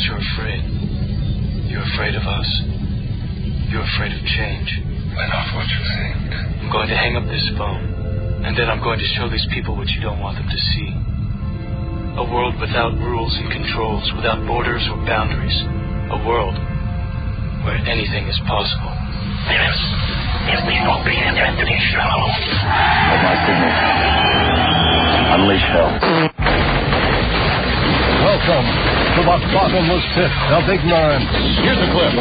because you're afraid. You're afraid of us. You're afraid of change. Enough what you think. I'm going to hang up this phone, and then I'm going to show these people what you don't want them to see. A world without rules and controls, without borders or boundaries. A world where anything is possible. This is the Opie and Anthony Show. Oh my goodness. Unleash hell. Welcome to the bottomless pit of ignorance. Here's a clip.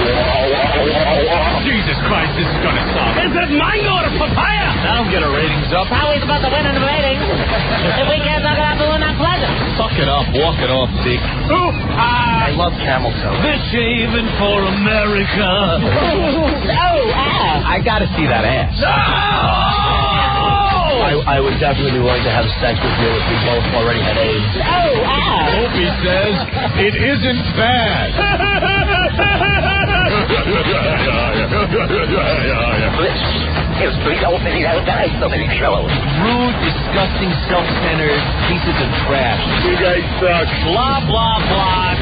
Jesus Christ, this is gonna suck. Is it mango or papaya? That'll get our ratings up. How are we supposed to win in the ratings if we can't talk about doing that pleasure? Suck it up, walk it off, Dick. I love camel toe. They're shaving for America. Ass. I gotta see that ass. I would definitely be willing to have sex with you if we both already had AIDS. Ass. Opie says it isn't bad. This is the Opie and Anthony Show. Rude, disgusting, self-centered pieces of trash. You guys suck. Blah, blah, blah.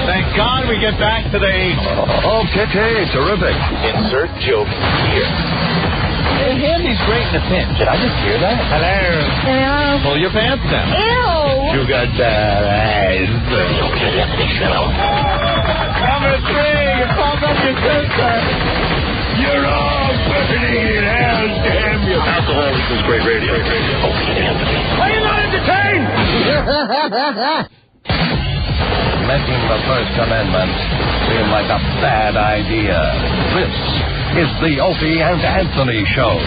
Thank God we get back to the... Okay, terrific. Insert joke here. Hey, Handy's great in a pinch. Did I just hear that? Hello. Pull your pants down. Ew. You got that eyes. The Opie and Anthony Show. Number 3, you called up your sister. You're all burning in hell, damn you. Alcoholism is great radio. Opie and Anthony. Are you not entertained? Making the First Amendment seem like a bad idea. This is the Opie and Anthony Show.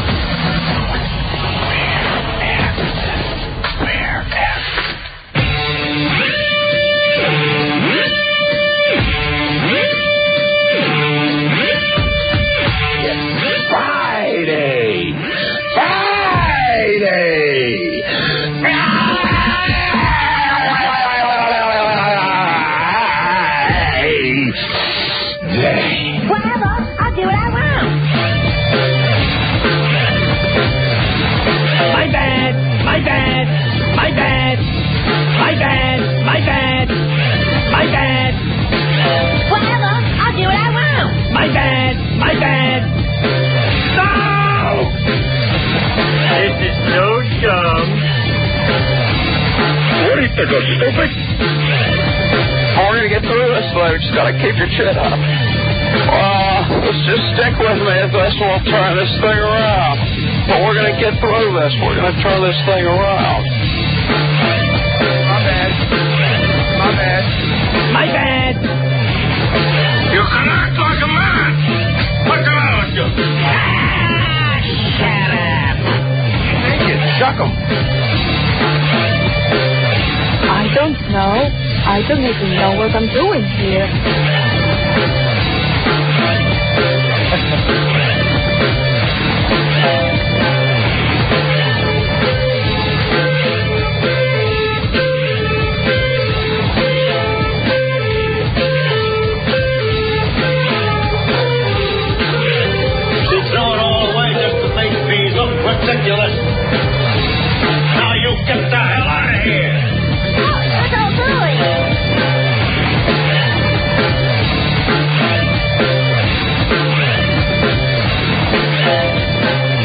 Whatever. I'll do what I want. My bad. My bad. My bad. My bad. My bad. My bad. Whatever. I'll do what I want. My bad. My bad. No! This is so dumb. What do you think, I'm stupid? We're going to get through this, but we just got to keep your chin up. Let's just stick with me if this will turn this thing around. But we're going to get through this. We're going to turn this thing around. My bad. My bad. My bad. You can act like a man. Look around you. Shut up. Thank you. Chuck 'em. I don't know. I don't even know what I'm doing here. She's going all the way just to make me look ridiculous. Now you get the hell out of here. What's all doing?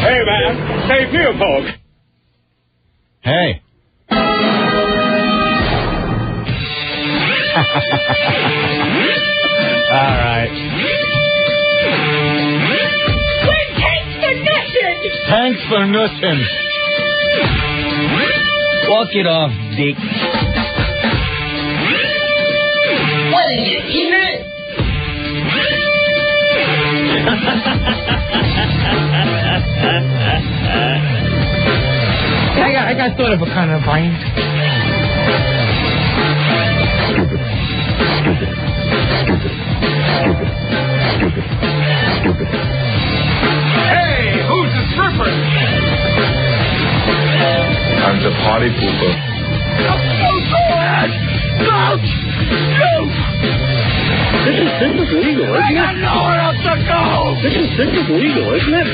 Hey, man. Save me a poke. Hey. All right. Thanks for nothing. Walk it off, Dick. What is it, ignorant? I got sort of a kind of brain. Hey, who's the stripper? I'm the party pooper. This is legal, isn't it? I got nowhere else to go. This is legal, isn't it?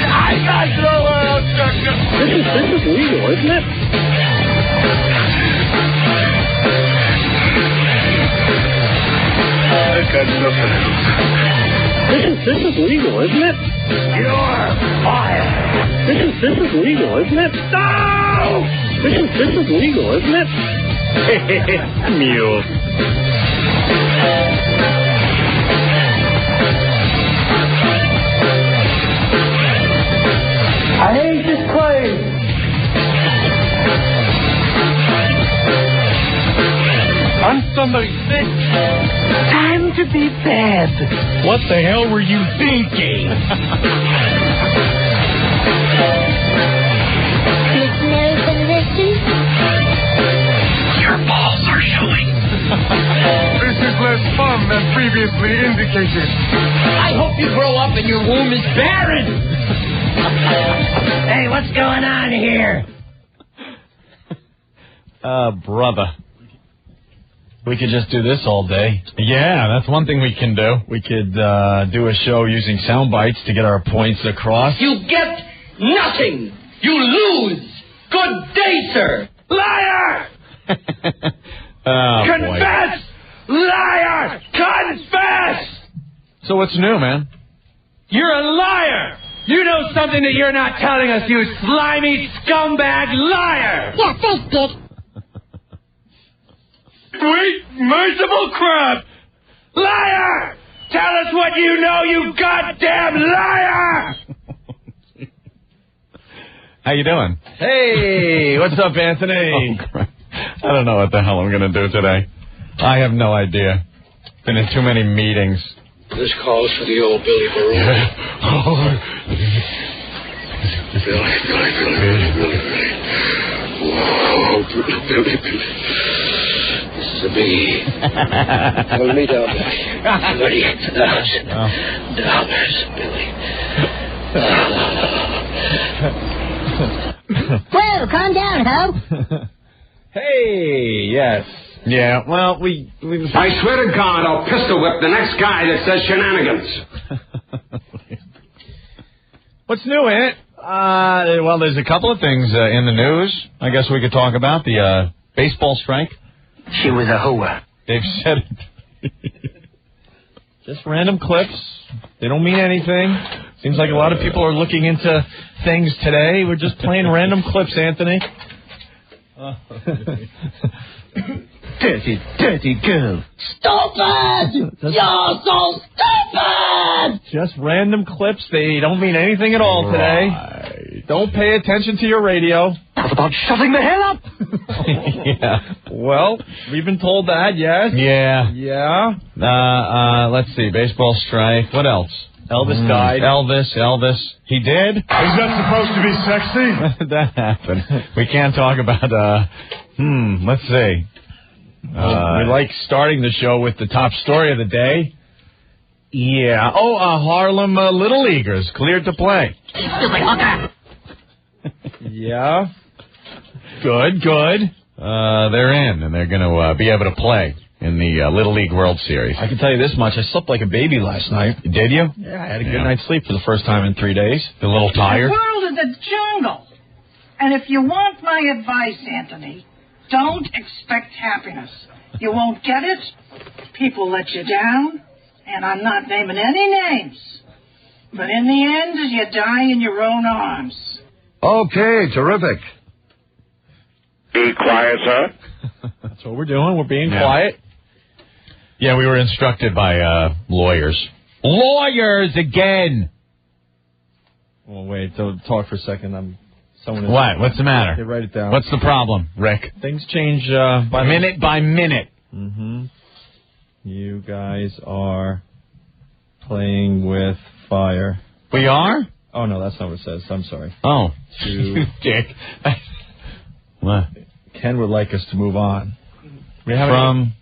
I got nowhere else to go. This is legal, isn't it? I've got nothing else. This is legal, isn't it? You're fired. This is legal, isn't it? No! This is legal, isn't it? Mule. I hate this place. I'm somebody sick. Time to be bad. What the hell were you thinking? Your balls are showing. This is less fun than previously indicated. I hope you grow up and your womb is barren. Hey, what's going on here? Brother. We could just do this all day. Yeah, that's one thing we can do. We could do a show using sound bites to get our points across. You get nothing. You lose. Good day, sir. Liar! Confess! Liar! Confess! So what's new, man? You're a liar! You know something that you're not telling us, you slimy scumbag liar! Yeah, thanks, Dick. Sweet, merciful crap! Liar! Tell us what you know, you goddamn liar! How you doing? Hey, what's up, Anthony? Oh, crap. I don't know what the hell I'm going to do today. I have no idea. Been in too many meetings. This call's for the old Billy Barone. Billy. Whoa, Billy. This is a biggie. Hold me down, Billy. $30,000, Billy. Whoa, calm down, Ho. Hey, yes. Yeah, well, we... I swear to God, I'll pistol whip the next guy that says shenanigans. What's new, Ant? Well, there's a couple of things in the news. I guess we could talk about the baseball strike. She was a hooah. They've said it. Just random clips. They don't mean anything. Seems like a lot of people are looking into things today. We're just playing random clips, Anthony. Dirty girl. Stupid! You're so stupid! Just random clips. They don't mean anything at all today. Don't pay attention to your radio. How about shutting the hell up? Yeah. Well, we've been told that, yes. Yeah. Yeah. Let's see. Baseball strike. What else? Elvis died. Elvis. He did? Is that supposed to be sexy? That happened. We can't talk about, let's see. We like starting the show with the top story of the day. Yeah. Oh, Harlem Little Leaguers cleared to play. Stupid hooker. Yeah. Good. They're in, and they're going to be able to play in the Little League World Series. I can tell you this much. I slept like a baby last night. Did you? Yeah, I had a good night's sleep for the first time in 3 days. A little tired? The world is a jungle. And if you want my advice, Anthony, don't expect happiness. You won't get it. People let you down. And I'm not naming any names. But in the end, you die in your own arms. Okay, terrific. Be quiet, sir. That's what we're doing. We're being quiet. Yeah, we were instructed by lawyers. Lawyers again! Well, wait. Don't talk for a second. What? What's the matter? Okay, write it down. What's the problem, Rick? Things change minute by minute. Mm-hmm. You guys are playing with fire. We are? Oh, no, that's not what it says. I'm sorry. Oh. Dick. What? Ken would like us to move on. We haven't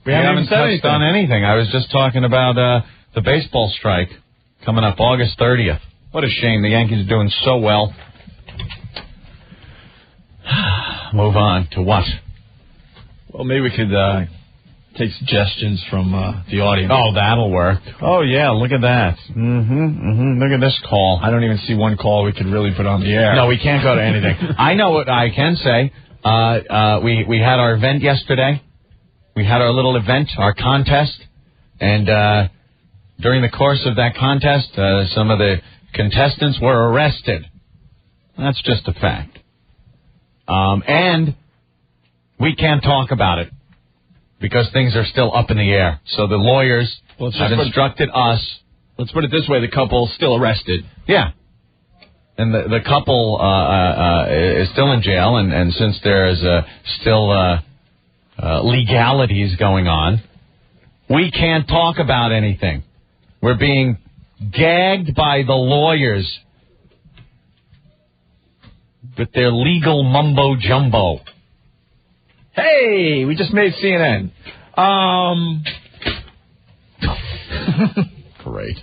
touched on anything. I was just talking about the baseball strike coming up August 30th. What a shame. The Yankees are doing so well. Move on to what? Well, maybe we could take suggestions from the audience. Oh, that'll work. Oh, yeah, look at that. Look at this call. I don't even see one call we could really put on the air. No, we can't go to anything. I know what I can say. We had our event yesterday. We had our little event, our contest. And during the course of that contest, some of the contestants were arrested. That's just a fact. And we can't talk about it because things are still up in the air. So the lawyers have instructed us. Let's put it this way, the couple's still arrested. Yeah. And the couple is still in jail, and since there is still legalities going on, we can't talk about anything. We're being gagged by the lawyers with their legal mumbo-jumbo. Hey, we just made CNN. Great.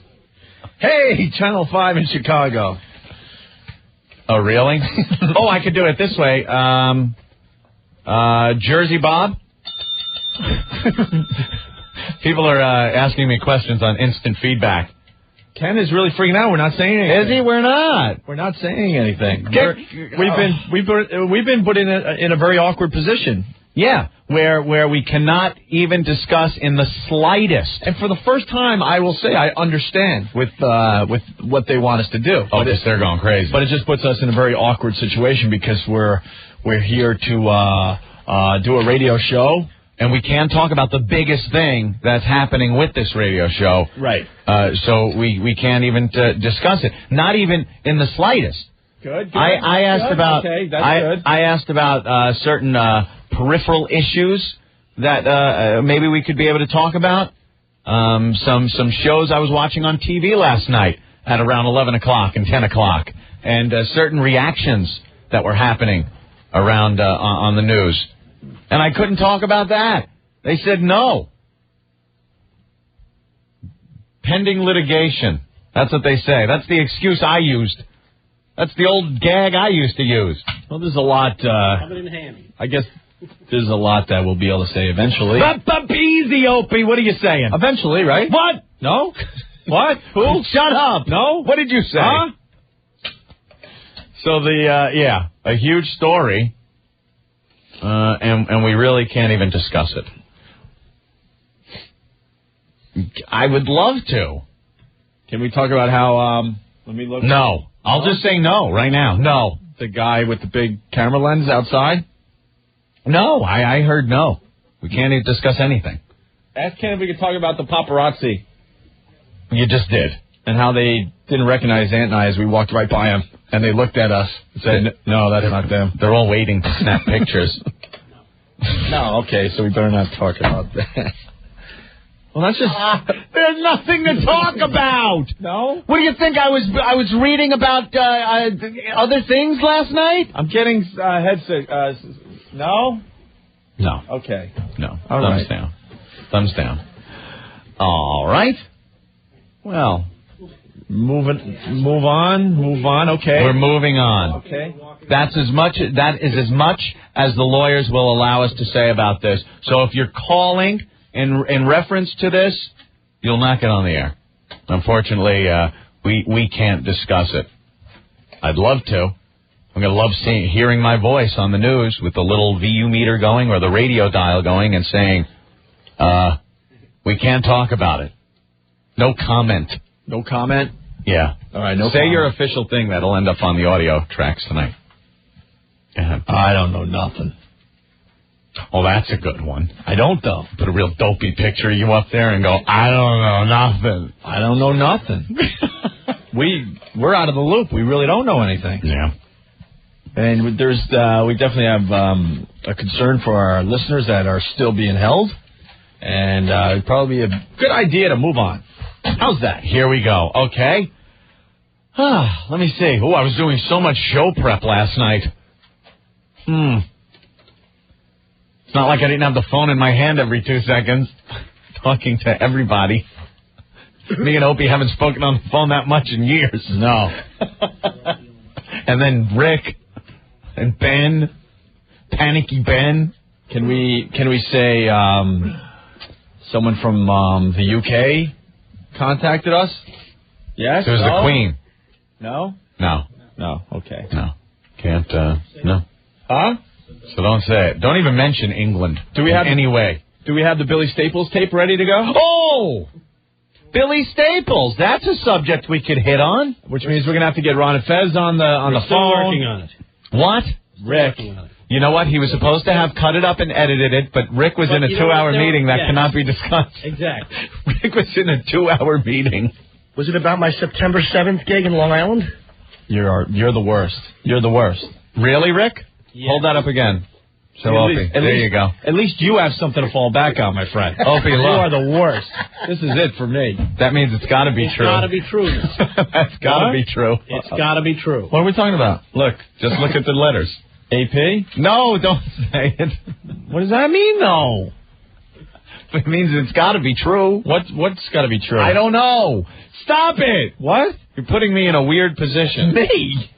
Hey, Channel 5 in Chicago. Oh, really? Oh, I could do it this way. Jersey Bob? People are asking me questions on instant feedback. Ken is really freaking out. We're not saying anything. Is he? We're not. We're not saying anything. We've been put in a very awkward position. Yeah, where we cannot even discuss in the slightest. And for the first time, I will say I understand with what they want us to do. Oh, because they're going crazy. But it just puts us in a very awkward situation because we're here to do a radio show. And we can't talk about the biggest thing that's happening with this radio show. Right. So we can't even discuss it. Not even in the slightest. Good. I asked about. Okay, that's good. I asked about certain peripheral issues that maybe we could be able to talk about. Some shows I was watching on TV last night at around 11 o'clock and 10 o'clock, and certain reactions that were happening around on the news. And I couldn't talk about that. They said no. Pending litigation. That's what they say. That's the excuse I used. That's the old gag I used to use. Well, there's a lot. I guess there's a lot that we'll be able to say eventually. Easy, Opie. What are you saying? Eventually, right? What? No? What? Who? Shut up. No? What did you say? Huh? So a huge story. And we really can't even discuss it. I would love to. Can we talk about how, let me look. No. I'll just say no right now. No. The guy with the big camera lens outside? No, I heard no. We can't even discuss anything. Ask Ken if we could talk about the paparazzi. You just did. And how they didn't recognize Ant and I as we walked right by him. And they looked at us and said, no, that's not them. They're all waiting to snap pictures. No, okay, so we better not talk about that. Well, that's just... There's nothing to talk about. No? What do you think? I was reading about other things last night? I'm getting headset. No? No. Okay. No. All Thumbs right. down. Thumbs down. All right. Well... Move on, okay. We're moving on. Okay. That is as much as the lawyers will allow us to say about this. So if you're calling in reference to this, you'll not get on the air. Unfortunately, we can't discuss it. I'd love to. I'm going to love hearing my voice on the news with the little VU meter going or the radio dial going and saying, we can't talk about it. No comment. No comment? Yeah. All right, no Say comment. your official thing that'll end up on the audio tracks tonight. I don't know nothing. Oh, that's a good one. I don't, though. Put a real dopey picture of you up there and go, I don't know nothing. I don't know nothing. We're out of the loop. We really don't know anything. Yeah. And we definitely have a concern for our listeners that are still being held. And it'd probably be a good idea to move on. How's that? Here we go. Okay. Let me see. Oh, I was doing so much show prep last night. It's not like I didn't have the phone in my hand every 2 seconds, talking to everybody. Me and Opie haven't spoken on the phone that much in years. No. And then Rick and Ben, Panicky Ben. Can we say someone from the UK contacted us? Yes? It was the Queen. No? No. No, okay. No. Can't, no. Huh? So don't say it. Don't even mention England in any way. Do we have the Billy Staples tape ready to go? Oh! Billy Staples. That's a subject we could hit on. Which means we're going to have to get Ron and Fez on the phone. We're still working on it. What? Rick. You know what? He was supposed to have cut it up and edited it, but Rick was in a 2-hour meeting that cannot be discussed. Exactly. Rick was in a 2-hour meeting. Was it about my September 7th gig in Long Island? You're the worst. You're the worst. Really, Rick? Yes. Hold that up again. So, Opie, there you go. At least you have something to fall back on, my friend. Opie, you look. are the worst. This is it for me. That means it's got to be true. It's got to be true. That's got to be true. It's got to be true. What are we talking about? Look, just look at the letters. AP? No, don't say it. What does that mean, though? It means it's got to be true. What's got to be true? I don't know. Stop it. What? You're putting me in a weird position. Me?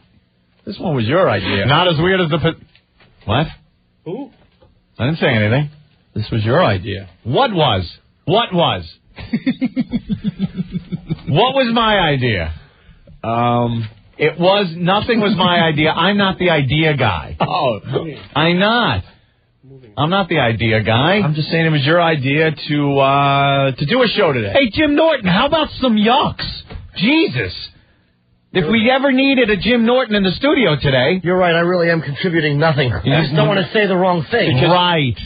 This one was your idea. Not as weird as the... What? Who? I didn't say anything. This was your idea. What was? What was? What was my idea? It was... Nothing was my idea. I'm not the idea guy. Oh. I'm not. I'm not the idea guy. I'm just saying it was your idea to do a show today. Hey, Jim Norton, how about some yucks? Jesus. If we ever needed a Jim Norton in the studio today... You're right, I really am contributing nothing. I just don't want to say the wrong thing.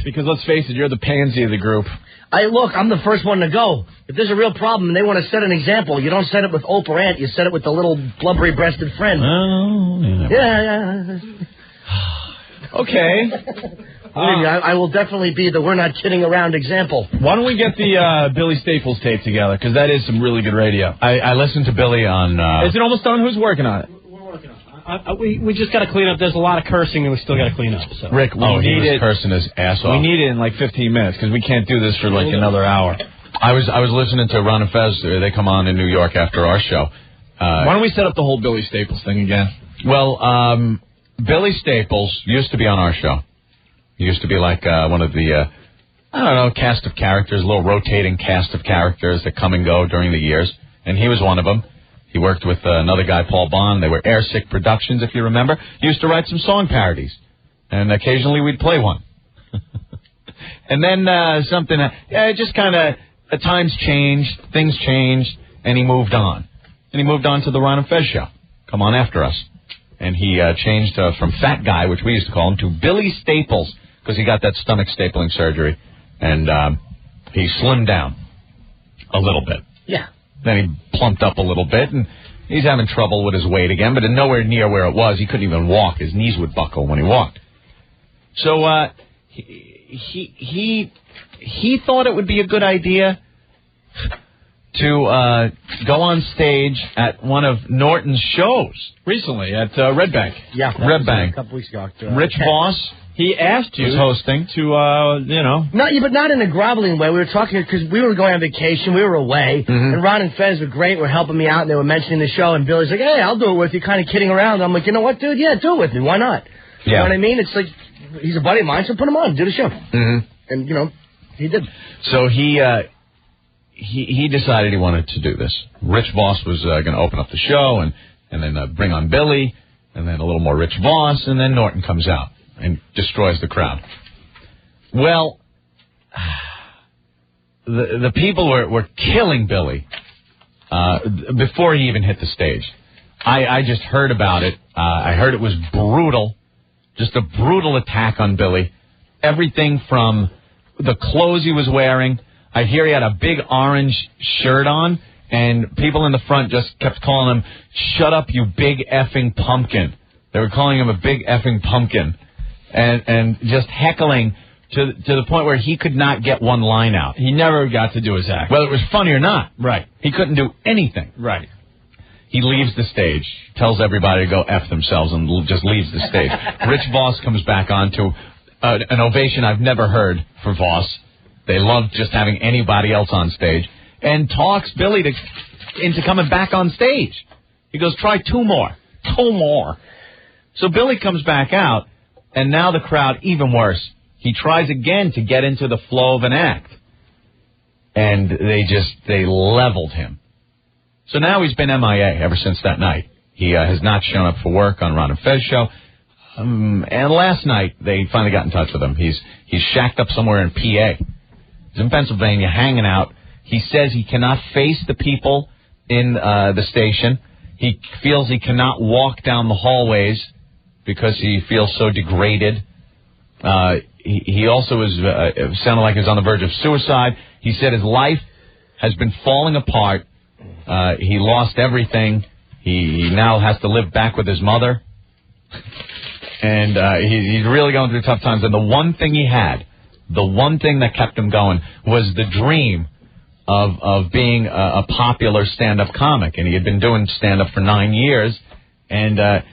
Because let's face it, you're the pansy of the group. Look, I'm the first one to go. If there's a real problem and they want to set an example, you don't set it with Ope or Ant, you set it with the little blubbery-breasted friend. Oh, yeah. Okay. I will definitely be the we're not kidding around example. Why don't we get the Billy Staples tape together? Because that is some really good radio. I listened to Billy on... Is it almost done? Who's working on it? We're working on it. We just got to clean up. There's a lot of cursing and we still got to clean up. So. Rick, he was cursing his ass off. We need it in like 15 minutes because we can't do this for like another hour. I was listening to Ron and Fez. They come on in New York after our show. Why don't we set up the whole Billy Staples thing again? Well, Billy Staples used to be on our show. He used to be like one of the, cast of characters, a little rotating cast of characters that come and go during the years. And he was one of them. He worked with another guy, Paul Bond. They were Airsick Productions, if you remember. He used to write some song parodies. And occasionally we'd play one. And then it just kind of, times changed, things changed, and he moved on. And he moved on to the Ron and Fez show. Come on after us. And he changed from Fat Guy, which we used to call him, to Billy Staples. Because he got that stomach stapling surgery, and he slimmed down a little bit. Yeah. Then he plumped up a little bit, and he's having trouble with his weight again, but nowhere near where it was. He couldn't even walk. His knees would buckle when he walked. So he thought it would be a good idea to go on stage at one of Norton's shows. Recently, at Red Bank. Yeah. Red Bank. A couple weeks ago. Rich Voss. He asked you was hosting to, but not in a groveling way. We were talking because we were going on vacation. We were away, and Ron and Fez were great. Were helping me out, and they were mentioning the show. And Billy's like, "Hey, I'll do it with you." Kind of kidding around. I'm like, you know what, dude? Yeah, do it with me. Why not? You know what I mean? It's like he's a buddy of mine, so put him on, do the show. And he did. So he decided he wanted to do this. Rich Voss was going to open up the show, and then bring on Billy, and then a little more Rich Voss, and then Norton comes out and destroys the crowd. Well, the people were killing Billy before he even hit the stage. I just heard about it. I heard it was brutal, just a brutal attack on Billy. Everything from the clothes he was wearing. I hear he had a big orange shirt on, and people in the front just kept calling him, "Shut up, you big effing pumpkin." They were calling him a big effing pumpkin. And just heckling to the point where he could not get one line out. He never got to do his act. Whether it was funny or not. Right. He couldn't do anything. Right. He leaves the stage, tells everybody to go F themselves, and just leaves the stage. Rich Voss comes back on to an ovation I've never heard for Voss. They love just having anybody else on stage. And talks Billy into coming back on stage. He goes, "Try two more. So Billy comes back out. And now the crowd, even worse, he tries again to get into the flow of an act. And they leveled him. So now he's been MIA ever since that night. He has not shown up for work on Ron and Fez show. And last night, they finally got in touch with him. He's shacked up somewhere in PA. He's in Pennsylvania, hanging out. He says he cannot face the people in the station. He feels he cannot walk down the hallways because he feels so degraded. He also sounded like he was on the verge of suicide. He said his life has been falling apart. He lost everything. He now has to live back with his mother. And he's really going through tough times. And the one thing he had, the one thing that kept him going was the dream of being a popular stand-up comic. And he had been doing stand-up for 9 years. And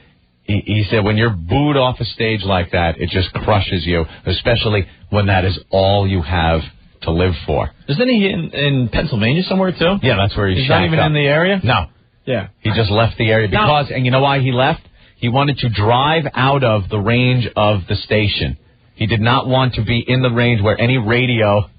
he said when you're booed off a stage like that, it just crushes you, especially when that is all you have to live for. Isn't he in Pennsylvania somewhere, too? Yeah, that's where he's not even in the area? No. Yeah. He just left the area because, and you know why he left? He wanted to drive out of the range of the station. He did not want to be in the range where any radio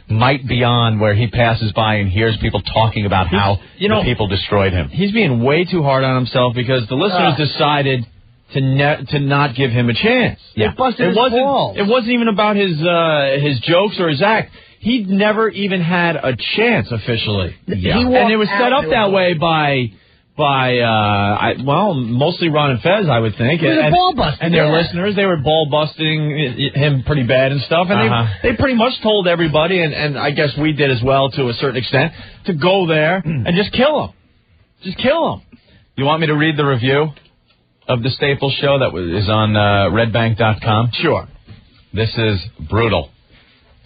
might be on, where he passes by and hears people talking about how the people destroyed him. He's being way too hard on himself because the listeners decided to not give him a chance. Yeah. It busted his balls. It wasn't even about his jokes or his act. He'd never even had a chance officially. Yeah. And it was set up that way by mostly Ron and Fez, I would think. It was a ball busting. And their listeners, they were ball busting him pretty bad and stuff. And they pretty much told everybody, and I guess we did as well to a certain extent, to go there and just kill him. Just kill him. You want me to read the review of the Staples show that is on redbank.com? Sure. This is brutal.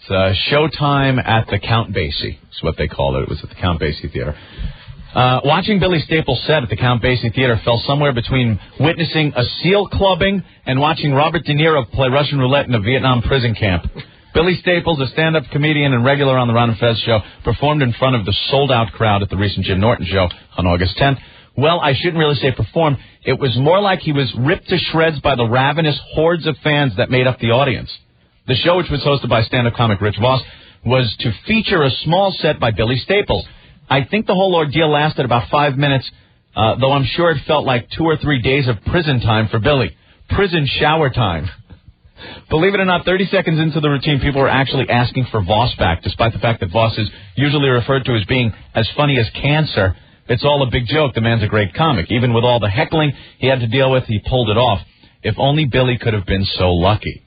It's Showtime at the Count Basie. That's what they called it. It was at the Count Basie Theater. Watching Billy Staples' set at the Count Basie Theater fell somewhere between witnessing a SEAL clubbing and watching Robert De Niro play Russian roulette in a Vietnam prison camp. Billy Staples, a stand-up comedian and regular on the Ron and Fez show, performed in front of the sold-out crowd at the recent Jim Norton show on August 10th. Well, I shouldn't really say performed. It was more like he was ripped to shreds by the ravenous hordes of fans that made up the audience. The show, which was hosted by stand-up comic Rich Voss, was to feature a small set by Billy Staples. I think the whole ordeal lasted about 5 minutes, though I'm sure it felt like 2 or 3 days of prison time for Billy. Prison shower time. Believe it or not, 30 seconds into the routine, people were actually asking for Voss back, despite the fact that Voss is usually referred to as being as funny as cancer. It's all a big joke. The man's a great comic. Even with all the heckling he had to deal with, he pulled it off. If only Billy could have been so lucky.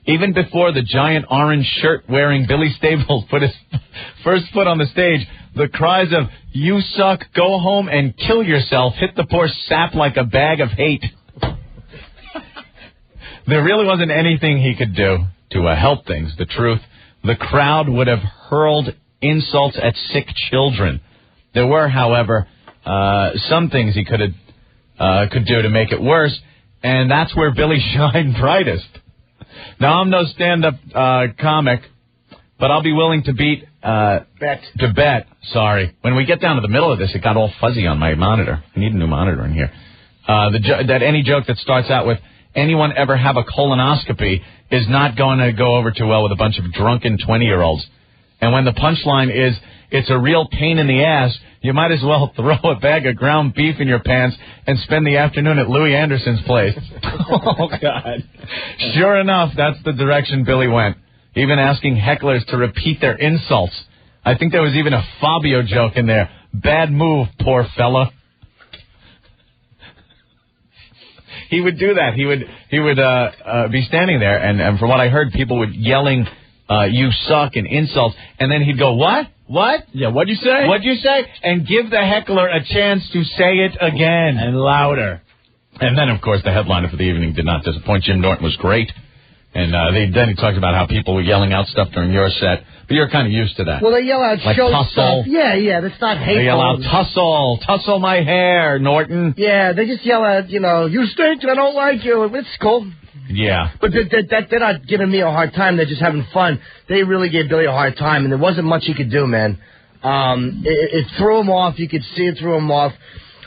Even before the giant orange shirt-wearing Billy Staples put his first foot on the stage, the cries of, "You suck, go home and kill yourself," hit the poor sap like a bag of hate. There really wasn't anything he could do to help things. The truth, the crowd would have hurled insults at sick children. There were, however, some things he could do to make it worse, and that's where Billy shined brightest. Now, I'm no stand-up comic, but I'll be willing to bet. When we get down to the middle of this, it got all fuzzy on my monitor. I need a new monitor in here. That any joke that starts out with, "Anyone ever have a colonoscopy?" is not going to go over too well with a bunch of drunken 20-year-olds. And when the punchline is, "It's a real pain in the ass," you might as well throw a bag of ground beef in your pants and spend the afternoon at Louis Anderson's place. Oh, God. Sure enough, that's the direction Billy went, even asking hecklers to repeat their insults. I think there was even a Fabio joke in there. "Bad move, poor fella." He would do that. He would be standing there, and from what I heard, people would yelling, "You suck," and insults, and then he'd go, "What? What? Yeah, what'd you say? What'd you say?" And give the heckler a chance to say it again. And louder. And then, of course, the headliner for the evening did not disappoint. Jim Norton was great. And then he talked about how people were yelling out stuff during your set. But you're kind of used to that. Well, they yell out like show tussle. stuff. Yeah, that's not hateful. They yell out, tussle my hair, Norton. Yeah, they just yell out, "You stink and I don't like you." It's cool. Yeah. But they're not giving me a hard time. They're just having fun. They really gave Billy a hard time, and there wasn't much he could do, man. It threw him off. You could see it threw him off.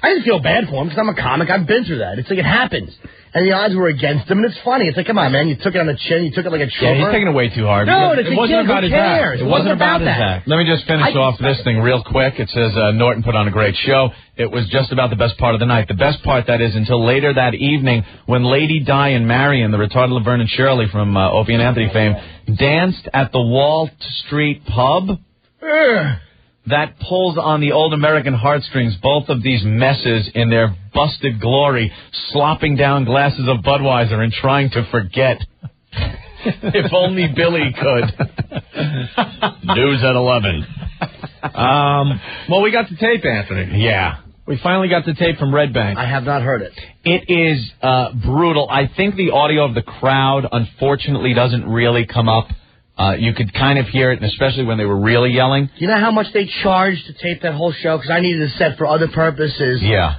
I didn't feel bad for him because I'm a comic. I've been through that. It's like it happens. And the odds were against him, and it's funny. It's like, come on, man, you took it on the chin, you took it like a trooper. Yeah, he's taking it way too hard. No, it wasn't about his act. It wasn't about his act. Let me just finish off this thing real quick. It says Norton put on a great show. It was just about the best part of the night. The best part, that is, until later that evening when Lady Di and Marion, the retarded Laverne and Shirley from Opie and Anthony fame, danced at the Wall Street pub. That pulls on the old American heartstrings, both of these messes in their busted glory, slopping down glasses of Budweiser and trying to forget. If only Billy could. News at 11. Well, we got the tape, Anthony. Yeah. We finally got the tape from Red Bank. I have not heard it. It is brutal. I think the audio of the crowd, unfortunately, doesn't really come up. You could kind of hear it, and especially when they were really yelling. You know how much they charged to tape that whole show? Because I needed a set for other purposes. Yeah.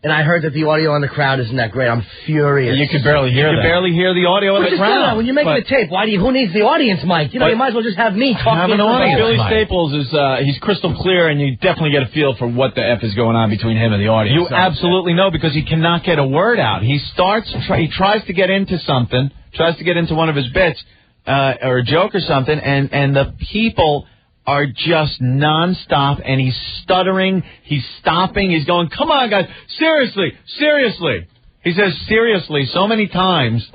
And I heard that the audio on the crowd isn't that great. I'm furious. You could barely hear that. You could barely hear the audio of the crowd. When you're making a tape, who needs the audience mic? You know, you might as well just have me talking. Have an audience. Billy Staples is he's crystal clear, and you definitely get a feel for what the F is going on between him and the audience. You absolutely know, because he cannot get a word out. He tries to get into something, tries to get into one of his bits, or a joke or something, and the people are just nonstop, and he's stuttering, he's stopping, he's going, come on, guys, seriously. He says seriously so many times,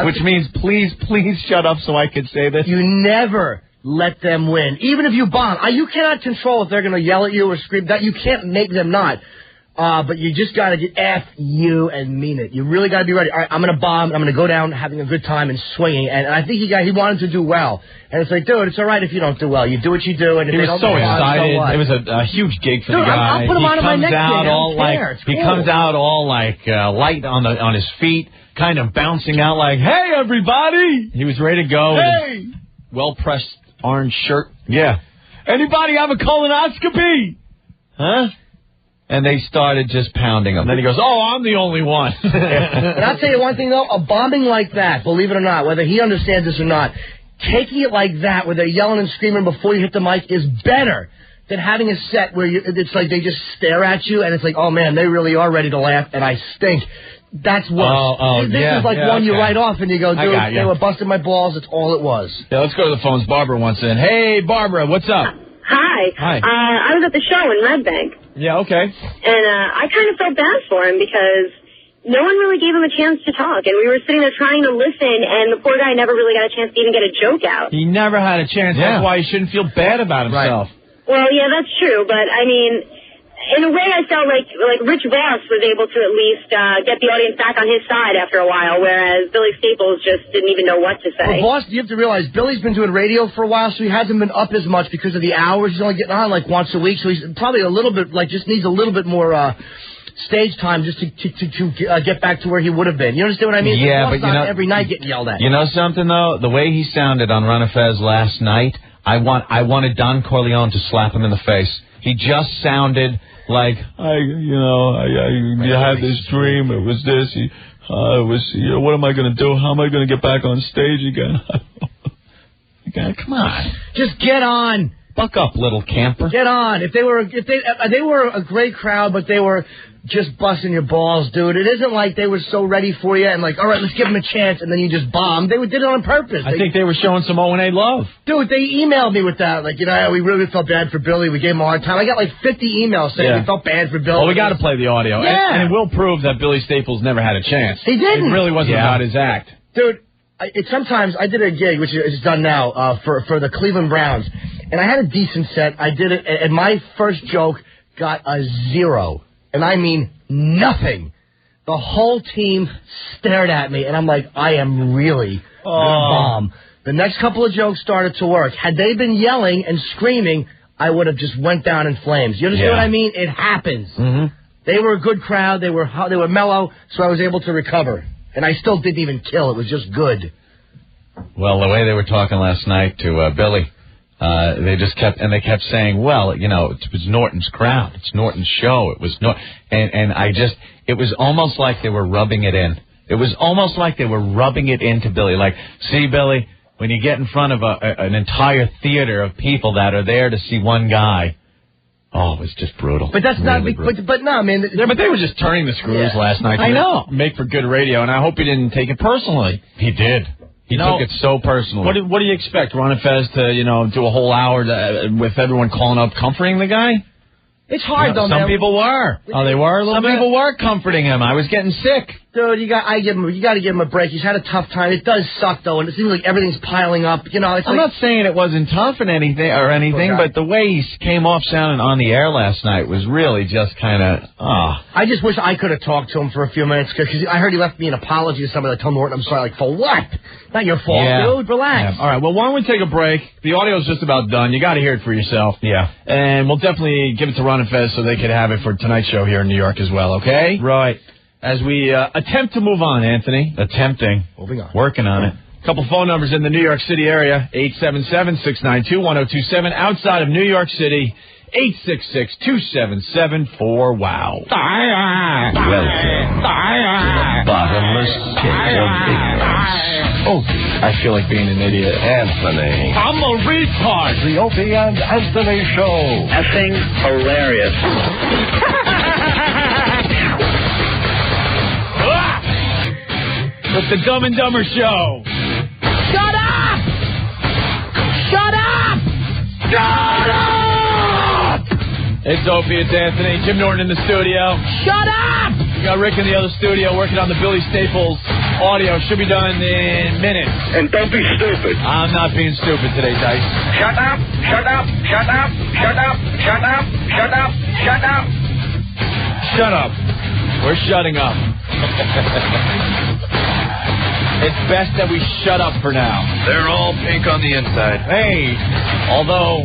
which means please shut up so I can say this. You never let them win. Even if you bomb. You cannot control if they're going to yell at you or scream. That you can't make them not. But you just got to F you and mean it. You really got to be ready. All right, I'm going to bomb. I'm going to go down having a good time and swinging. And I think he wanted to do well. And it's like, dude, it's all right if you don't do well. You do what you do. And if he was so excited. It was a huge gig for the guy. I'll put him on my next He comes out all like light on his feet, kind of bouncing out like, hey, everybody. He was ready to go. Hey. Well-pressed orange shirt. Yeah. Anybody have a colonoscopy? Huh? And they started just pounding him. And then he goes, oh, I'm the only one. And I'll tell you one thing, though. A bombing like that, believe it or not, whether he understands this or not, taking it like that, where they're yelling and screaming before you hit the mic, is better than having a set where it's like they just stare at you, and it's like, oh, man, they really are ready to laugh, and I stink. That's worse. This is like one you write off, and you go, dude, they were busting my balls. That's all it was. Yeah, let's go to the phones. Barbara wants in. Hey, Barbara, what's up? Hi. I was at the show in Red Bank. Yeah, okay. And I kind of felt bad for him because no one really gave him a chance to talk. And we were sitting there trying to listen, and the poor guy never really got a chance to even get a joke out. He never had a chance. Yeah. That's why he shouldn't feel bad about himself. Right. Well, yeah, that's true. But, I mean, in a way, I felt like Rich Voss was able to at least get the audience back on his side after a while, whereas Billy Staples just didn't even know what to say. Well, Voss, you have to realize, Billy's been doing radio for a while, so he hasn't been up as much because of the hours. He's only getting on like once a week, so he's probably a little bit, just needs a little bit more stage time just to get back to where he would have been. You understand what I mean? Yeah, but every night getting yelled at. You know something, though? The way he sounded on Run a Fez last night, I wanted Don Corleone to slap him in the face. He just sounded like, I had this dream. It was this. What am I going to do? How am I going to get back on stage again? Come on. Just get on. Buck up, little camper. Get on. If they were a great crowd, but they were just busting your balls, dude. It isn't like they were so ready for you and like, all right, let's give them a chance, and then you just bombed. They did it on purpose. I think they were showing some O&A love. Dude, they emailed me with that. Like, we really felt bad for Billy. We gave him a hard time. I got like 50 emails saying we felt bad for Billy. Well, we got to play the audio. Yeah. And it will prove that Billy Staples never had a chance. He didn't. It really wasn't about his act. Dude, sometimes I did a gig, which is done now, for the Cleveland Browns, and I had a decent set. I did it, and my first joke got a 0. And I mean nothing. The whole team stared at me, and I'm like, I am really a bomb. The next couple of jokes started to work. Had they been yelling and screaming, I would have just went down in flames. You understand what I mean? It happens. Mm-hmm. They were a good crowd. They were mellow, so I was able to recover. And I still didn't even kill. It was just good. Well, the way they were talking last night to Billy, they kept saying, well, it was Norton's crowd. It's Norton's show. It was it was almost like they were rubbing it in. It was almost like they were rubbing it into Billy. Like, see, Billy, when you get in front of an entire theater of people that are there to see one guy, Oh, it was just brutal. But that's really not... But no, man... Yeah, but they were just turning the screws last night. I know. Make for good radio, and I hope he didn't take it personally. He did. He took it so personally. What do you expect, Ron and Fez, to, do a whole hour with everyone calling up comforting the guy? It's hard, though, man. Some people were. Oh, they were a little bit? Some people were comforting him. I was getting sick. Dude, you got to give him a break. He's had a tough time. It does suck, though, and it seems like everything's piling up. I'm not saying it wasn't tough and anything, but the way he came off sounding on the air last night was really just kind of, I just wish I could have talked to him for a few minutes, because I heard he left me an apology to somebody. I told Norton, I'm sorry. Like, for what? Not your fault, dude. Relax. Yeah. All right, well, why don't we take a break? The audio's just about done. You got to hear it for yourself. Yeah. And we'll definitely give it to Ron and Fez so they could have it for tonight's show here in New York as well, okay? Right. As we attempt to move on, Anthony. Attempting. Moving on. Working on it. A couple phone numbers in the New York City area, 877-692-1027. Outside of New York City, 866-277-4WOW. Welcome to the bottomless pit of ignorance. Opie. I feel like being an idiot. Anthony. I'm a retard. The Opie and Anthony Show. Effing hilarious. With the Dumb and Dumber Show. Shut up! Shut up! Shut up! It's Opie, it's Anthony. Jim Norton in the studio. Shut up! We got Rick in the other studio working on the Billy Staples audio. Should be done in minutes. And don't be stupid. I'm not being stupid today, Dice. Shut up, shut up, shut up, shut up, shut up, shut up, shut up. Shut up. We're shutting up. It's best that we shut up for now. They're all pink on the inside. Hey, although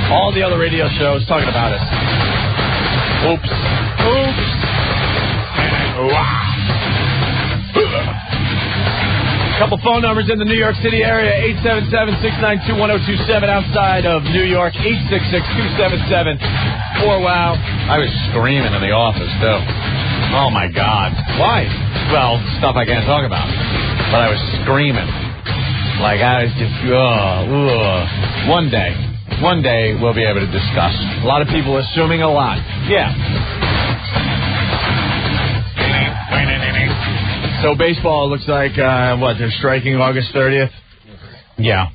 all the other radio shows talking about us. Oops. Oops. Couple phone numbers in the New York City area, 877-692-1027. Outside of New York, 866-277-4WOW. I was screaming in the office, too. Oh, my God. Why? Well, stuff I can't talk about. But I was screaming. Like, I was just, One day, we'll be able to discuss. A lot of people assuming a lot. Yeah. So baseball looks like, they're striking August 30th? Yeah.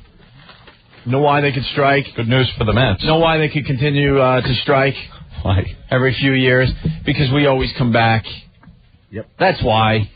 Know why they could strike? Good news for the Mets. Know why they could continue to strike? Why? Every few years? Because we always come back. Yep. That's why.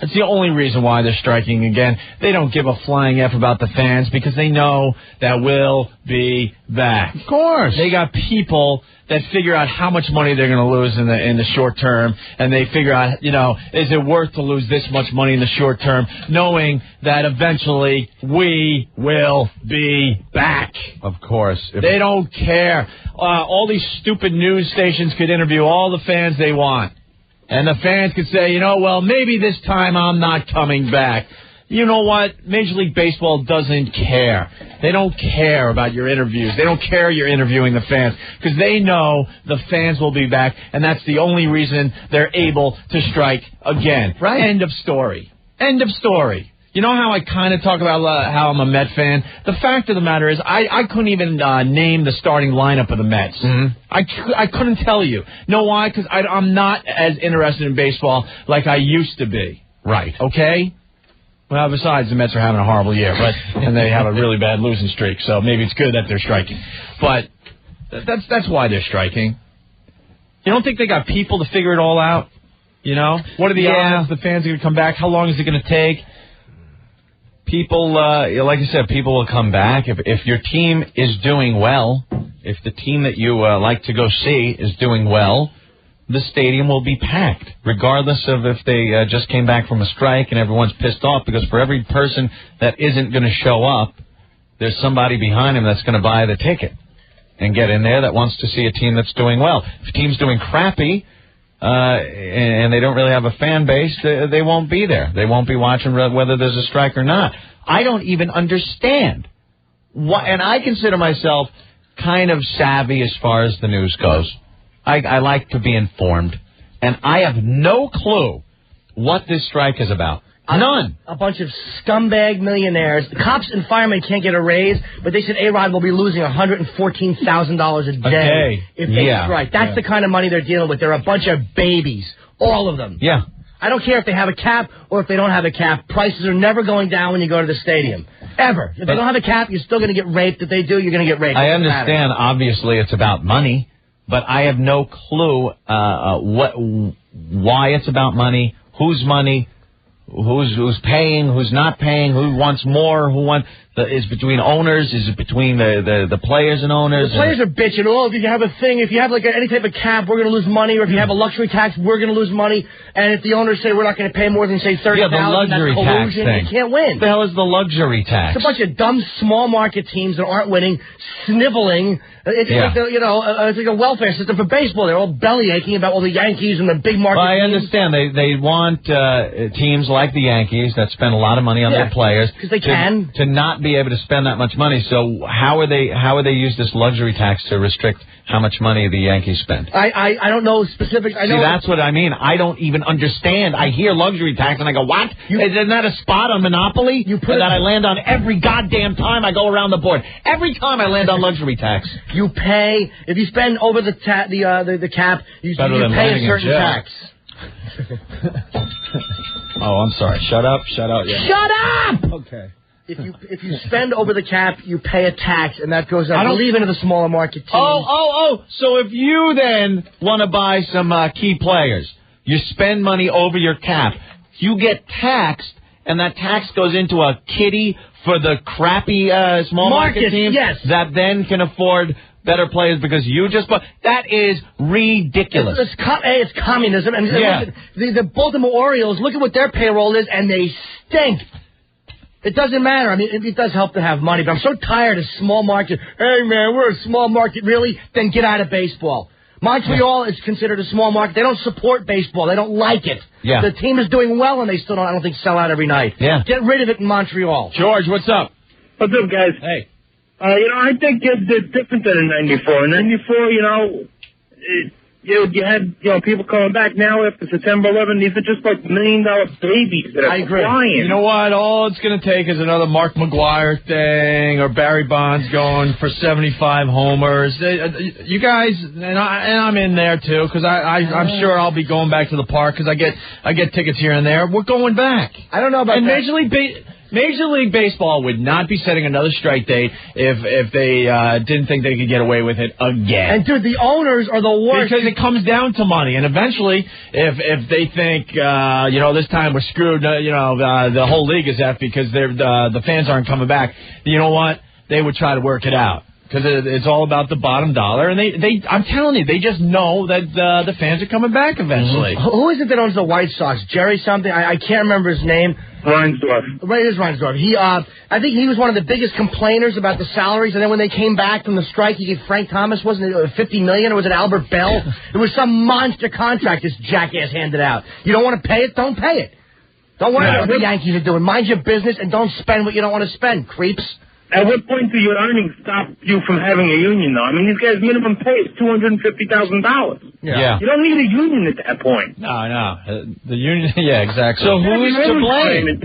That's the only reason why they're striking again. They don't give a flying F about the fans because they know that we'll be back. Of course. They got people that figure out how much money they're going to lose in the short term, and they figure out, is it worth to lose this much money in the short term, knowing that eventually we will be back. Of course. They don't care. All these stupid news stations could interview all the fans they want. And the fans could say, maybe this time I'm not coming back. You know what? Major League Baseball doesn't care. They don't care about your interviews. They don't care you're interviewing the fans because they know the fans will be back, and that's the only reason they're able to strike again. Right. End of story. End of story. You know how I kind of talk about how I'm a Met fan? The fact of the matter is I couldn't even name the starting lineup of the Mets. Mm-hmm. I couldn't tell you. Know why? Because I'm not as interested in baseball like I used to be. Right. Okay? Well, besides, the Mets are having a horrible year, and they have a really bad losing streak, so maybe it's good that they're striking. But that's why they're striking. You don't think they got people to figure it all out? What are the odds the fans are going to come back? How long is it going to take? People, like I said, people will come back. If your team is doing well, if the team that you like to go see is doing well, the stadium will be packed, regardless of if they just came back from a strike and everyone's pissed off, because for every person that isn't going to show up, there's somebody behind him that's going to buy the ticket and get in there that wants to see a team that's doing well. If a team's doing crappy, and they don't really have a fan base, they won't be there. They won't be watching whether there's a strike or not. I don't even understand. And I consider myself kind of savvy as far as the news goes. I like to be informed. And I have no clue what this strike is about. None. A bunch of scumbag millionaires. The cops and firemen can't get a raise, but they said A-Rod will be losing $114,000 a day if they strike. That's the kind of money they're dealing with. They're a bunch of babies. All of them. Yeah. I don't care if they have a cap or if they don't have a cap. Prices are never going down when you go to the stadium. Ever. If they don't have a cap, you're still going to get raped. If they do, you're going to get raped. I understand, obviously, it's about money, but I have no clue why it's about money, whose money, who's paying, who's not paying, who wants more, is between owners, is it between the players and owners? The players are bitching. Oh, if you have a thing, if you have like any type of cap, we're going to lose money, or if you have a luxury tax, we're going to lose money, and if the owners say we're not going to pay more than, say, $30,000, yeah, the luxury that's collusion, tax thing. You can't win. What the hell is the luxury tax? It's a bunch of dumb, small market teams that aren't winning, sniveling. It's like a welfare system for baseball. They're all belly aching about all the Yankees and the big market Well, I teams. understand. They want teams like the Yankees that spend a lot of money on their players because they can to not be able to spend that much money. So how are they use this luxury tax to restrict how much money the Yankees spend? I don't know specific. I know. See, that's what I mean. I don't even understand. I hear luxury tax and I go, what? Isn't that a spot on Monopoly that I land on every goddamn time I go around the board? Every time I land on luxury tax. You pay if you spend over the cap. You pay a certain tax. Oh, I'm sorry. Shut up. Yeah. Shut up! Okay. If you spend over the cap, you pay a tax, and that goes, I believe, into the smaller market teams. So if you then want to buy some key players, you spend money over your cap, you get taxed, and that tax goes into a kitty for the crappy small market teams that then can afford better players because you just bought. That is ridiculous. It's communism. And the Baltimore Orioles, look at what their payroll is, and they stink. It doesn't matter. I mean, it does help to have money, but I'm so tired of small market. Hey, man, we're a small market, really? Then get out of baseball. Montreal is considered a small market. They don't support baseball. They don't like it. Yeah. The team is doing well, and they still don't, I don't think, sell out every night. Yeah. Get rid of it in Montreal. George, what's up? What's up, guys? Hey. I think it's different than in '94. In '94, you had people coming back now after September 11. These are just like $1 million babies that are flying. You know what? All it's going to take is another Mark McGwire thing or Barry Bonds going for 75 homers. You guys, and I'm in there too because I'm sure I'll be going back to the park because I get tickets here and there. We're going back. I don't know about and that. Major League Baseball would not be setting another strike date if they didn't think they could get away with it again. And, dude, the owners are the worst. Because it comes down to money. And eventually, if they think, this time we're screwed, the whole league is F because the fans aren't coming back, you know what? They would try to work it out. Because it's all about the bottom dollar. And I'm telling you, they just know that the fans are coming back eventually. Mm-hmm. Who is it that owns the White Sox? Jerry something? I can't remember his name. Reinsdorf. Right, it is Reinsdorf. I think he was one of the biggest complainers about the salaries, and then when they came back from the strike, he gave Frank Thomas, wasn't it $50 million, or was it Albert Bell? It was some monster contract this jackass handed out. You don't want to pay it? Don't pay it. Don't worry about what the Yankees are doing. Mind your business and don't spend what you don't want to spend, creeps. At what point do your earnings stop you from having a union, though? I mean, these guys' minimum pay is $250,000. Yeah. You don't need a union at that point. No. The union, yeah, exactly. So who's to blame?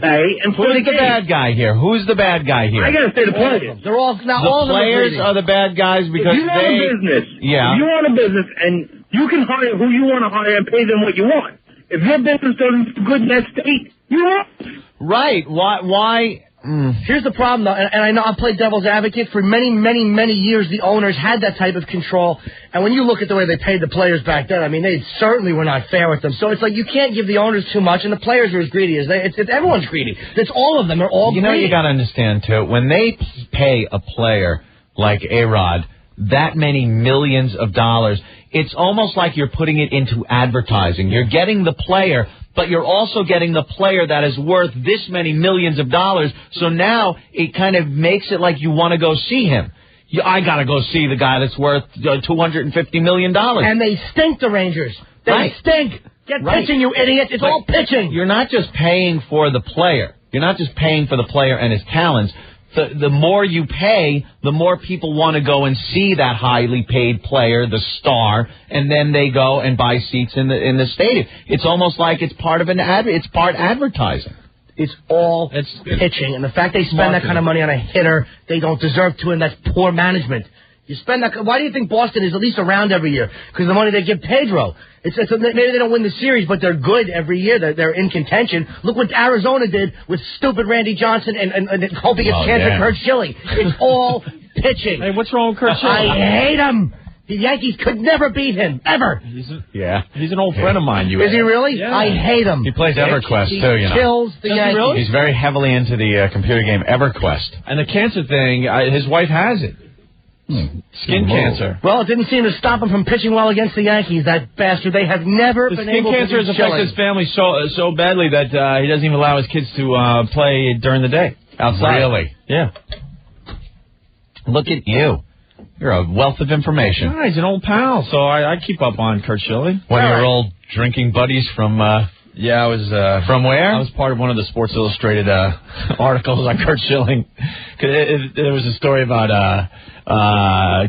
Who's the bad guy here? Who's the bad guy here? I got to say the players. They're all the players are the bad guys because if you own a business, if you own a business and you can hire who you want to hire and pay them what you want. If your business doesn't do good in that state, you won't. Right. Why? Here's the problem, though, and I know I've played devil's advocate. For many, many, many years, the owners had that type of control. And when you look at the way they paid the players back then, I mean, they certainly were not fair with them. So it's like you can't give the owners too much, and the players are as greedy as they. It's everyone's greedy. It's all of them. They're all greedy. You got to understand, too, when they pay a player like A-Rod that many millions of dollars, it's almost like you're putting it into advertising. You're getting the player, but you're also getting the player that is worth this many millions of dollars. So now it kind of makes it like you want to go see him. I got to go see the guy that's worth $250 million. And they stink, the Rangers. They stink. Get pitching, you idiot. It's all pitching. You're not just paying for the player. You're not just paying for the player and his talents. The more you pay, the more people want to go and see that highly paid player, the star, and then they go and buy seats in the stadium. It's almost like it's part of it's part advertising. It's all pitching. And the fact they spend that kind of money on a hitter, they don't deserve to, and that's poor management. You spend that. Why do you think Boston is at least around every year? Because the money they give Pedro. Maybe they don't win the series, but they're good every year. They're in contention. Look what Arizona did with stupid Randy Johnson and hoping it's cancer Kurt Schilling. It's all pitching. Hey, what's wrong with Kurt Schilling? I hate him. The Yankees could never beat him, ever. He's an old friend of mine. Is he really? Yeah. I hate him. He plays EverQuest, too, you know. He kills the Yankees. Really? He's very heavily into the computer game EverQuest. And the cancer thing, his wife has it. Skin cancer. Well, it didn't seem to stop him from pitching well against the Yankees. That bastard. They have never been able to skin cancer has affected his family so badly that he doesn't even allow his kids to play during the day outside. Really? Yeah. Look at you. You're a wealth of information. Yeah, he's an old pal, so I keep up on Kurt Schilling. One of your old drinking buddies from... Yeah, I was... from where? I was part of one of the Sports Illustrated articles on Kurt Schilling. There was a story about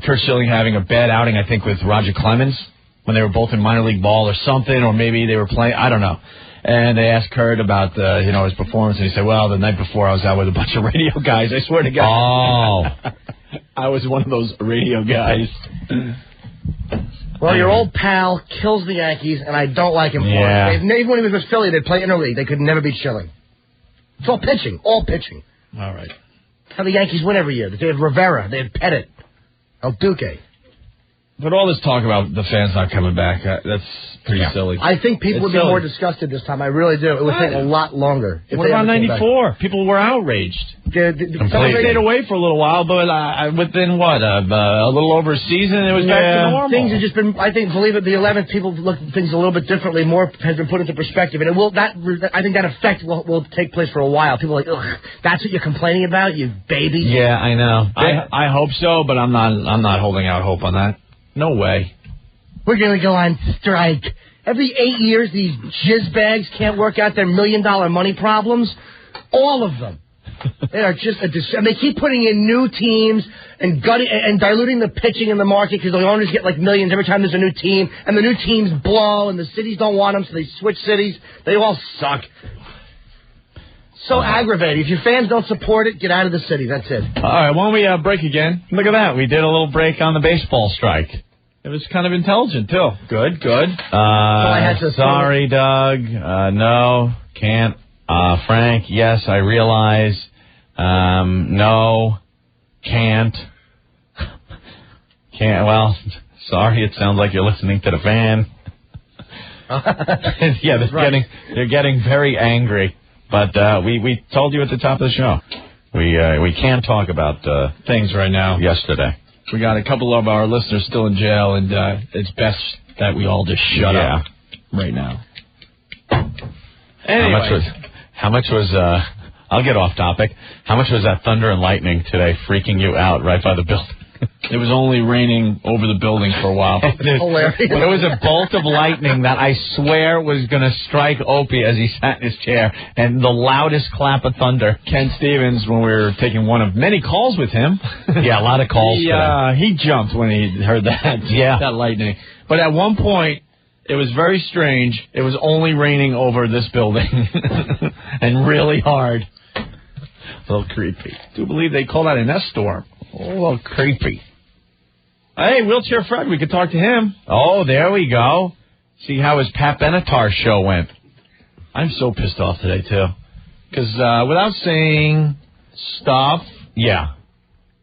Kurt Schilling having a bad outing, I think, with Roger Clemens when they were both in minor league ball or something, or maybe they were playing, I don't know. And they asked Kurt about his performance, and he said, well, the night before I was out with a bunch of radio guys, I swear to God. Oh. I was one of those radio guys. Well, your old pal kills the Yankees, and I don't like him for it. Even when he was with Philly, they'd play interleague. They could never beat Schilling. It's all pitching. All pitching. All right. That's how the Yankees win every year. They had Rivera. They had Pettit. El Duque. But all this talk about the fans not coming back, that's pretty silly. I think people would be more disgusted this time. I really do. It would take a lot longer. What about 94? People were outraged. Some stayed away for a little while, but within what, a little over a season, it was back to normal. Things have just been, I think, believe it, the 11th, people look at things a little bit differently. More has been put into perspective, and it will. I think that effect will take place for a while. People are like, ugh, that's what you're complaining about, you baby. Yeah, I know. I hope so, but I'm not holding out hope on that. No way. We're going to go on strike. Every 8 years, these jizz bags can't work out their $1 million money problems. All of them. They are just and they keep putting in new teams and diluting the pitching in the market because the owners get like millions every time there's a new team, and the new teams blow, and the cities don't want them, so they switch cities. They all suck. So aggravating. If your fans don't support it, get out of the city. That's it. All right, why don't we break again? Look at that. We did a little break on the baseball strike. It was kind of intelligent, too. Good. Sorry, Doug. No, can't. Frank, yes, I realize. No, can't. Can't. Well, sorry, it sounds like you're listening to the fan. Yeah, they're getting very angry. But we told you at the top of the show. We can't talk about things right now. Yesterday. We got a couple of our listeners still in jail, and it's best that we all just shut up right now. Anyway. How much was I'll get off topic. How much was that thunder and lightning today freaking you out right by the building? It was only raining over the building for a while. Hilarious. There was a bolt of lightning that I swear was going to strike Opie as he sat in his chair, and the loudest clap of thunder. Ken Stevens, when we were taking one of many calls with him. Yeah, a lot of calls. He jumped when he heard that. Yeah. That lightning. But at one point, it was very strange. It was only raining over this building. And really hard. A little creepy. I do believe they call that a nest storm. A little creepy. Hey, Wheelchair Fred, we could talk to him. Oh, there we go. See how his Pat Benatar show went. I'm so pissed off today, too. Because without saying stuff... Yeah.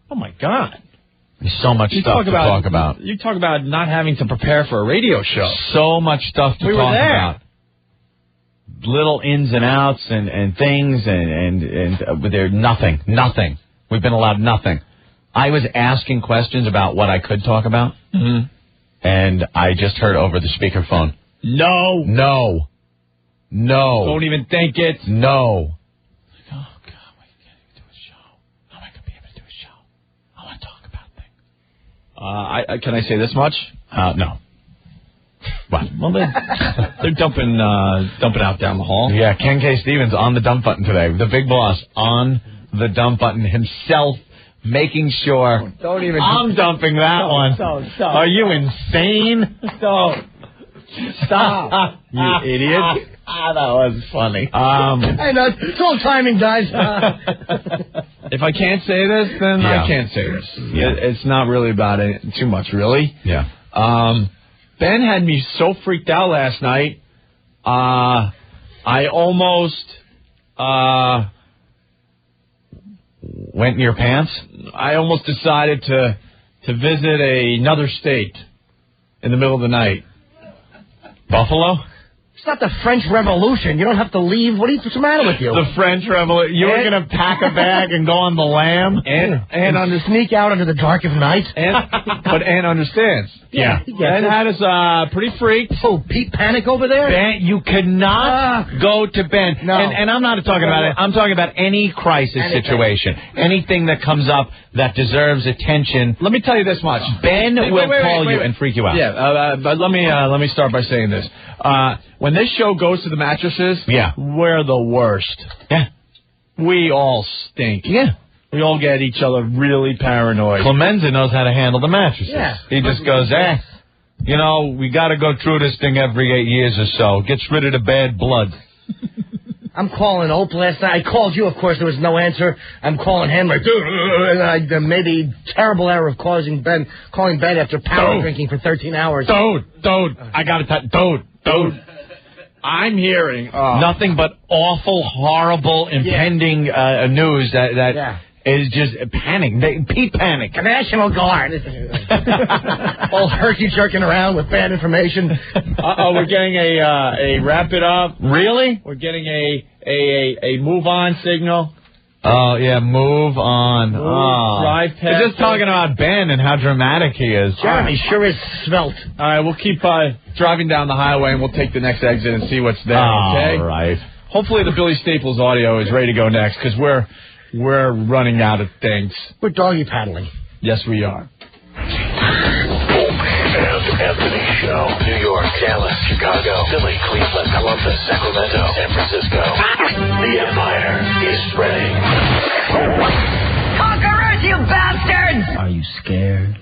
Oh, my God. There's so much stuff to talk about. You talk about not having to prepare for a radio show. So much stuff to talk about. Little ins and outs and things, and there's nothing. We've been allowed nothing. I was asking questions about what I could talk about, and I just heard over the speakerphone. No. Don't even think it. No. Oh, God, I can't do a show. How am I going to be able to do a show? I want to talk about things. Can I say this much? No. What? Well, they're dumping out down the hall. Yeah, Ken K. Stevens on the dump button today. The big boss on the dump button himself, making sure I'm dumping that one. Are you insane? Stop. You idiot. That was funny. Hey, no, it's all timing, guys. If I can't say this, then I can't say this. Yeah. It's not really about it too much, really. Yeah. Ben had me so freaked out last night. I almost went in your pants. I almost decided to visit another state in the middle of the night. Buffalo? It's not the French Revolution. You don't have to leave. What's the matter with you? The French Revolution. You were going to pack a bag and go on the lam? And sneak out into the dark of night? But Ann understands. Yeah. Ben had us pretty freaked. Oh, Pete Panic over there? Ben, you cannot go to Ben. No. And I'm not talking about it. I'm talking about any crisis situation. Anything that comes up that deserves attention. Let me tell you this much. Ben will call you and freak you out. Yeah, but let me start by saying this. When this show goes to the mattresses, we're the worst. Yeah. We all stink. Yeah. We all get each other really paranoid. Clemenza knows how to handle the mattresses. Yeah. He just goes, we got to go through this thing every 8 years or so. Gets rid of the bad blood. I'm calling Ope last night. I called you, of course, there was no answer. I'm calling him like, and I made the terrible error of calling Ben after power drinking for 13 hours. Dude, I got to dude. I'm hearing nothing but awful, horrible, impending news that is just panic. Pete Panic. National Guard. All herky-jerking around with bad information. We're getting a wrap it up. Really? We're getting a move on signal. Oh, yeah, move on. Drive past. We're just talking about Ben and how dramatic he is. Jeremy sure is svelte. All right, we'll keep driving down the highway, and we'll take the next exit and see what's there, okay? All right. Hopefully the Billy Staples audio is ready to go next, because we're running out of things. We're doggy paddling. Yes, we are. Anthony Show. New York, Dallas, Chicago, Philly, Cleveland, Columbus, Sacramento, San Francisco. The Empire is spreading. Conquerors, you bastards! Are you scared?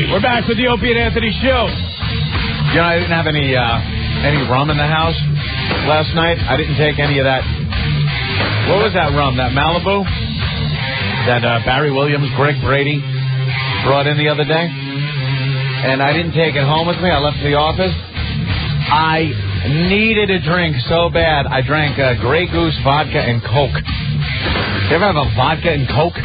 We're back with the Opie and Anthony Show. You know, I didn't have any rum in the house last night. I didn't take any of that. What was that rum? That Malibu? That Barry Williams, Greg Brady brought in the other day? And I didn't take it home with me. I left the office. I needed a drink so bad. I drank Grey Goose vodka and Coke. You ever have a vodka and Coke?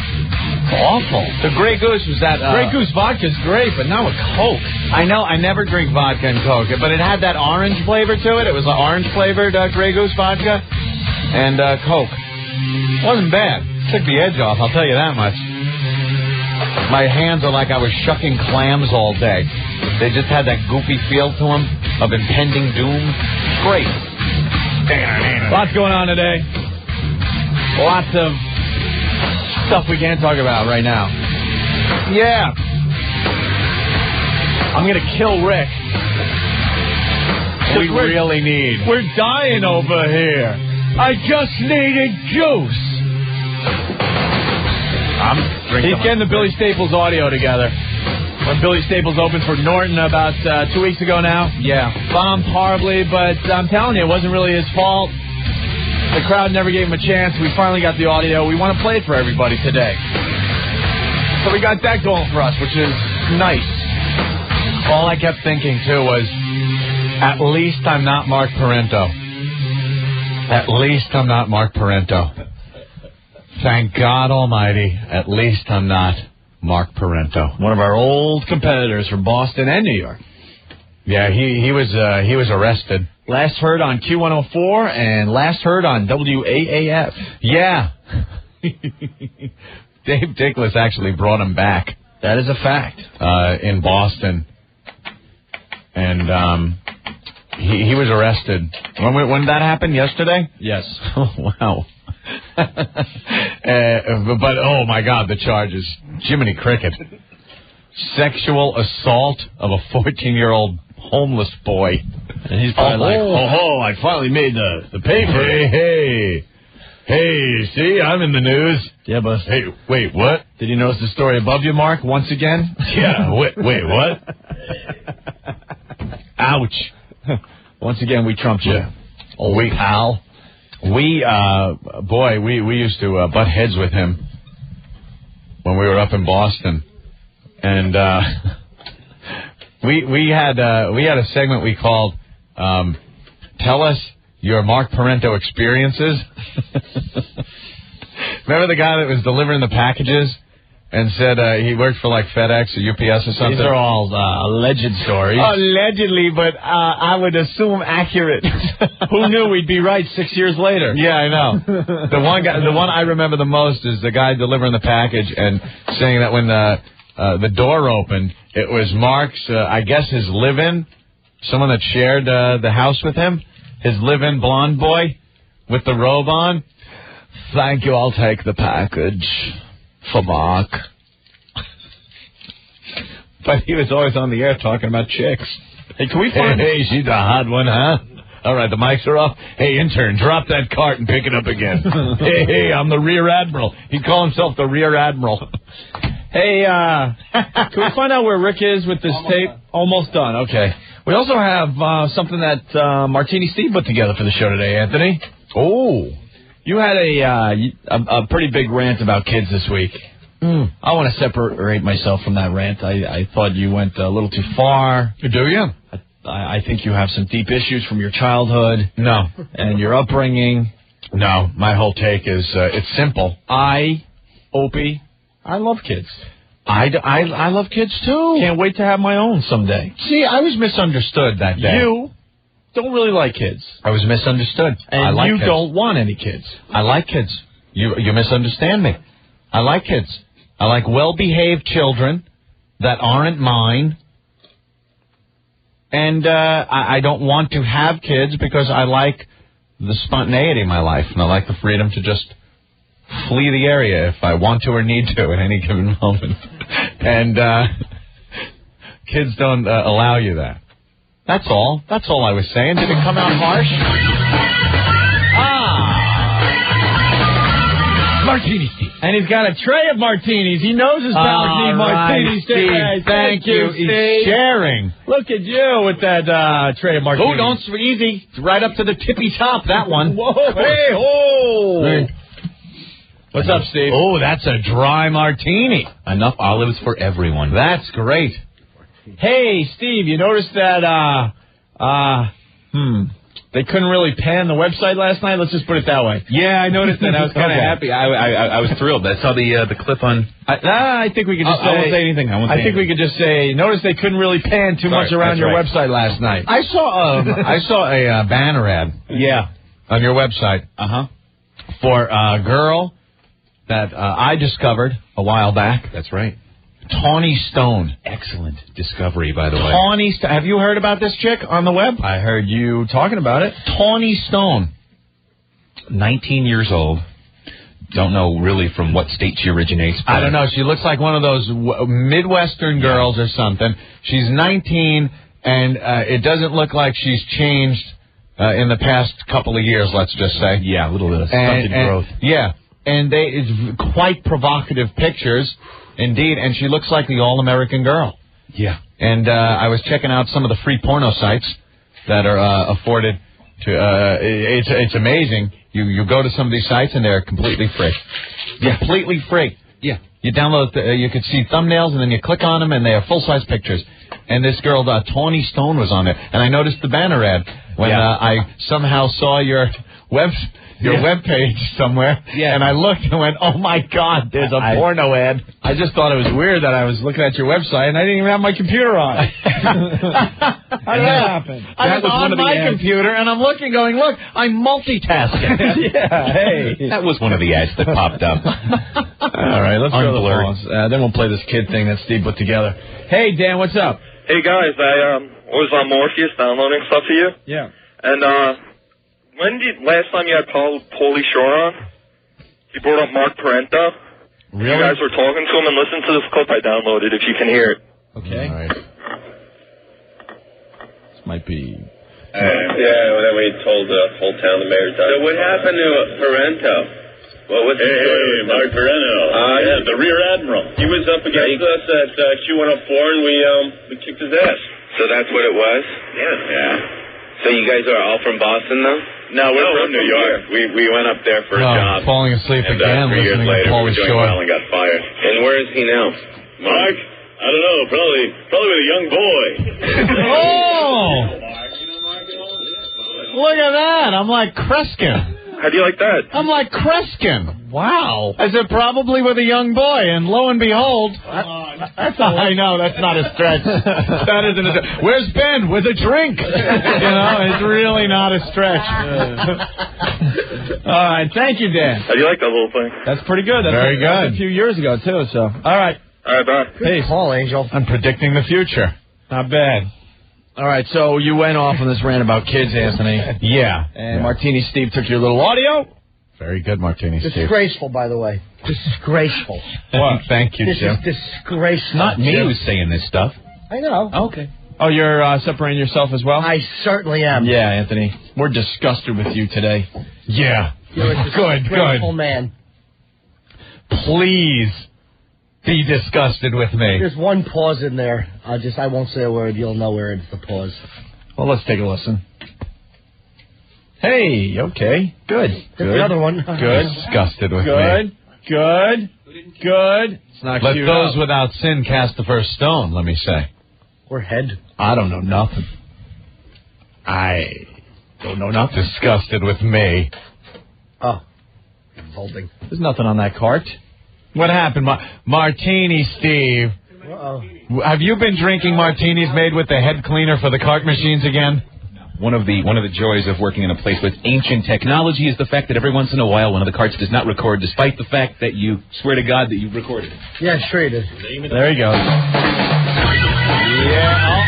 Awful. The Grey Goose was that... Grey Goose vodka's great, but not with Coke. I know. I never drink vodka and Coke, but it had that orange flavor to it. It was an orange-flavored Grey Goose vodka and Coke. It wasn't bad. Took the edge off, I'll tell you that much. My hands are like I was shucking clams all day. They just had that goofy feel to them of impending doom. Great. Lots going on today. Lots of stuff we can't talk about right now. Yeah. I'm going to kill Rick. We really need. We're dying over here. I just needed juice. He's getting the Billy Staples audio together. When Billy Staples opened for Norton about 2 weeks ago now. Yeah. Bombed horribly, but I'm telling you, it wasn't really his fault. The crowd never gave him a chance. We finally got the audio. We want to play it for everybody today. So we got that going for us, which is nice. All I kept thinking, too, was, at least I'm not Mark Parento. At least I'm not Mark Parento. Thank God Almighty, at least I'm not Mark Parento. One of our old competitors from Boston and New York. Yeah, he was arrested. Last heard on Q104 and last heard on WAAF. Yeah. Dave Dickless actually brought him back. That is a fact. In Boston. And He was arrested. When did that happen? Yesterday? Yes. Oh, wow. But, oh, my God, the charges. Jiminy Cricket. Sexual assault of a 14-year-old homeless boy. And he's probably I finally made the paper. Hey, see, I'm in the news. Yeah, but... Hey, wait, what? Did you notice the story above you, Mark, once again? Yeah, wait, what? Ouch. Once again, we trumped you. Oh, wait, pal. We used to butt heads with him when we were up in Boston. And we had a segment we called Tell Us Your Mark Parento Experiences. Remember the guy that was delivering the packages and said he worked for like FedEx or UPS or something? These are all alleged stories. Allegedly, but I would assume accurate. Who knew we'd be right 6 years later? Yeah, I know. The one I remember the most is the guy delivering the package and saying that when the door opened, it was Mark's, I guess his live-in, someone that shared the house with him, his live-in blonde boy with the robe on. Thank you, I'll take the package for Mark. But he was always on the air talking about chicks. Hey, can we find... Hey, she's a hot one, huh? All right, the mics are off. Hey, intern, drop that cart and pick it up again. Hey, I'm the Rear Admiral. He'd call himself the Rear Admiral. Hey, can we find out where Rick is with this tape? Almost done, okay. We also have something that Martini Steve put together for the show today, Anthony. Oh. You had a pretty big rant about kids this week. I want to separate myself from that rant. I thought you went a little too far. Do you? I think you have some deep issues from your childhood. No. And your upbringing. No, my whole take is it's simple. Opie, I love kids. I love kids, too. Can't wait to have my own someday. See, I was misunderstood that day. You don't really like kids. I was misunderstood. And I like you kids. don't want any kids. I like kids. You misunderstand me. I like kids. I like well-behaved children that aren't mine. And I don't want to have kids because I like the spontaneity in my life. And I like the freedom to just flee the area if I want to or need to at any given moment. And kids don't allow you that. That's all. That's all I was saying. Did it come out harsh? Martini Steve. And he's got a tray of martinis. He knows his pals need martinis. Steve. Thank you, Steve. He's sharing. Look at you with that tray of martinis. Oh, don't easy. It's right up to the tippy top, that one. Whoa. Hey, ho. What's up, Steve? Oh, that's a dry martini. Enough olives for everyone. That's great. Hey, Steve, you noticed that, they couldn't really pan the website last night? Let's just put it that way. Yeah, I noticed that. I was kind of happy. I was thrilled. I saw the clip on... I think we could just say... I won't say anything. I think we could just say, notice they couldn't really pan too much around your website last night. I saw a banner ad. Yeah. On your website. Uh-huh. For a girl that I discovered a while back. That's right. Tawny Stone. Excellent discovery, by the way. Tawny Stone. Have you heard about this chick on the web? I heard you talking about it. Tawny Stone. 19 years old. Don't know really from what state she originates. I don't know. She looks like one of those Midwestern girls or something. She's 19, and it doesn't look like she's changed in the past couple of years, let's just say. Yeah, a little bit of stunted growth. Yeah, and it's quite provocative pictures. Indeed, and she looks like the all-American girl. Yeah. And I was checking out some of the free porno sites that are afforded to... it's amazing. You go to some of these sites, and they're completely free. Yeah. Completely free. Yeah. You download... you could see thumbnails, and then you click on them, and they are full-size pictures. And this girl, Tawny Stone, was on there. And I noticed the banner ad when I somehow saw your web page somewhere, and I looked and went, oh, my God, there's a porno ad. I just thought it was weird that I was looking at your website, and I didn't even have my computer on. How did that happen? I was on my computer, and I'm looking, going, look, I'm multitasking. Yeah, hey. That was one of the ads that popped up. All right, let's go to the phones. Then we'll play this kid thing that Steve put together. Hey, Dan, what's up? Hey guys, I was on Morpheus downloading stuff for you. Yeah. And last time you had Paulie Shore on, he brought up Mark Parento. Really? You guys were talking to him, and listen to this clip I downloaded if you can hear it. Okay. All right. This might be... then we told the whole town the mayor died. So what happened to Parento? What was Hey, Mark Parento. The rear admiral. He was up against us at Q104, and we kicked his ass. So that's what it was? Yeah. So you guys are all from Boston, though? No, we're from New York. We went up there for a job. Falling asleep and again, 3 years listening later, to we were Paulie doing Shore. well and got fired. And where is he now? Mark? I don't know. Probably with a young boy. Oh! Look at that. I'm like Kreskin. How do you like that? I'm like Kreskin. Wow. I said probably with a young boy, and lo and behold, I know, that's not a stretch. That isn't a stretch. Where's Ben? With a drink. It's really not a stretch. All right, thank you, Dan. How do you like that little thing? That's pretty good. That's Very good. A few years ago, too, so. All right. All right, bye. Peace. Call, Angel. I'm predicting the future. Not bad. All right, so you went off on this rant about kids, Anthony. Yeah. And Martini Steve took your little audio. Very good, Martini Steve. Disgraceful, by the way. Disgraceful. What? Thank you, This Jim. is disgraceful. Not me who's saying this stuff. I know. Okay. Oh, you're separating yourself as well? I certainly am. Yeah, Anthony. We're disgusted with you today. Yeah. You're a disgraceful Good. man. Please be disgusted with me. There's one pause in there. I won't say a word. You'll know where it's the pause. Well, let's take a listen. Hey, okay. Good. There's another one. Good. Disgusted with me. Good. It's not Let cute those up. without sin cast the first stone, let me say. Or head. I don't know nothing. I don't know nothing. Disgusted with me. Oh. Holding. There's nothing on that cart. What happened? Martini Steve. Uh-oh. Have you been drinking martinis made with the head cleaner for the cart machines again? One of the joys of working in a place with ancient technology is the fact that every once in a while one of the carts does not record, despite the fact that you swear to God that you recorded it. Yeah, sure you did. There he goes. Yeah.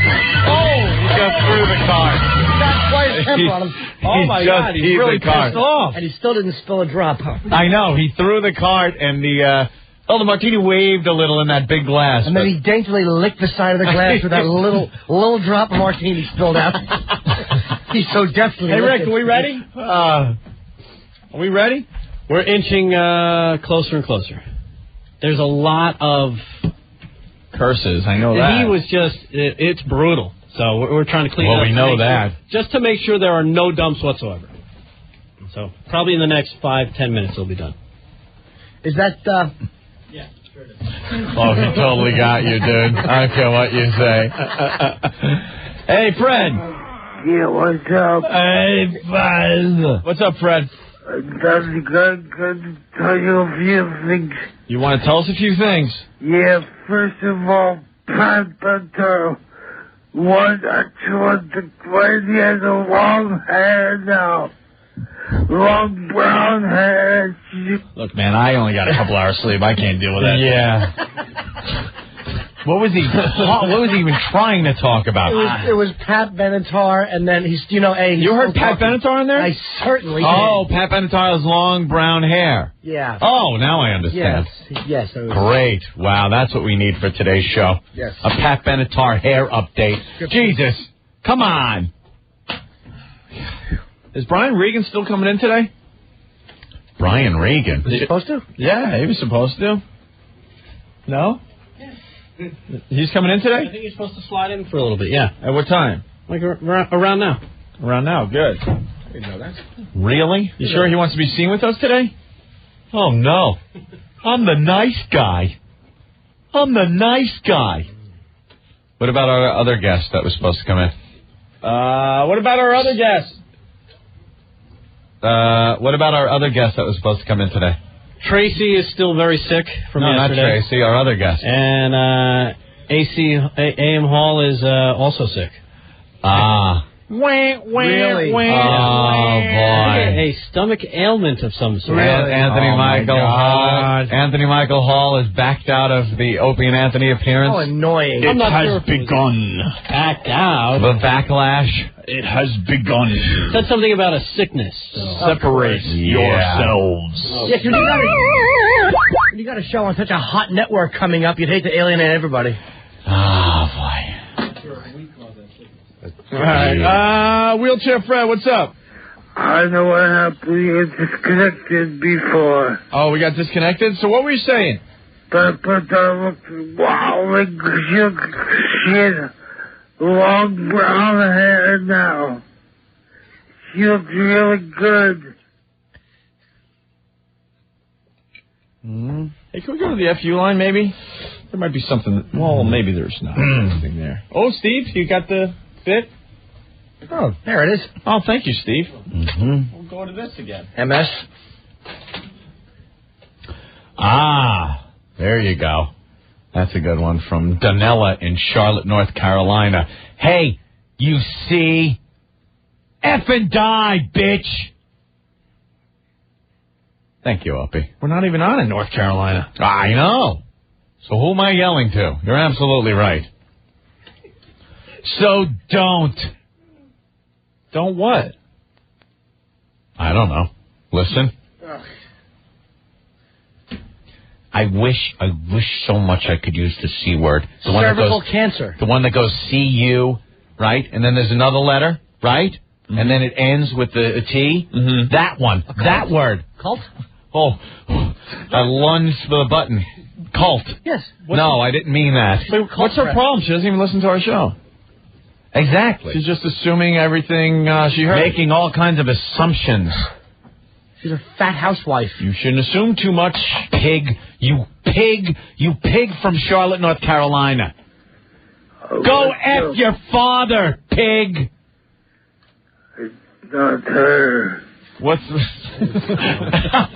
Oh, he got through the cart. Got quite a temper on him. Oh, my God. He's heaved really the cart. pissed off. And he still didn't spill a drop. I know. He threw the cart, and the martini waved a little in that big glass. And then he daintily licked the side of the glass with that little drop of martini spilled out. He's so deftly. Hey, Rick, are we ready? Are we ready? We're inching closer and closer. There's a lot of curses. I know that. He was just, it's brutal. So we're trying to clean it up. Well, we know that. Just to make sure there are no dumps whatsoever. So probably in the next 5-10 minutes it'll be done. Is that, Yeah, sure it is. Oh, he totally got you, dude. I don't care what you say. Hey, Fred. Yeah, what's up? Hey, Buzz. What's up, Fred? I'm going to tell you a few things. You want to tell us a few things? Yeah, first of all, Pat Banter. One, I want the lady has a long hair now. Long brown hair. Look, man, I only got a couple hours sleep. I can't deal with that. Yeah. What was he even trying to talk about? It was Pat Benatar, and then you heard Pat Benatar in there? I certainly did. Oh, Pat Benatar has long brown hair. Yeah. Oh, now I understand. Yes. Great. Wow, that's what we need for today's show. Yes. A Pat Benatar hair update. Jesus. Come on. Is Brian Regan still coming in today? Brian Regan? Was he supposed to? Yeah, he was supposed to. No? He's coming in today? I think he's supposed to slide in for a little bit, yeah. At what time? Like around now. Around now, good. I didn't know that. Really? You sure he wants to be seen with us today? Oh, no. I'm the nice guy. What about our other guest that was supposed to come in? What about our other guest? What about our other guest that was supposed to come in today? Tracy is still very sick from yesterday. Not Tracy, our other guest. And AM Hall is also sick. Really? Oh, boy. A stomach ailment of some sort. Anthony Michael Hall is backed out of the Opie and Anthony appearance. Oh, annoying. It has begun. Backed out. The backlash. It has begun. Said something about a sickness. Separate yourselves. Yeah, you got a show on such a hot network coming up, you'd hate to alienate everybody. Oh, boy. All right. Wheelchair Fred, what's up? I know what happened. We got disconnected before. Oh, we got disconnected? So what were you saying? But wow, like shit. Long brown hair now. She looks really good. Hey, can we go to the FU line, maybe? There might be something. Well, maybe there's not anything there. Oh, Steve, you got the fit? Oh, there it is. Oh, thank you, Steve. Mm-hmm. We'll go to this again. MS. Ah, there you go. That's a good one from Donella in Charlotte, North Carolina. Hey, you see? Effing die, bitch! Thank you, Opie. We're not even on in North Carolina. I know. So who am I yelling to? You're absolutely right. So don't. Don't what? I don't know. Listen. I wish so much I could use the C word. The one Cervical that goes, cancer. The one that goes C-U, right? And then there's another letter, right? Mm-hmm. And then it ends with the T. Mm-hmm. That one. That word. Cult? Oh, I lunged for the button. Cult. Yes. No, I didn't mean that. What's her problem? She doesn't even listen to our show. Exactly. She's just assuming everything she heard. Making all kinds of assumptions. She's a fat housewife. You shouldn't assume too much. Pig. You pig from Charlotte, North Carolina. Go F your father, pig. It's not her. What's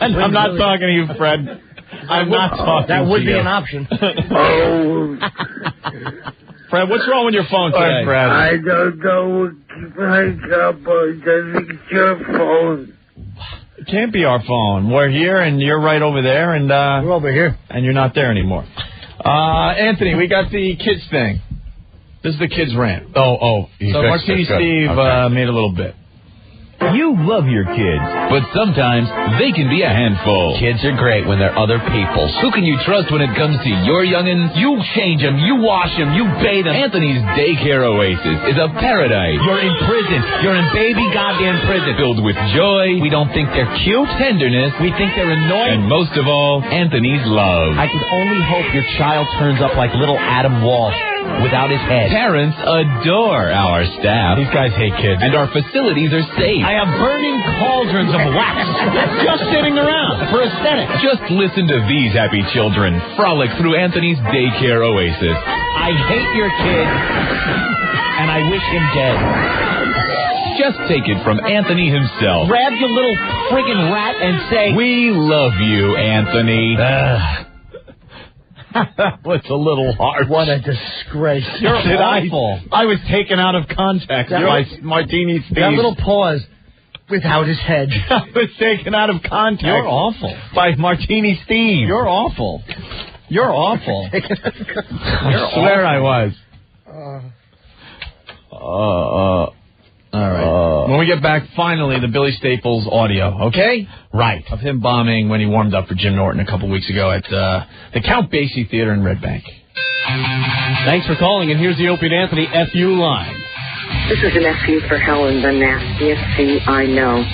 I'm not talking to you, Fred. I'm not talking to you. That would be an option. Oh. Fred, what's wrong with your phone today? Fred. I don't know what keeps hanging up on. I think it's your phone. It can't be our phone. We're here, and you're right over there, and we're over here, and you're not there anymore. Anthony, we got the kids thing. This is the kids rant. Oh, so Martini Steve made a little bit. You love your kids, but sometimes they can be a handful. Kids are great when they're other people's. Who can you trust when it comes to your young'uns? You change them, you wash them, you bathe them. Anthony's Daycare Oasis is a paradise. You're in prison. You're in baby goddamn prison. Filled with joy. We don't think they're cute. Tenderness. We think they're annoying. And most of all, Anthony's love. I can only hope your child turns up like little Adam Walsh without his head. Parents adore our staff. These guys hate kids. And our facilities are safe. I have burning cauldrons of wax just sitting around for aesthetics. Just listen to these happy children frolic through Anthony's Daycare Oasis. I hate your kid, and I wish him dead. Just take it from Anthony himself. Grab your little friggin' rat and say, "We love you, Anthony." That was a little hard. What a disgrace. You're awful. I was taken out of context by Martini Steve. That little pause without his head. I was taken out of context. You're awful. By Martini Steve. You're awful. You're awful. I swear I was. All right. When we get back, finally, the Billy Staples audio, okay? Right. Of him bombing when he warmed up for Jim Norton a couple weeks ago at the Count Basie Theater in Red Bank. Thanks for calling, and here's the Opie and Anthony FU line. This is an FU for Helen, the nastiest C I know.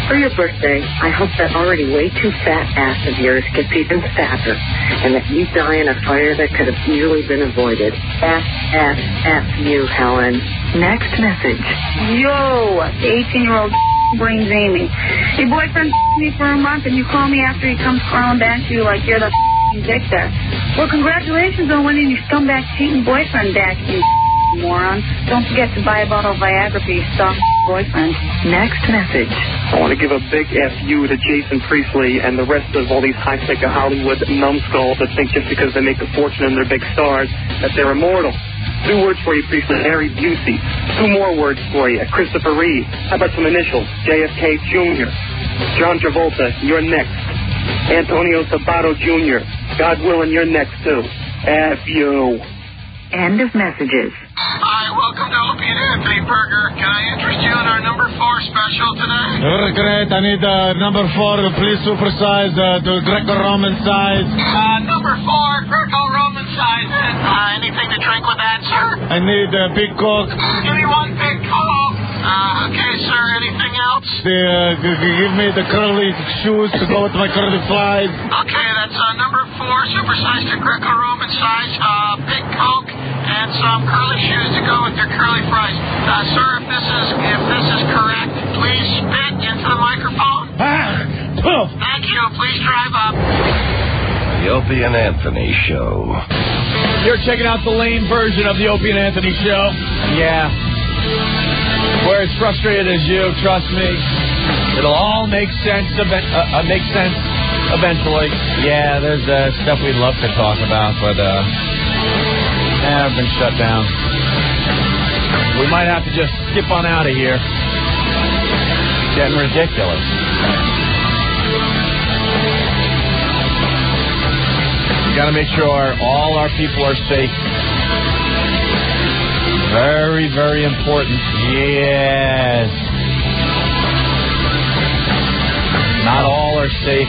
For your birthday, I hope that already way too fat ass of yours gets even fatter, and that you die in a fire that could have easily been avoided. F-F-F-U, Helen. Next message. Yo, 18-year-old brains Amy. Your boyfriend me for a month, and you call me after he comes crawling back to you like you're the dick there. Well, congratulations on winning your scumbag cheating boyfriend back, you moron. Don't forget to buy a bottle of Viagra for your soft boyfriend. Next message. I want to give a big FU to Jason Priestley and the rest of all these high-tech Hollywood numbskulls that think just because they make a fortune and they're big stars that they're immortal. 2 words for you, Priestley. Harry Busey. 2 more words for you. Christopher Reeve. How about some initials? JFK Jr. John Travolta, you're next. Antonio Sabato Jr. God willing, you're next too. F you. End of messages. Hi, welcome to Opie and Anthony Burger. Can I interest you in our number 4 special today? Great. I need number 4, please supersize to Greco-Roman size. Number 4, Greco-Roman size. Anything to drink with that, sir? I need Big Coke. Give me 1 Big Coke. Okay, sir. Anything else? Give me the curly shoes to go with my curly flies. Okay, that's number 4, supersized to Greco-Roman size, Big Coke, and some curly shoes to go with your curly fries. Sir, if this is correct, please spit into the microphone. Thank you. Please drive up. The Opie and Anthony Show. You're checking out the lame version of the Opie and Anthony Show. Yeah. We're as frustrated as you, trust me. It'll all make sense eventually. Yeah, there's stuff we'd love to talk about, but I've been shut down. We might have to just skip on out of here. It's getting ridiculous. We got to make sure all our people are safe. Very, very important. Yes. Not all are safe.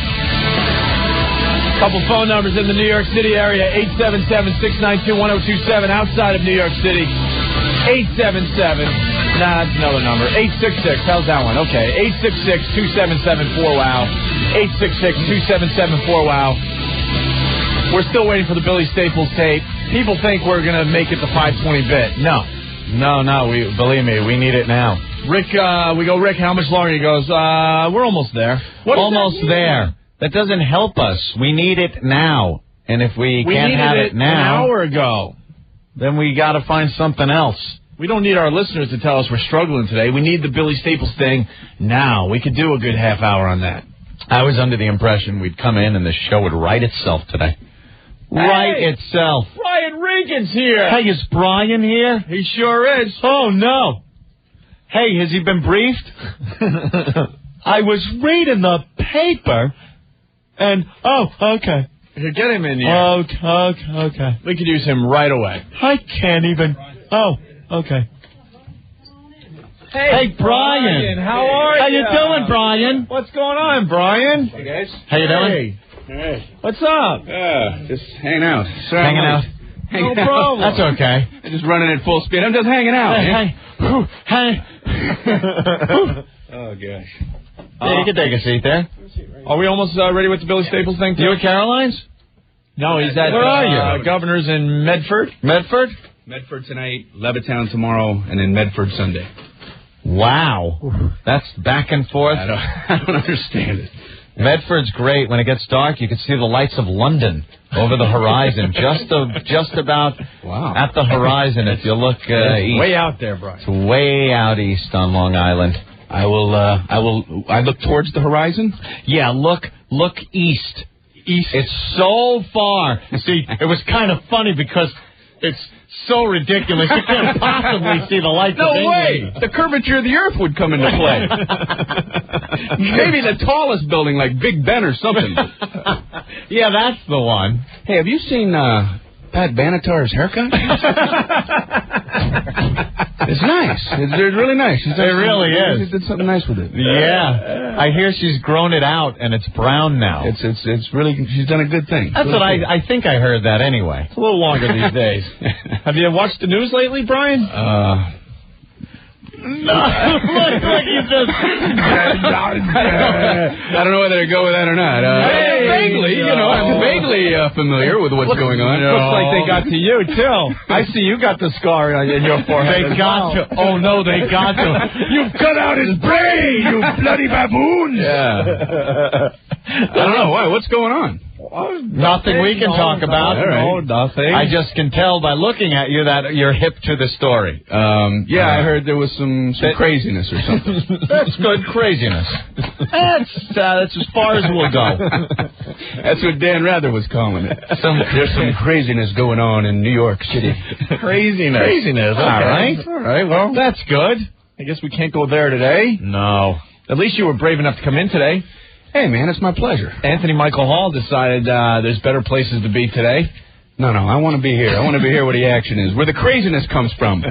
Couple phone numbers in the New York City area, 877-692-1027. Outside of New York City, 877. Nah, that's another number. 866. How's that one? Okay. 866-2774-WOW. 866-2774-WOW. We're still waiting for the Billy Staples tape. People think we're going to make it to 520-bit. No. Believe me, we need it now. Rick, we go, Rick, how much longer? He goes, we're almost there. Almost there. That doesn't help us. We need it now. And if we can't have it now, an hour ago, then we got to find something else. We don't need our listeners to tell us we're struggling today. We need the Billy Staples thing now. We could do a good half hour on that. I was under the impression we'd come in and the show would write itself today. Write itself. Brian Regan's here. Hey, is Brian here? He sure is. Oh, no. Hey, has he been briefed? I was reading the paper, and, okay. Get him in here. Okay. We could use him right away. I can't even. Okay. Hey, Brian. How are you? How you doing, Brian? What's going on, Brian? Hey, guys. How you doing? Hey. What's up? Just hanging out. Hanging out? No problem. That's okay. I'm just running at full speed. I'm just hanging out. Hey. Oh, gosh. Yeah, you can take a seat there. Are we almost ready with the Billy Staples thing? You at Caroline's? No, he's at Where are you? Governor's in Medford. Medford tonight, Levittown tomorrow, and then Medford Sunday. Wow. That's back and forth. I don't understand it. Medford's great. When it gets dark, you can see the lights of London over the horizon, just about at the horizon if you look east. Way out there, Brian. It's way out east on Long Island. I look towards the horizon? Yeah, look east. It's so far. See, it was kind of funny because it's so ridiculous. You can't possibly see the lights of England. No way! The curvature of the earth would come into play. Maybe the tallest building, like Big Ben or something. Yeah, that's the one. Hey, have you seen Pat Benatar's haircut? It's nice. It's really nice. It really is. She did something nice with it. Yeah. I hear she's grown it out, and it's brown now. It's really, she's done a good thing. That's what I think I heard that anyway. It's a little longer these days. Have you watched the news lately, Brian? No, look, you just... I don't know whether to go with that or not. Vaguely, I'm vaguely familiar with what's going on. Looks like they got to you, too. I see you got the scar in your forehead. They got to. Oh, no, they got to. You've cut out his brain, you bloody baboons! Yeah. I don't know. Why? What's going on? Nothing we can talk about. No, nothing. I just can tell by looking at you that you're hip to the story. Yeah, I heard there was some craziness or something. That's good craziness. That's as far as we'll go. That's what Dan Rather was calling it. There's some craziness going on in New York City. Craziness. Craziness. Okay. All right. Well, that's good. I guess we can't go there today. No. At least you were brave enough to come in today. Hey, man, it's my pleasure. Anthony Michael Hall decided there's better places to be today. No, I want to be here. I want to be here where the action is, where the craziness comes from.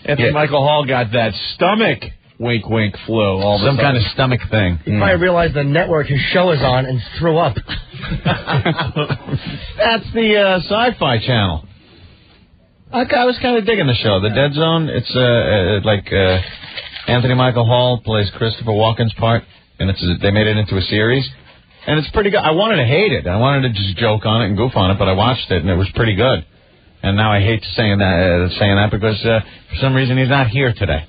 Anthony Michael Hall got that stomach wink flu. All some kind of stomach thing. He probably realized the network his show is on and threw up. That's the Sci-Fi Channel. I was kind of digging the show. The Dead Zone, it's like Anthony Michael Hall plays Christopher Walken's part, and they made it into a series. And it's pretty good. I wanted to hate it. I wanted to just joke on it and goof on it, but I watched it, and it was pretty good. And now I hate saying that because for some reason he's not here today.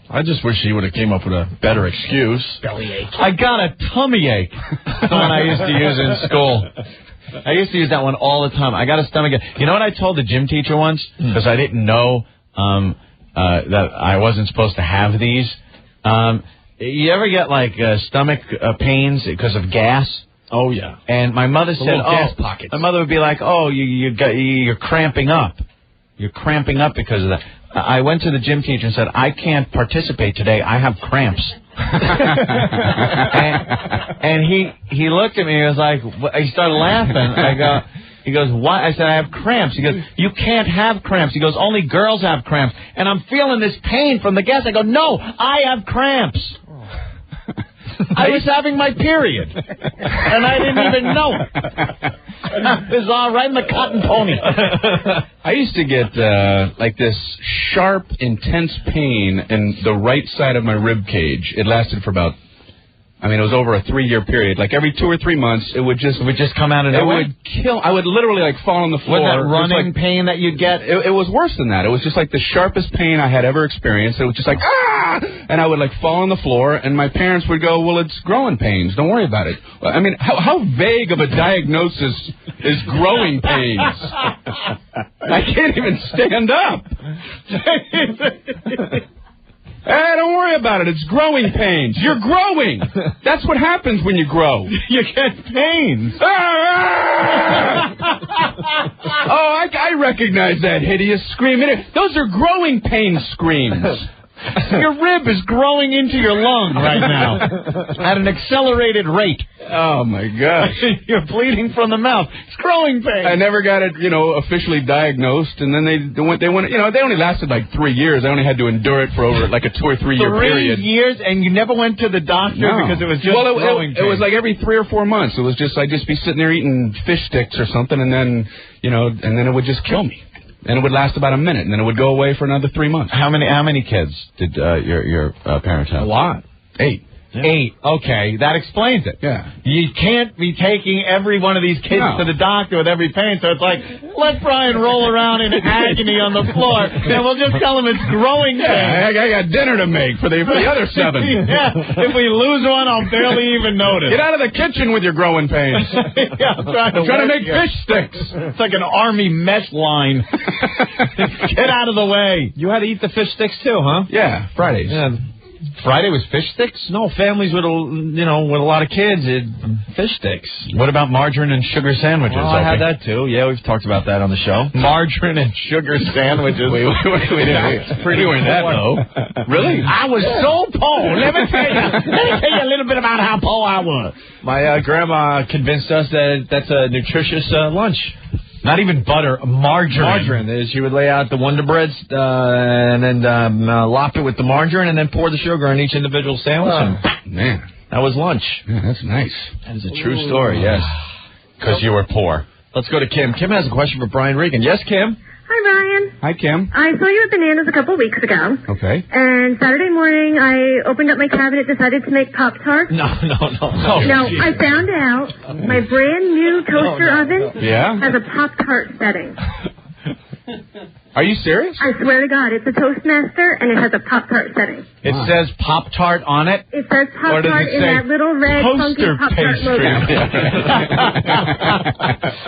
I just wish he would have came up with a better excuse. Bellyache. I got a tummy ache. That's one I used to use in school. I used to use that one all the time. I got a stomach ache. You know what I told the gym teacher once? Because I didn't know that I wasn't supposed to have these. You ever get like stomach pains because of gas? Oh yeah. And my mother said, gas pockets. My mother would be like, you're cramping up. You're cramping up because of that. I went to the gym teacher and said, I can't participate today. I have cramps. and he looked at me. He was like, he started laughing. He goes, why? I said, I have cramps. He goes, you can't have cramps. He goes, only girls have cramps. And I'm feeling this pain from the gas. I go, no, I have cramps. I was having my period, and I didn't even know it. It was all right in the cotton pony. I used to get like this sharp, intense pain in the right side of my rib cage. It lasted for about, it was over a 3-year period. Like every 2 or 3 months, it would just come out of nowhere. It would kill. I would literally like fall on the floor. Wasn't that running pain that you'd get? It was worse than that. It was just like the sharpest pain I had ever experienced. It was just like, and I would like fall on the floor, and my parents would go, well, it's growing pains. Don't worry about it. I mean, how vague of a diagnosis is growing pains? I can't even stand up. Hey, don't worry about it. It's growing pains. You're growing. That's what happens when you grow. You get pains. I recognize that hideous scream. Those are growing pain screams. Your rib is growing into your lung right now at an accelerated rate. Oh, my gosh. You're bleeding from the mouth. It's growing pain. I never got it, officially diagnosed, and then they only lasted like 3 years. I only had to endure it for over like a 2 or 3 year period. 3 years, and you never went to the doctor because it was just growing pain? It was like every 3 or 4 months. It was just, I'd just be sitting there eating fish sticks or something, and then, and then it would just kill me. And it would last about a minute, and then it would go away for another 3 months. How many kids did your parents have? A lot. 8. Yeah. 8. Okay, that explains it. Yeah. You can't be taking every one of these kids to the doctor with every pain, so it's like, let Brian roll around in agony on the floor, and we'll just tell him it's growing pain. I got dinner to make for the other 7. Yeah. If we lose one, I'll barely even notice. Get out of the kitchen with your growing pains. Yeah, I'm trying to make fish sticks. It's like an army mesh line. Get out of the way. You had to eat the fish sticks too, huh? Yeah, Fridays. Yeah. Friday was fish sticks? No, families with a lot of kids, fish sticks. What about margarine and sugar sandwiches? Well, I had that too. Yeah, we've talked about that on the show. Margarine and sugar sandwiches. we weren't that low. Really? I was so poor. Let me tell you a little bit about how poor I was. My grandma convinced us that that's a nutritious lunch. Not even butter, margarine. Margarine. She would lay out the Wonder Breads and then lop it with the margarine and then pour the sugar on each individual sandwich. Man. That was lunch. Yeah, that's nice. That is a true story, yes. Because you were poor. Let's go to Kim. Kim has a question for Brian Regan. Yes, Kim? Hi, Brian. Hi, Kim. I saw you at Bananas a couple weeks ago. Okay. And Saturday morning, I opened up my cabinet, decided to make Pop-tarts. No. I found out my brand new toaster oven has a Pop-tart setting. Are you serious? I swear to God, it's a Toastmaster, and it has a Pop-tart setting. It says Pop-tart on it? It says Pop-tart in that little red funky Pop-tart logo.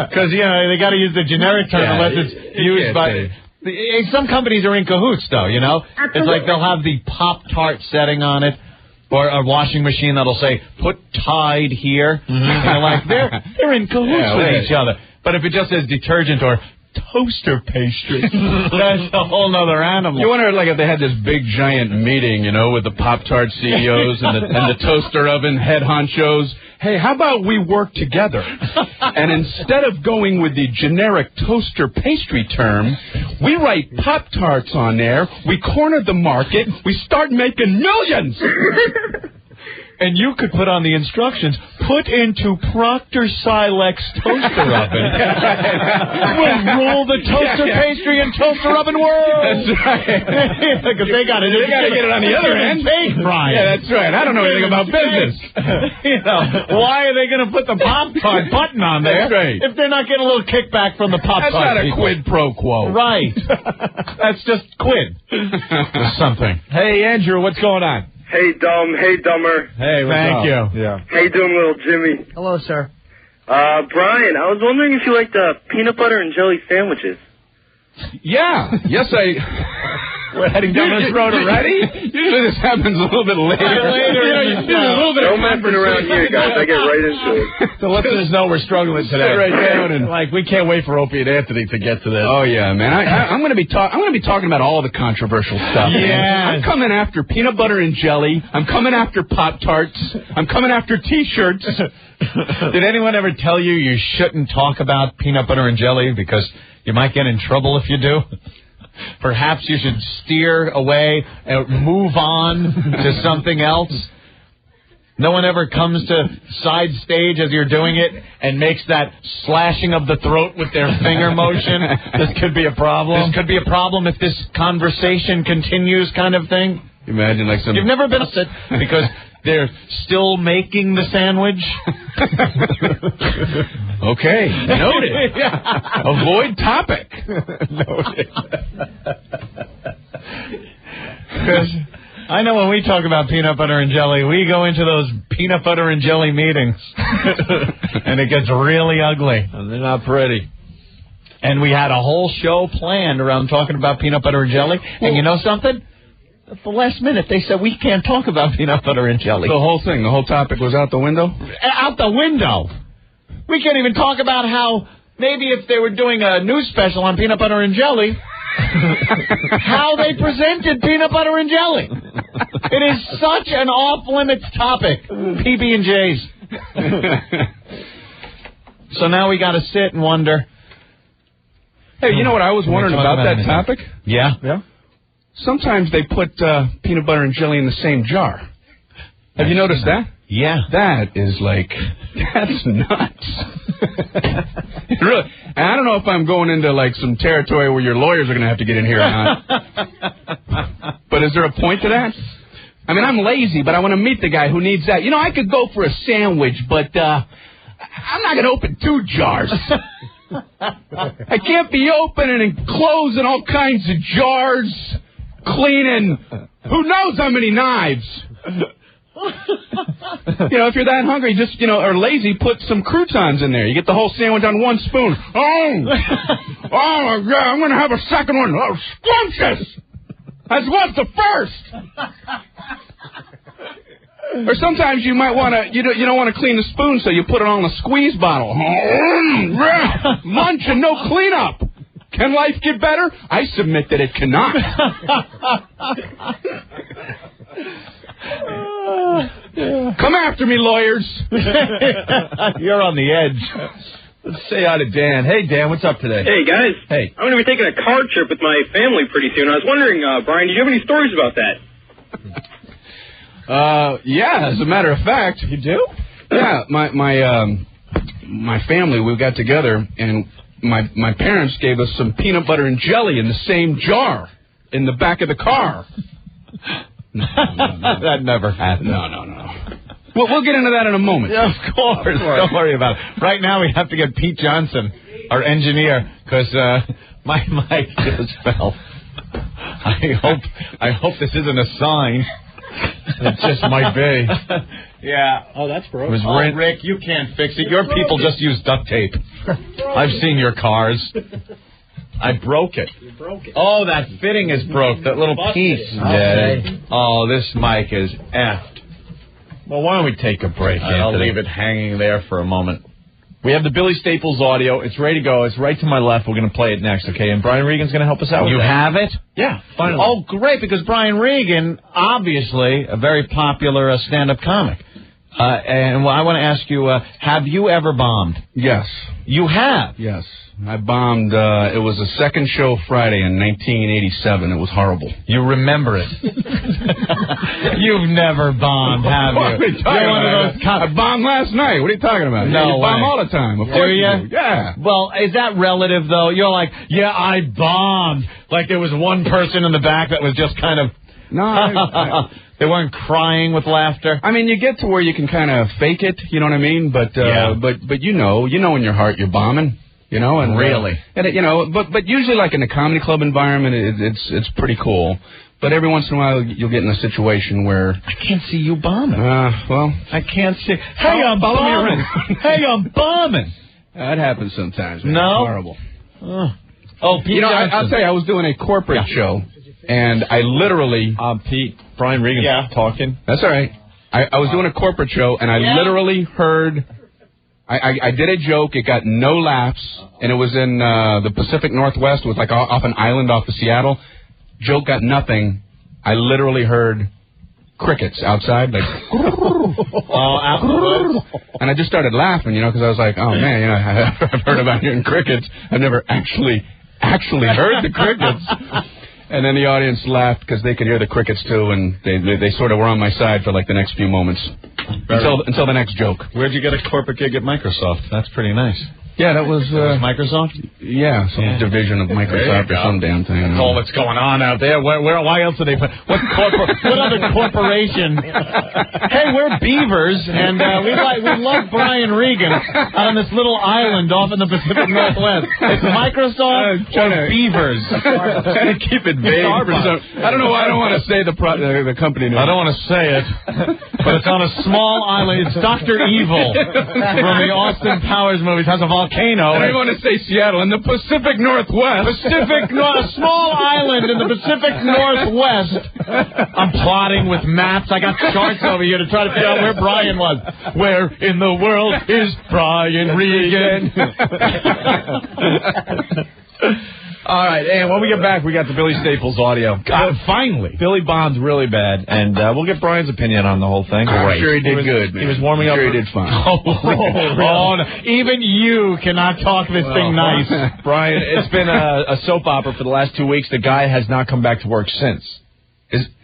Because, they got to use the generic term unless it's used by... Some companies are in cahoots, though, It's like they'll have the Pop-tart setting on it, or a washing machine that'll say, put Tide here. And you're like, they're in cahoots with each other. But if it just says detergent or toaster pastry, that's a whole other animal. You wonder, if they had this big, giant meeting, with the Pop-Tart CEOs and the toaster oven head honchos. Hey, how about we work together? And instead of going with the generic toaster pastry term, we write Pop-Tarts on there, we corner the market, we start making millions! And you could put on the instructions, put into Proctor Silex toaster oven. We'll rule the toaster pastry and toaster oven world. That's right. Because they got to get it on the other end. Brian. Yeah, that's right. I don't know anything about business. Why are they going to put the Pop-Tart button on there if they're not getting a little kickback from the Pop-Tart? That's not a quid pro quo. Right. That's just quid. Something. Hey, Andrew, what's going on? Hey, Dumb. Hey, Dumber. Hey, thank you. Yeah. How you doing, little Jimmy? Hello, sir. Brian, I was wondering if you liked peanut butter and jelly sandwiches. Yeah. Yes, We're heading down this road already? Usually this happens a little bit later. No messing around here, guys. I get right into it. The listeners know we're struggling today. Right down and we can't wait for Opie and Anthony to get to this. Oh yeah, man. I'm going to be talking about all the controversial stuff. Yeah. I'm coming after peanut butter and jelly. I'm coming after Pop-Tarts. I'm coming after T-shirts. Did anyone ever tell you shouldn't talk about peanut butter and jelly because you might get in trouble if you do? Perhaps you should steer away and move on to something else. No one ever comes to side stage as you're doing it and makes that slashing of the throat with their finger motion. This could be a problem. This could be a problem if this conversation continues, kind of thing. Imagine You've never been upset because they're still making the sandwich. Okay, noted. Avoid topic. Noted. Because I know when we talk about peanut butter and jelly, we go into those peanut butter and jelly meetings, and it gets really ugly. And they're not pretty. And we had a whole show planned around talking about peanut butter and jelly. And you know something? At the last minute, they said we can't talk about peanut butter and jelly. The whole thing, the whole topic was out the window? Out the window. We can't even talk about how maybe if they were doing a news special on peanut butter and jelly, how they presented peanut butter and jelly. It is such an off-limits topic, PB&Js. So now we got to sit and wonder. Hey, you know what I was wondering about that topic? Yeah? Yeah. Sometimes they put peanut butter and jelly in the same jar. Have you noticed that? Yeah. That is that's nuts. Really. And I don't know if I'm going into some territory where your lawyers are going to have to get in here or not. But is there a point to that? I mean, I'm lazy, but I want to meet the guy who needs that. I could go for a sandwich, but I'm not going to open 2 jars. I can't be opening and closing all kinds of jars, cleaning who knows how many knives. If you're that hungry, just, or lazy, put some croutons in there. You get the whole sandwich on 1 spoon. Oh, my God, I'm going to have a second one. Oh, scrumptious. As was the first. Or sometimes you might want to, you don't want to clean the spoon, so you put it on a squeeze bottle. Lunch and no cleanup. Can life get better? I submit that it cannot. Come after me, lawyers. You're on the edge. Let's say hi to Dan. Hey, Dan, what's up today? Hey, guys. Hey. I'm going to be taking a car trip with my family pretty soon. I was wondering, Brian, do you have any stories about that? Yeah, as a matter of fact. You do? Yeah, my family, we got together, and my parents gave us some peanut butter and jelly in the same jar in the back of the car. No. That never happened. No. Well, we'll get into that in a moment. Yeah, of course. Don't worry about it. Right now, we have to get Pete Johnson our engineer, because my mic just fell. I hope this isn't a sign. It just might be. Yeah. Oh, that's broken. It was Rick, you can't fix it. Your people just use duct tape. I've seen your cars. I broke it. You broke it. Oh, that fitting is broke. That little piece. Okay. Yeah. Oh, this mic is effed. Well, why don't we take a break, Anthony? I'll leave it hanging there for a moment. We have the Billy Staples audio. It's ready to go. It's right to my left. We're going to play it next, okay? And Brian Regan's going to help us out with that. You have it? Yeah, finally. Oh, great, because Brian Regan, obviously, a very popular stand-up comic. And I want to ask you, have you ever bombed? Yes. You have? Yes. I bombed, it was a second show Friday in 1987. It was horrible. You remember it. You've never bombed, have you? What are you talking about? I bombed last night. What are you talking about? No you way. bomb all the time. Of course you do. Yeah. Well, is that relative, though? You're like, yeah, I bombed. Like there was one person in the back that was just kind of... No, they weren't crying with laughter. I mean, you get to where you can kind of fake it, you know what I mean? But but you know in your heart you're bombing, you know, and really, but usually like in a comedy club environment, it's pretty cool. But every once in a while you'll get in a situation where I can't see you bombing. Well, I can't see. Hey, I'm bombing. Hey, I'm bombing. That happens sometimes. Man. No, it's horrible. Oh, Pete, I'll tell you, I was doing a corporate show. And I literally... Pete, Brian Regan talking. That's all right. I was doing a corporate show, and I literally heard... I did a joke. It got no laughs, and it was in the Pacific Northwest. It was like off an island off of Seattle. Joke got nothing. I literally heard crickets outside, like... and I just started laughing, because I was like, oh, man, I've heard about hearing crickets. I've never actually heard the crickets. And then the audience laughed because they could hear the crickets, too, and they sort of were on my side for, like, the next few moments. Until the next joke. Where'd you get a corporate gig at Microsoft? That's pretty nice. Yeah, that was... Microsoft? Yeah, some division of Microsoft or some damn thing. That's all that's going on out there. Why else are they... What other corporation? Hey, we're Beavers, and we love Brian Regan out on this little island off in the Pacific Northwest. It's Microsoft or Beavers. Trying to keep it vague. I don't know why I don't want to say the company name. I don't want to say it, but it's on a small island. It's Dr. Evil from the Austin Powers movies. Has a volcano. I don't want to say Seattle. In the Pacific Northwest. A small island in the Pacific Northwest. I'm plotting with maps. I got charts over here to try to figure out where Brian was. Where in the world is Brian Regan? All right, and when we get back, we got the Billy Staples audio. God, finally. Billy bombed really bad, and we'll get Brian's opinion on the whole thing. I'm sure he did good, man. He was warming up. I'm sure he did fine. No. Even you cannot talk this thing nice. Brian, it's been a soap opera for the last 2 weeks. The guy has not come back to work since.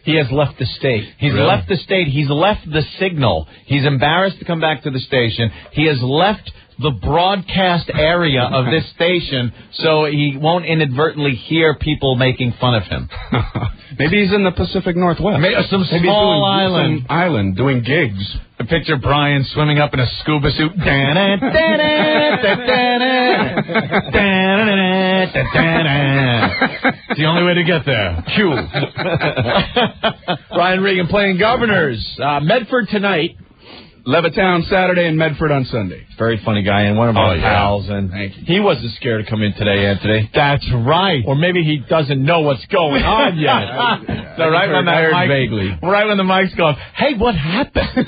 He has left the state. He's left the state. He's left the signal. He's embarrassed to come back to the station. He has left the broadcast area of this station so he won't inadvertently hear people making fun of him. Maybe he's in the Pacific Northwest. Maybe some small island. Some island doing gigs. I picture Brian swimming up in a scuba suit. It's the only way to get there. Q. Brian Regan playing Governors. Medford tonight. Levittown Saturday and Medford on Sunday. Very funny guy and one of our pals. And he wasn't scared to come in today, Anthony. That's right. Or maybe he doesn't know what's going on yet. So right when the mic's going, hey, what happened?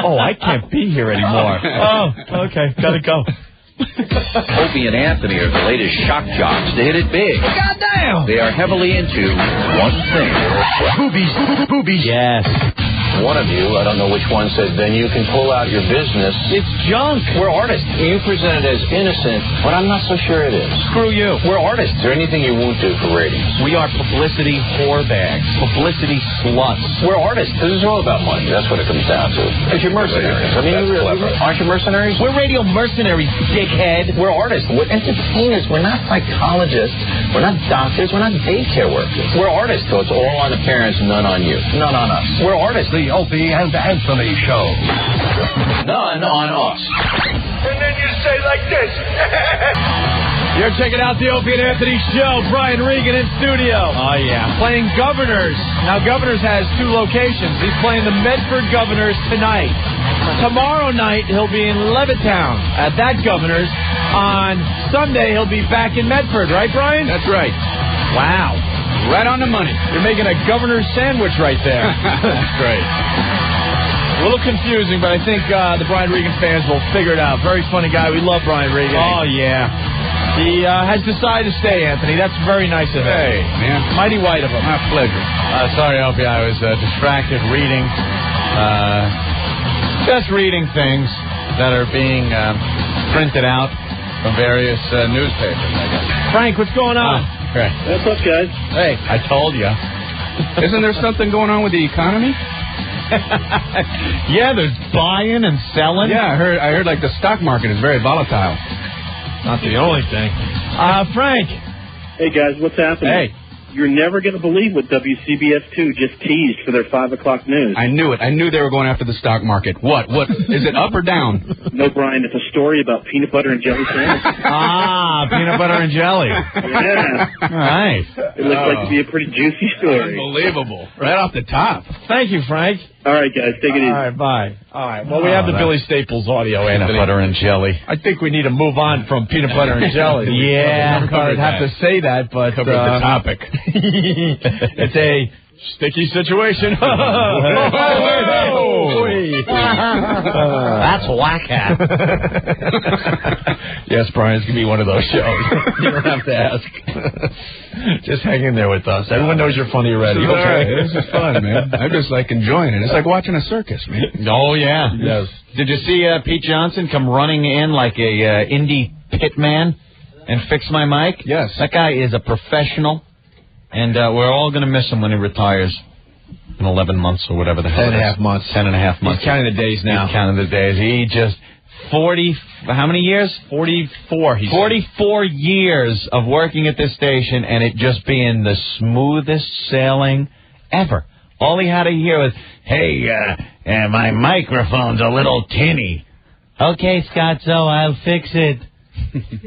Oh, I can't be here anymore. Oh, okay, gotta go. Opie and Anthony are the latest shock jocks to hit it big. Goddamn! They are heavily into one thing. Boobies. Yes. One of you, I don't know which one, said, then you can pull out your business. It's junk. We're artists. You present it as innocent, but I'm not so sure it is. Screw you. We're artists. Is there anything you won't do for ratings? We are publicity whore bags. Publicity sluts. We're artists. This is all about money. That's what it comes down to. Because you're mercenaries. I mean, aren't you mercenaries? We're radio mercenaries, dickhead. We're artists. We're entertainers. We're not psychologists. We're not doctors. We're not daycare workers. We're artists. So it's all on the parents, none on you. None on us. We're artists. The Opie and Anthony Show. None on us. you say like this. You're checking out the Opie and Anthony Show. Brian Regan in studio. Oh, yeah. Playing Governors. Now, Governors has 2 locations. He's playing the Medford Governors tonight. Tomorrow night, he'll be in Levittown at that Governors. On Sunday, he'll be back in Medford. Right, Brian? That's right. Wow. Right on the money. You're making a Governor's sandwich right there. That's great. A little confusing, but I think the Brian Regan fans will figure it out. Very funny guy. We love Brian Regan. Oh, yeah. He has decided to stay, Anthony. That's very nice of him. Hey, man. Mighty white of him. My pleasure. Sorry, Opie, I was distracted reading, just reading things that are being printed out from various newspapers, I guess. Frank, what's going on? Great. What's up, guys? Hey, I told you. Isn't there something going on with the economy? Yeah, there's buying and selling. Yeah, I heard like the stock market is very volatile. Not the only thing. Frank. Hey, guys, what's happening? Hey. You're never going to believe what WCBS2 just teased for their 5 o'clock news. I knew it. I knew they were going after the stock market. What? Is it up or down? No, Brian, it's a story about peanut butter and jelly sandwiches. Peanut butter and jelly. Yeah. Nice. It looks like to be a pretty juicy story. Unbelievable. Right off the top. Thank you, Frank. All right, guys, take it easy. All right, bye. All right. Well, we have the Billy Staples audio, Anthony. Peanut butter and jelly. I think we need to move on from peanut butter and jelly. Yeah, I'd have to say that, but Covered the topic. It's a sticky situation. That's whack hat. Yes, Brian, it's going to be one of those shows. You don't have to ask. Just hang in there with us. Everyone knows you're funny already. Okay. This is fun, man. I'm just like enjoying it. It's like watching a circus, man. Oh, yeah. Yes. Did you see Pete Johnson come running in like a indie pitman and fix my mic? Yes. That guy is a professional, and we're all going to miss him when he retires in 11 months or whatever the hell 10.5 months. 10.5 months. He's counting the days now. He's counting the days. He just... 40, how many years? 44, he said. 44 years of working at this station, and it just being the smoothest sailing ever. All he had to hear was, hey, my microphone's a little tinny. Okay, Scotzo, I'll fix it.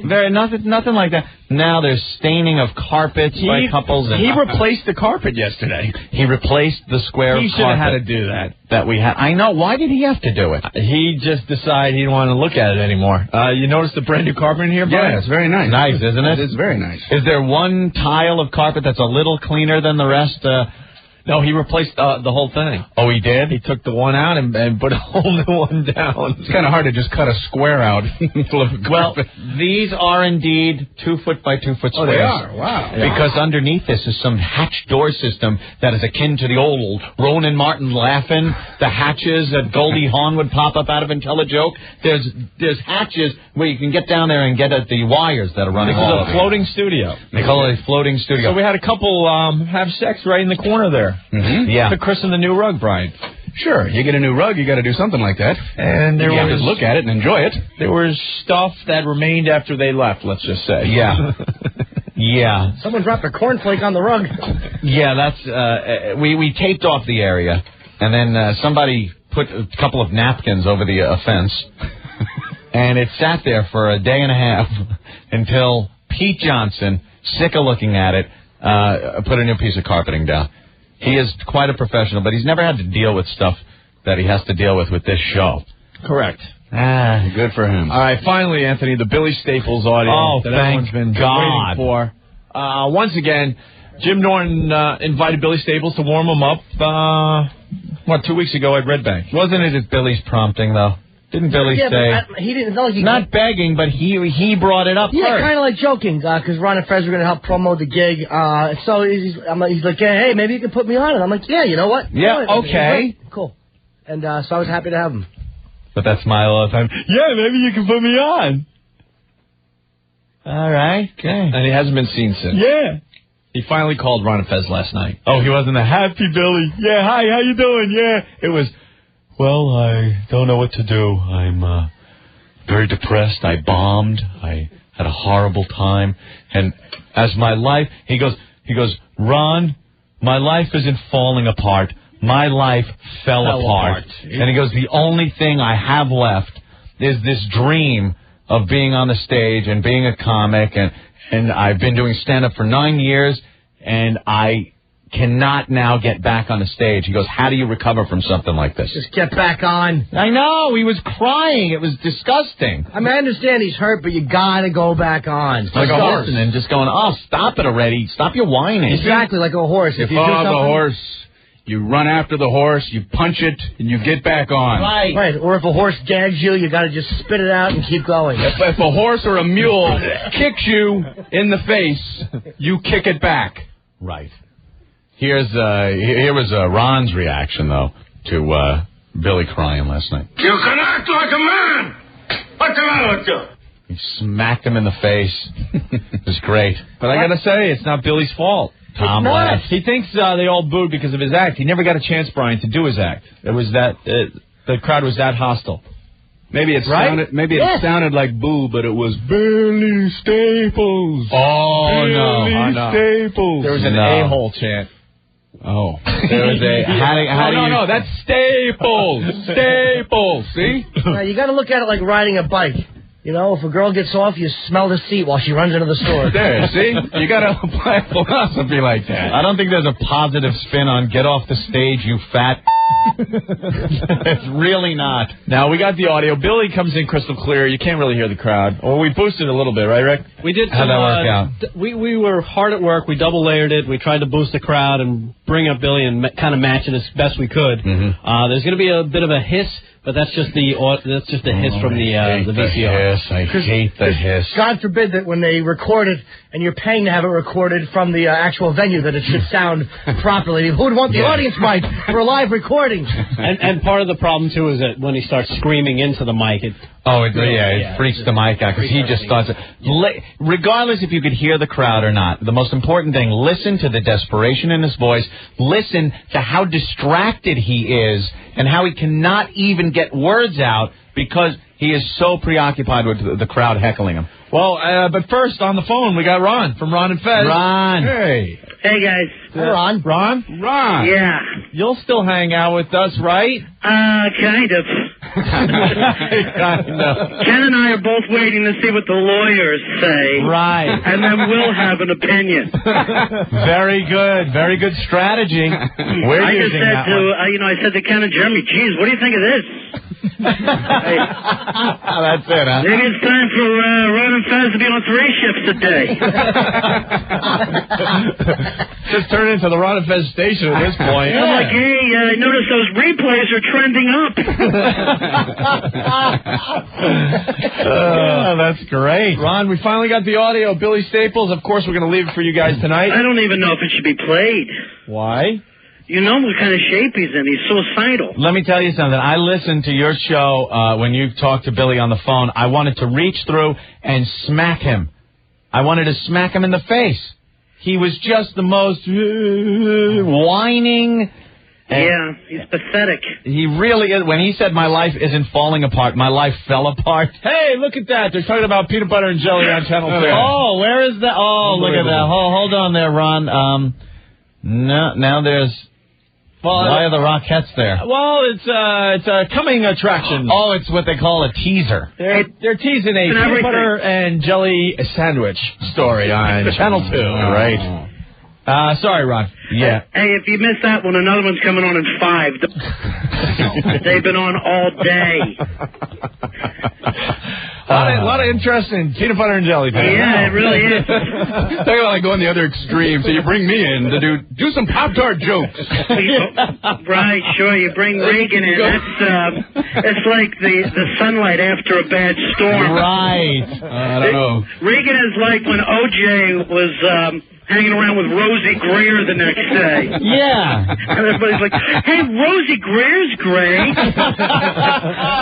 Nothing like that. Now there's staining of carpets by couples. And he replaced the carpet yesterday. He replaced the square He of should have had to carpet do that. that we had. I know. Why did he have to do it? He just decided he didn't want to look at it anymore. You notice the brand new carpet in here, Brian? Yeah, it's very nice. Nice, isn't it? It's very nice. Is there one tile of carpet that's a little cleaner than the rest? No, he replaced the whole thing. Oh, he did? He took the one out and put a whole new one down. It's kind of hard to just cut a square out. Well, these are indeed 2 foot by 2 foot squares. Oh, they are. Wow. Because underneath this is some hatch door system that is akin to the old Ronan Martin laughing. The hatches that Goldie Hawn would pop up out of and tell a joke. There's hatches where you can get down there and get at the wires that are running all over. This is a floating studio. They call it a floating studio. So we had a couple have sex right in the corner there. Mm-hmm. Yeah. To christen the new rug, Brian. Sure, you get a new rug, you got to do something like that. And you have to look at it and enjoy it. There was stuff that remained after they left, let's just say. Yeah. Yeah. Someone dropped a cornflake on the rug. Yeah, that's we taped off the area, and then somebody put a couple of napkins over the fence, and it sat there for a day and a half until Pete Johnson, sick of looking at it, put a new piece of carpeting down. He is quite a professional, but he's never had to deal with stuff that he has to deal with this show. Correct. Good for him. All right, finally, Anthony, the Billy Staples audio that everyone's been waiting for. Once again, Jim Norton invited Billy Staples to warm him up, 2 weeks ago at Red Bank. Wasn't it at Billy's prompting, though? Didn't Billy say? He didn't know. Not begging, but he brought it up first. Yeah, kind of like joking, because Ron and Fez were going to help promote the gig. So he's like, hey, maybe you can put me on. And I'm like, yeah, you know what? Yeah, okay. Cool. And so I was happy to have him. But that smile all the time. Yeah, maybe you can put me on. All right. Okay. And he hasn't been seen since. Yeah. He finally called Ron and Fez last night. Oh, he wasn't a happy Billy. Yeah, hi, how you doing? Yeah. It was, well, I don't know what to do. I'm very depressed. I bombed. I had a horrible time. And as my life, he goes, Ron, my life isn't falling apart. My life fell apart. And he goes, the only thing I have left is this dream of being on the stage and being a comic, and I've been doing stand-up for 9 years, and I cannot now get back on the stage. He goes, how do you recover from something like this? Just get back on. I know. He was crying. It was disgusting. I mean, I understand he's hurt, but you gotta go back on. Like a horse. And just going, oh, stop it already. Stop your whining. Exactly, like a horse. You fall off the horse, you run after the horse, you punch it, and you get back on. Right. Or if a horse gags you, you gotta just spit it out and keep going. If a horse or a mule kicks you in the face, you kick it back. Right. Here was Ron's reaction, though, to Billy crying last night. You can act like a man! What's the matter with you? He smacked him in the face. It was great. But I gotta say, it's not Billy's fault. Tom laughed. He thinks they all booed because of his act. He never got a chance, Brian, to do his act. It was that the crowd was that hostile. Maybe it sounded like boo, but it was Billy Staples. Oh, Billy Staples. There was an a-hole chant. Oh. There was a... No, that's Staples. Staples. See? You got to look at it like riding a bike. You know, if a girl gets off, you smell the seat while she runs into the store. There, see? You got to apply philosophy like that. I don't think there's a positive spin on get off the stage, you fat... It's really not. Now, we got the audio. Billy comes in crystal clear. You can't really hear the crowd. Well, we boosted a little bit, right, Rick? We did. How'd that work out? We were hard at work. We double layered it. We tried to boost the crowd and bring up Billy and kind of match it as best we could. Mm-hmm. There's going to be a bit of a hiss, but that's just the hiss from the VCR. I hate the hiss. God forbid that when they record it and you're paying to have it recorded from the actual venue that it should sound properly. Who would want the audience mic for a live recording? And part of the problem, too, is that when he starts screaming into the mic, it freaks the mic out because he just starts... Regardless if you could hear the crowd or not, the most important thing, listen to the desperation in his voice. Listen to how distracted he is and how he cannot even get words out because he is so preoccupied with the crowd heckling him. Well, but first, on the phone, we got Ron from Ron and Fez. Ron. Hey. Hey, guys. Hey, Ron. Ron? Yeah. You'll still hang out with us, right? Kind of. Kind of. Ken and I are both waiting to see what the lawyers say. Right. And then we'll have an opinion. Very good. Very good strategy. I said to Ken and Jeremy, geez, what do you think of this? Hey. That's it, huh? Maybe it's time for Ron and Fez to be on 3 shifts a day. Just turn into the Ron and Fez station at this point. I'm like, hey, I noticed those replays are trending up. That's great. Ron, we finally got the audio. Billy Staples, of course, we're going to leave it for you guys tonight. I don't even know if it should be played. Why? You know what kind of shape he's in. He's suicidal. Let me tell you something. I listened to your show when you talked to Billy on the phone. I wanted to reach through and smack him. I wanted to smack him in the face. He was just the most whining. Yeah, he's pathetic. He really is. When he said my life isn't falling apart, my life fell apart. Hey, look at that. They're talking about peanut butter and jelly on Channel 2. Oh, where is that? Oh, look at that. Hold on there, Ron. Now there's... Why are the Rockettes there? Well, it's a coming attraction. Oh, it's what they call a teaser. They're teasing a peanut butter and jelly sandwich story on Channel 2. Right. Sorry, Ron. Yeah. Hey, if you missed that one, another one's coming on in 5. They've been on all day. A lot of interest in peanut butter and jelly. Yeah, it really is. Talk about like going the other extreme. So you bring me in to do some Pop-tart jokes. Right, sure. You bring Regan in. It's like the sunlight after a bad storm. Right. I don't know. Regan is like when OJ was hanging around with Rosie Greer the next day. Yeah. And everybody's like, hey, Rosie Greer's great.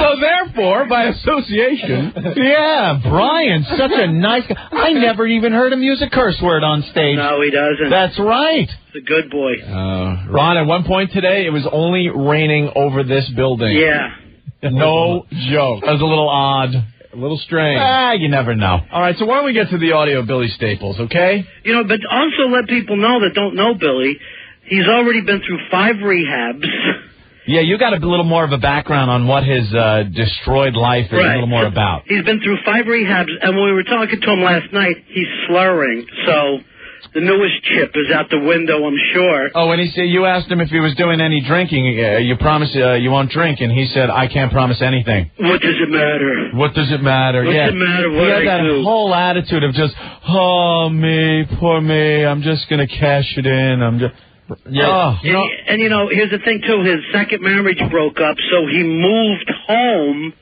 So therefore, by association... Yeah, Brian's such a nice guy. I never even heard him use a curse word on stage. No, he doesn't. That's right. He's a good boy. Ron, at one point today, it was only raining over this building. Yeah. No joke. That was a little odd. A little strange. You never know. All right, so why don't we get to the audio of Billy Staples, okay? You know, but also let people know that don't know Billy, he's already been through 5 rehabs. Yeah, you got a little more of a background on what his destroyed life is a little more about. He's been through 5 rehabs, and when we were talking to him last night, he's slurring. So the newest chip is out the window, I'm sure. Oh, and you asked him if he was doing any drinking. You promised you won't drink, and he said, I can't promise anything. What does it matter? What does it matter? What's it matter what he had I that do? whole attitude of just, oh, me, poor me, I'm just going to cash it in. I'm just... Yeah, and here's the thing, too. His second marriage broke up, so he moved home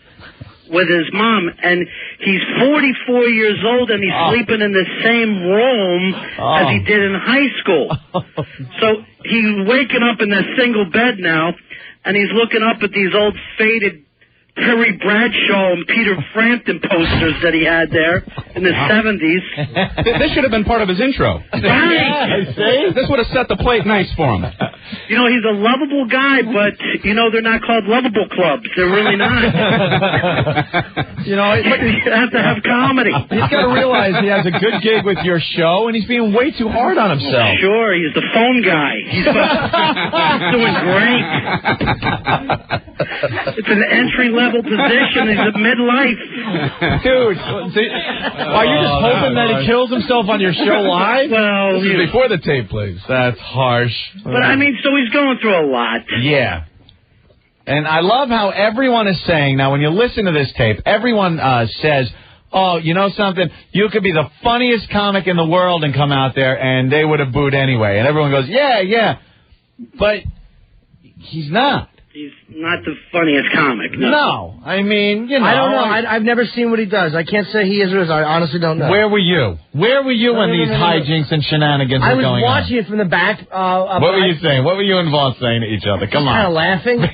with his mom, and he's 44 years old, and he's sleeping in the same room as he did in high school. So he's waking up in a single bed now, and he's looking up at these old faded Terry Bradshaw and Peter Frampton posters that he had there in the 70s. This should have been part of his intro. Right. See? This would have set the plate nice for him. He's a lovable guy, but, they're not called lovable clubs. They're really not. You have to have comedy. He's got to realize he has a good gig with your show, and he's being way too hard on himself. Sure, he's the phone guy. He's doing great. It's an entry-level position. He's at midlife. Dude, are you just hoping that he kills himself on your show live? Well, this is before the tape plays. That's harsh. But, so he's going through a lot. Yeah. And I love how everyone is saying, now when you listen to this tape, everyone says, oh, you know something? You could be the funniest comic in the world and come out there, and they would have booed anyway. And everyone goes, yeah. But he's not. He's not the funniest comic. No. I mean, I don't know. I've never seen what he does. I can't say he is or is. I honestly don't know. Where were you? When these hijinks and shenanigans were going on? I was watching it from the back. What were you saying? What were you and Vaughn saying to each other? Come on. Kind of laughing.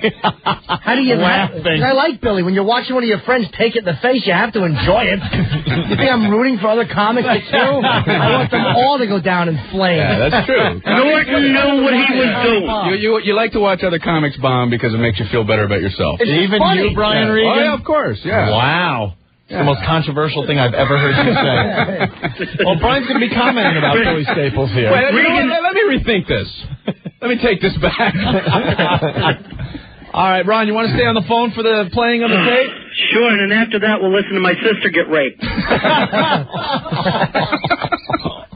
How do you laughing? I like Billy. When you're watching one of your friends take it in the face, you have to enjoy it. You think I'm rooting for other comics to kill? I want them all to go down in flames. Yeah, that's true. Norton knew what he was doing. You like to watch other comics bomb because it makes you feel better about yourself. Even funny. you, Brian Regan? Oh, yeah, of course, yeah. Wow. It's the most controversial thing I've ever heard you say. Well, Brian's going to be commenting about Billy Staples here. Wait, Regan, let me rethink this. Let me take this back. All right, Ron, you want to stay on the phone for the playing of the tape? Sure, and then after that, we'll listen to my sister get raped.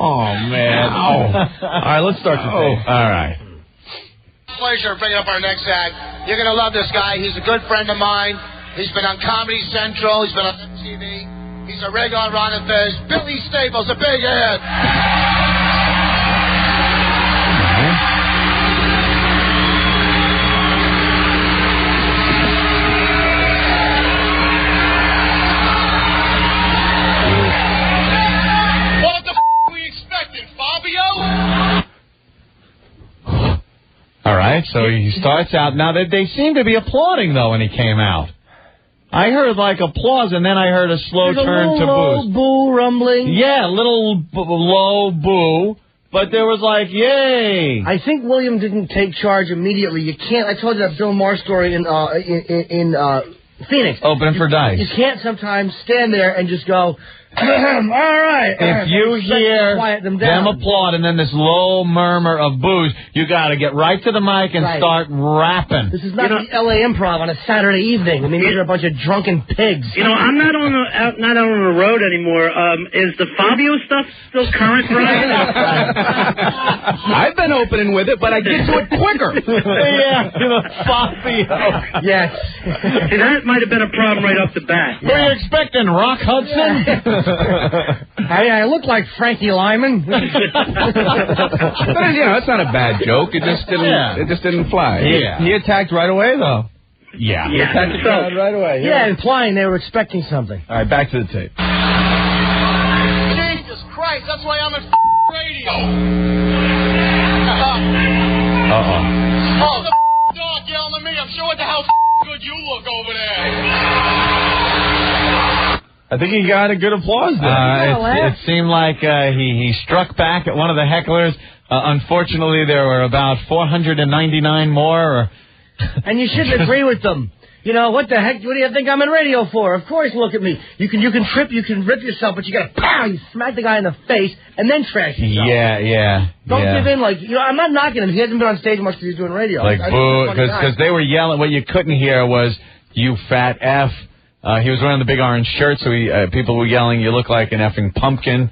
Oh, man. All right, let's start the tape. All right. Pleasure bringing up our next act. You're going to love this guy. He's a good friend of mine. He's been on Comedy Central. He's been on MTV. He's a regular on Ron and Fez. Billy Staples, a big hit. What the f*** we expecting, Fabio? All right, so he starts out. Now, they seem to be applauding, though, when he came out. I heard, applause, and then I heard a slow turn to low boos. boo rumbling. Yeah, a little low boo, but there was yay. I think William didn't take charge immediately. You can't. I told you that Bill Maher story in Phoenix. Open for dice. You can't sometimes stand there and just go, all right. If you hear them applaud and then this low murmur of boos, you got to get right to the mic and start rapping. This is not the L.A. Improv on a Saturday evening. I mean, these are a bunch of drunken pigs. I'm not on the road anymore. Is the Fabio stuff still current, Brian? I've been opening with it, but I get to it quicker. Fabio. Yes. See, that might have been a problem right off the bat. Were you expecting Rock Hudson? I look like Frankie Lyman. But that's not a bad joke. It just didn't fly. Yeah. He attacked right away, though. Yeah. He attacked the crowd right away. Yeah, implying they were expecting something. All right, back to the tape. Jesus Christ, that's why I'm at radio. Uh-oh. Oh, the dog yelling at me. I'm sure what the hell good you look over there. I think he got a good applause there. It seemed like he struck back at one of the hecklers. Unfortunately, there were about 499 more. And you shouldn't agree with them. You know, what the heck? What do you think I'm in radio for? Of course, look at me. You can trip, you can rip yourself, but you got to, pow, you smack the guy in the face and then trash yourself. Yeah. Don't give in, like, you know, I'm not knocking him. He hasn't been on stage much because he's doing radio. Like, boo, because they were yelling. What you couldn't hear was, you fat F. He was wearing the big orange shirt, so people were yelling, you look like an effing pumpkin.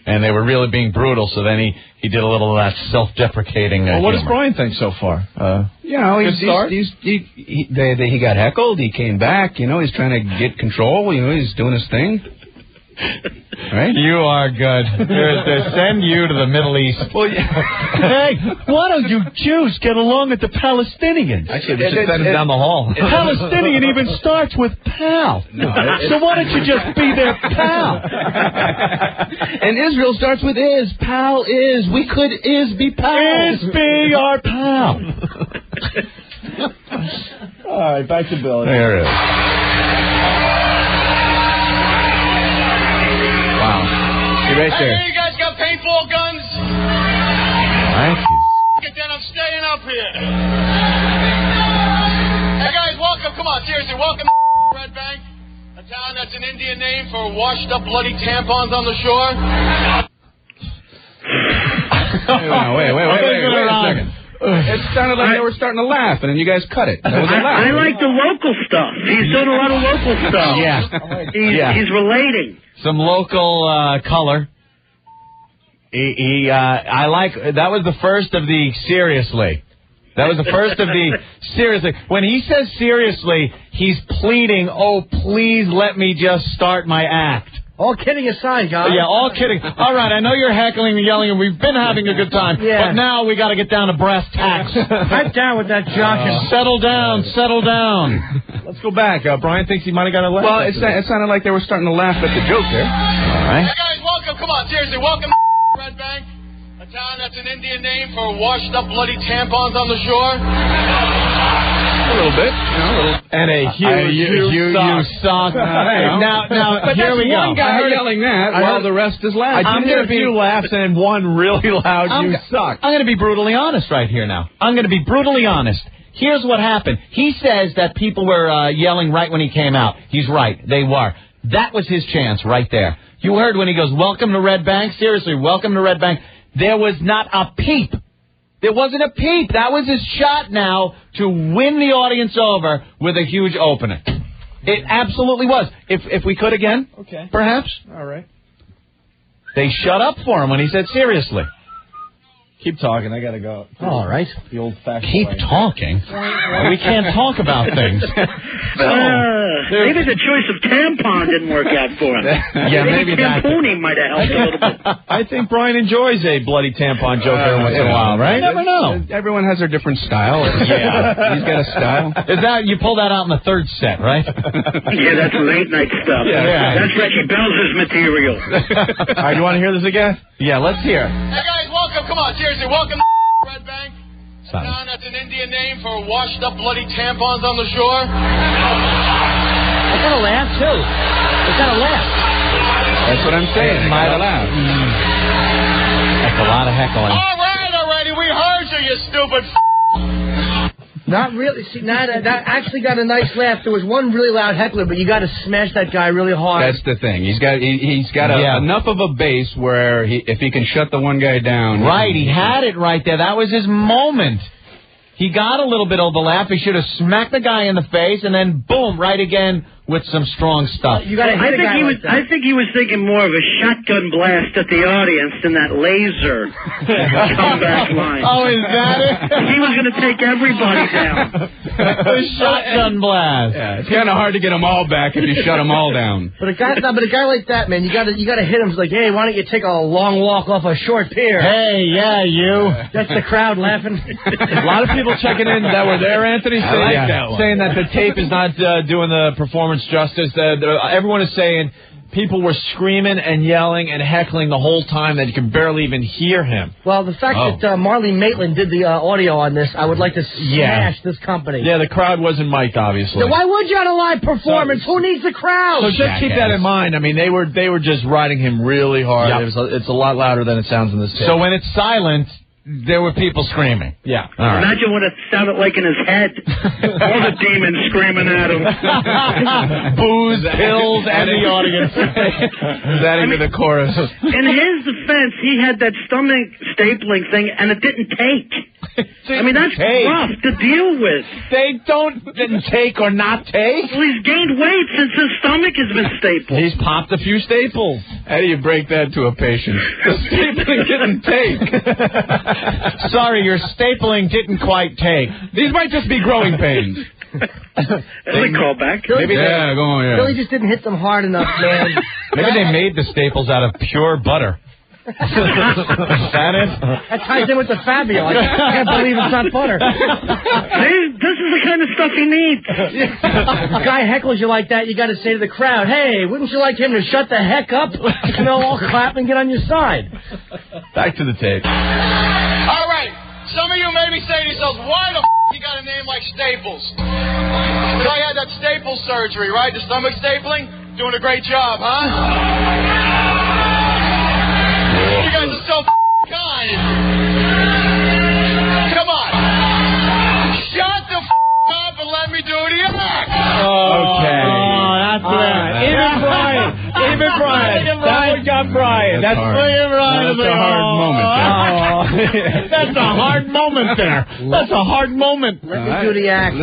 And they were really being brutal, so then he did a little of that self-deprecating Well, what humor. does Brian think so far? You know, he got heckled. He came back. You know, he's trying to get control. You know, he's doing his thing. Right? You are good. They send you to the Middle East. Well, hey, why don't you Jews get along with the Palestinians? Actually, we should send him down the hall. Palestinian even starts with pal. So why don't you just be their pal? And Israel starts with is. Pal is. We could is be pals. Is be our pal. All right, back to Billy. There it is. Right there. I hear you guys got paintball guns. Thank you. Then I'm staying up here. Hey guys, welcome. Come on, seriously, welcome to Red Bank, a town that's an Indian name for washed up bloody tampons on the shore. Wait a second. It sounded like they were starting to laugh, and then you guys cut it. That was a laugh. I like the local stuff. He's doing a lot of local stuff. He's relating. Some local color. I like that was the first of the seriously. That was the first of the seriously. When he says seriously, he's pleading, oh, please let me just start my act. All kidding aside, guys. Yeah, all kidding. All right, I know you're heckling and yelling, and we've been having a good time. Yeah. But now we got to get down to brass tacks. Pipe down with that jock and settle down. Let's go back. Brian thinks he might have got a laugh. Well, it sounded like they were starting to laugh at the joke there. All right. Hey guys, welcome. Come on, seriously, welcome to Red Bank, a town that's an Indian name for washed up bloody tampons on the shore. A little bit, you know. And a huge sock. Now, but here we go. One guy yelling that while the rest is laughing. I did a few laughs and one really loud, you suck. I'm going to be brutally honest right here now. I'm going to be brutally honest. Here's what happened. He says that people were yelling right when he came out. He's right. They were. That was his chance right there. You heard when he goes, welcome to Red Bank. Seriously, welcome to Red Bank. There was not a peep. There wasn't a peep. That was his shot now to win the audience over with a huge opening. It absolutely was. If we could again, okay, perhaps. All right. They shut up for him when he said seriously. Keep talking. I got to go. All right. The old-fashioned Keep way. talking. We can't talk about things. Maybe the choice of tampon didn't work out for him. Yeah, maybe that. Tampooning might have helped a little bit. I think Brian enjoys a bloody tampon joke every once in a while, right? You never know. Everyone has their different style. Yeah. He's got a style. Is that you pull that out in the third set, right? Yeah, that's late night stuff. Yeah. That's Reggie Belzer's material. All right, you want to hear this again? Yeah, let's hear. Hey guys, welcome. Come on, seriously, welcome to Red Bank, a town that's an Indian name for washed up bloody tampons on the shore. I got a laugh, too. I got a laugh. That's what I'm saying. Might have laughed. That's a lot of heckling. All right, already, we heard you stupid Not really. See, that actually got a nice laugh. There was one really loud heckler, but you got to smash that guy really hard. That's the thing. He's got enough of a base where if he can shut the one guy down. Right, he had it right there. That was his moment. He got a little bit of the laugh. He should have smacked the guy in the face, and then boom, right again with some strong stuff. You got to hit a guy like that. I think he was thinking more of a shotgun blast at the audience than that laser comeback line. Oh, is that it? He was going to take everybody down. A shotgun blast. Yeah, it's kind of hard to get them all back if you shut them all down. But a guy like that, man, you got to hit him. It's like, hey, why don't you take a long walk off a short pier? Hey, yeah, you. That's the crowd laughing. A lot of people checking in that were there, Anthony, saying that the tape is not doing the performance justice. Everyone is saying people were screaming and yelling and heckling the whole time that you could barely even hear him. Well, the fact that Marley Maitland did the audio on this, I would like to smash this company. Yeah, the crowd wasn't mic'd, obviously. So why would you on a live performance? Who needs the crowd? So just keep that in mind. I mean, they were just riding him really hard. Yep. It's a lot louder than it sounds in this tape. So when it's silent, there were people screaming. Yeah. All right. Imagine what it sounded like in his head. All the demons screaming at him. Booze, pills, and the audience. That into the chorus. In his defense, he had that stomach stapling thing, and it didn't take. I mean, that's rough to deal with. They didn't take or not take. Well, he's gained weight since his stomach has been stapled. He's popped a few staples. How do you break that to a patient? The stapling didn't take. Sorry, your stapling didn't quite take. These might just be growing pains. They call back. Go on, yeah. Billy just didn't hit them hard enough, man. Maybe they made the staples out of pure butter. Is that it? That ties in with the Fabio. I can't believe it's not butter. This is the kind of stuff he needs. If a guy heckles you like that, you got to say to the crowd, "Hey, wouldn't you like him to shut the heck up?" And they'll all clap and get on your side. Back to the tape. All right. Some of you may be saying to yourselves, why the you got a name like Staples? Because I had that staple surgery, right? The stomach stapling? Doing a great job, huh? You guys are so kind. Come on. Shut the up and let me do the act. Okay. That's right. Even Brian. That got Brian. That's Brian. That's a hard moment there. That's a hard moment there. That's a hard moment. Let me do the act.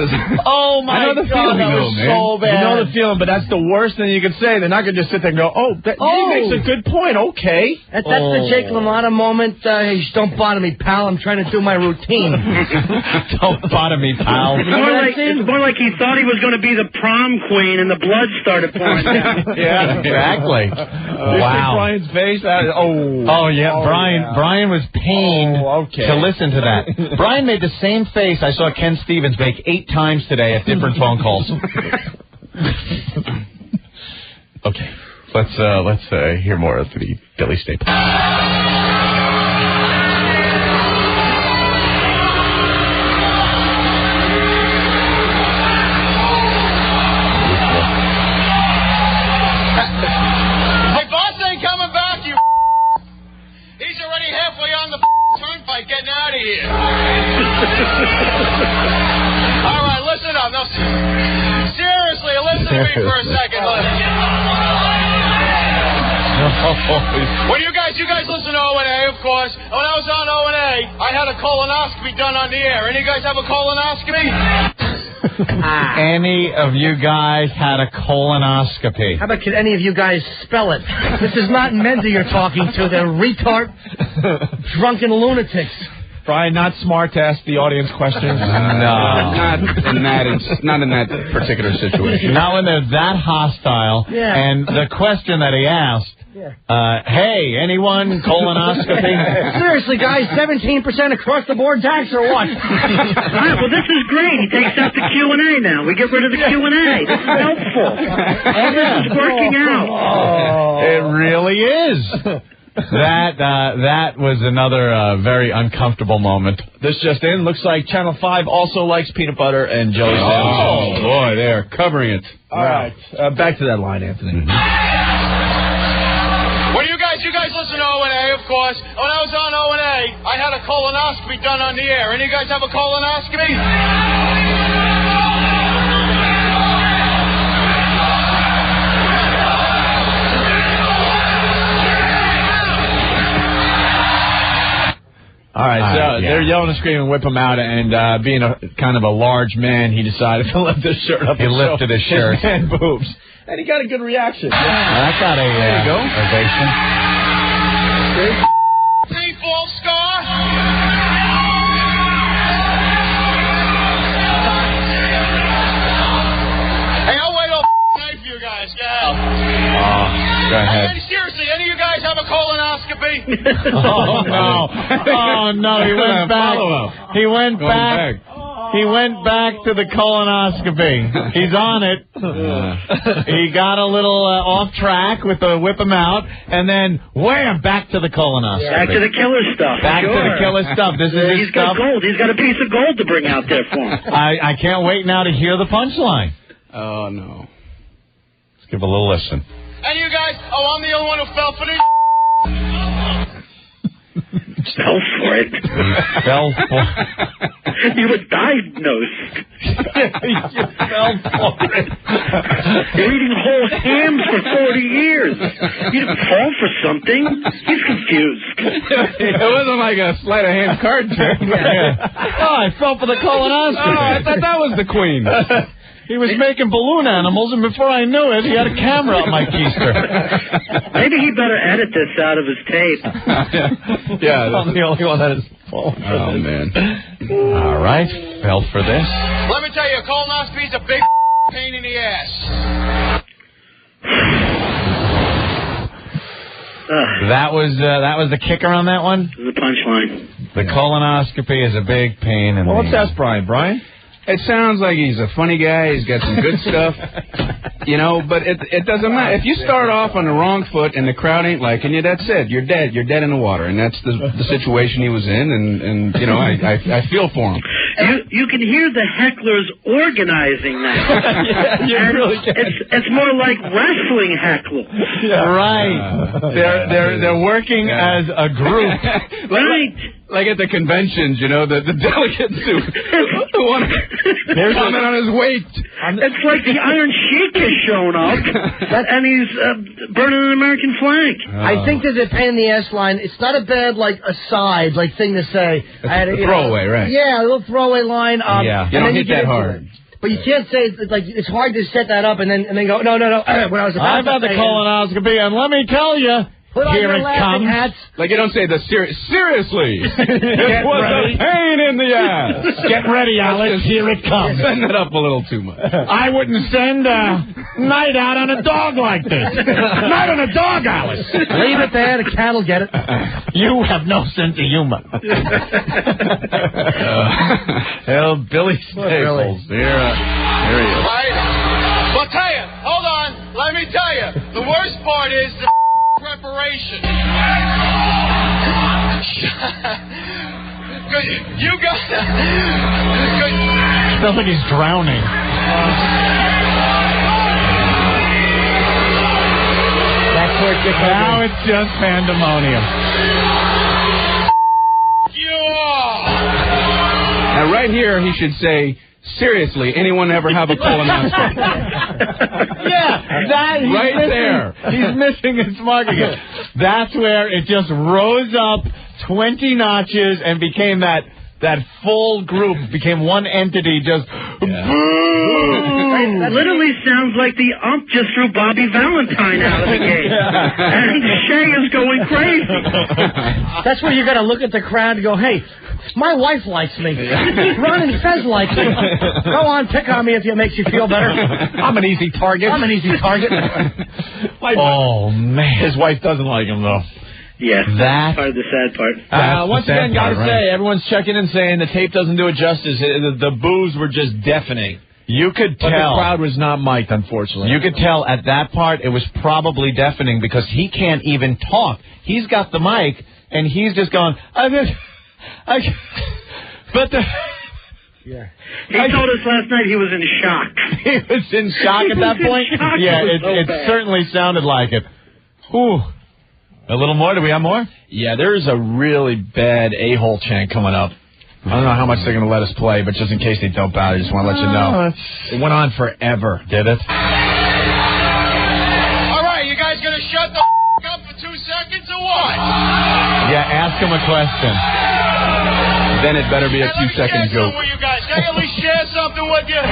Oh, my I know the God. feeling, That was so bad. You know the feeling, but that's the worst thing you can say. They're not going to just sit there and go, he makes a good point. Okay. That's the Jake LaMotta moment. Hey, don't bother me, pal. I'm trying to do my routine. Don't bother me, pal. It's more like he thought he was going to be the prom queen, and the blood started pouring down. Yeah, exactly. Wow. Brian's face. Brian was pained to listen to that. Brian made the same face I saw Ken Stevens make 8 times today at different phone calls. Okay, let's hear more of the Billy Staple. Getting out of here. All right, listen up. Now, seriously, listen to me for a second. When you guys listen to O&A, of course. When I was on O&A, I had a colonoscopy done on the air. Any of you guys have a colonoscopy? Any of you guys had a colonoscopy? How about could any of you guys spell it? This is not Menza you're talking to. They're retard, drunken lunatics. Brian, not smart to ask the audience questions. No, not in that particular situation. Not when they're that hostile. Yeah. And the question that he asked. Hey, anyone colonoscopy? Seriously, guys, 17% across the board tax or what? All right, well, this is great. He takes out the Q&A now. We get rid of the Q&A. This is helpful. All this is working out. It really is. That was another very uncomfortable moment. This just in. Looks like Channel 5 also likes peanut butter and jelly sandwiches. Oh, boy, they are covering it. All right. Back to that line, Anthony. When you guys listen to O&A, of course. When I was on O&A, I had a colonoscopy done on the air. Any of you guys have a colonoscopy? All right, so they're yelling and screaming, whip him out, and being a kind of a large man, he decided to lift his shirt up. He lifted his shirt. His man boobs. And he got a good reaction. That got a ovation. See, false scar? Hey, I'll wait all night for you guys. Go ahead. Hey, seriously, any of you guys have a colonoscopy? Oh, no. Oh, no, he went back. He went back. He went back to the colonoscopy. He's on it. He got a little off track with the whip him out, and then wham, back to the colonoscopy. Back to the killer stuff. Back to the killer stuff. This is his He's got stuff. gold. He's got a piece of gold to bring out there for him. I can't wait now to hear the punchline. Oh, no. Let's give a little listen. Any of you guys? Oh, I'm the only one who fell for this. Fell for it. Fell for You were diagnosed. You fell for it. You're eating whole hams for 40 years. You didn't fall for something. He's confused. It wasn't like a sleight of hand card trick. Oh, I fell for the colonoscopy. Oh, I thought that was the queen. He was making balloon animals, and before I knew it, he had a camera up my keister. Maybe he better edit this out of his tape. Yeah, I'm the only one that is falling for oh, this. man. All right, fell for this. Let me tell you, a colonoscopy's a big pain in the ass. That was the kicker on that one? The punchline. The colonoscopy is a big pain in the ass. Let's ask Brian. Brian? It sounds like he's a funny guy. He's got some good stuff, you know. But it doesn't matter if you start off on the wrong foot and the crowd ain't liking you. That's it. You're dead. You're dead in the water, and that's the situation he was in. And you know, I feel for him. You can hear the hecklers organizing now. You really can. It's more like wrestling heckle. Right. They're working as a group. Right. Like at the conventions, you know, the delegates who want to comment on his weight. It's like the Iron Sheik has shown up, and he's burning an American flag. I think there's a pain in the ass line. It's not a bad, aside, thing to say. It's a throwaway, right? Yeah, a little throwaway line. Yeah, you don't hit that hard. But you can't say, it's hard to set that up and then go, no. When I was I've had the colonoscopy, and let me tell you, put on here your it laughing comes. hats. Like you don't say the seriously. It was ready. a pain in the ass. Get ready, Alex. Here it comes. Send it up a little too much. I wouldn't send a night out on a dog like this. Not on a dog, Alice. Leave it there. The cat will get it. You have no sense of humor. Billy Staples. Here he is. Right? Well, tell you, hold on. Let me tell you, the worst part is the preparation. You got. Sounds like he's drowning. Now it's just pandemonium. Now, right here, he should say, seriously, anyone ever have a colonoscopy? Right there. He's missing his mark again. That's where it just rose up 20 notches and became that full group, became one entity, just... It literally sounds like the ump just threw Bobby Valentine out of the game. And Shay is going crazy. That's where you got to look at the crowd and go, hey, my wife likes me. Ron and Fez like me. Go on, pick on me if it makes you feel better. I'm an easy target. Oh, man. His wife doesn't like him, though. Yeah, that's part of the sad part. Once again, gotta say, everyone's checking and saying the tape doesn't do it justice. The boos were just deafening. You could tell. But the crowd was not mic'd, unfortunately. You could tell at that part it was probably deafening because he can't even talk. He's got the mic, and he's just going, He told us last night he was in shock. He was in shock at that point? Yeah, it certainly sounded like it. Ooh. A little more? Do we have more? Yeah, there's a really bad a-hole chant coming up. I don't know how much they're going to let us play, but just in case they dump out, I just want to let you know. It went on forever. Did it? All right, you guys going to shut the up for 2 seconds or what? Yeah, ask him a question. Then it better be a 2-second joke. With you guys. Can I at least share something with you?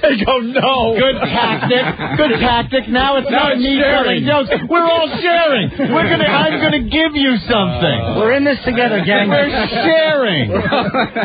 They go, no. Good tactic. Now it's not me telling jokes. We're all sharing. I'm gonna give you something. We're in this together, gang. We're sharing.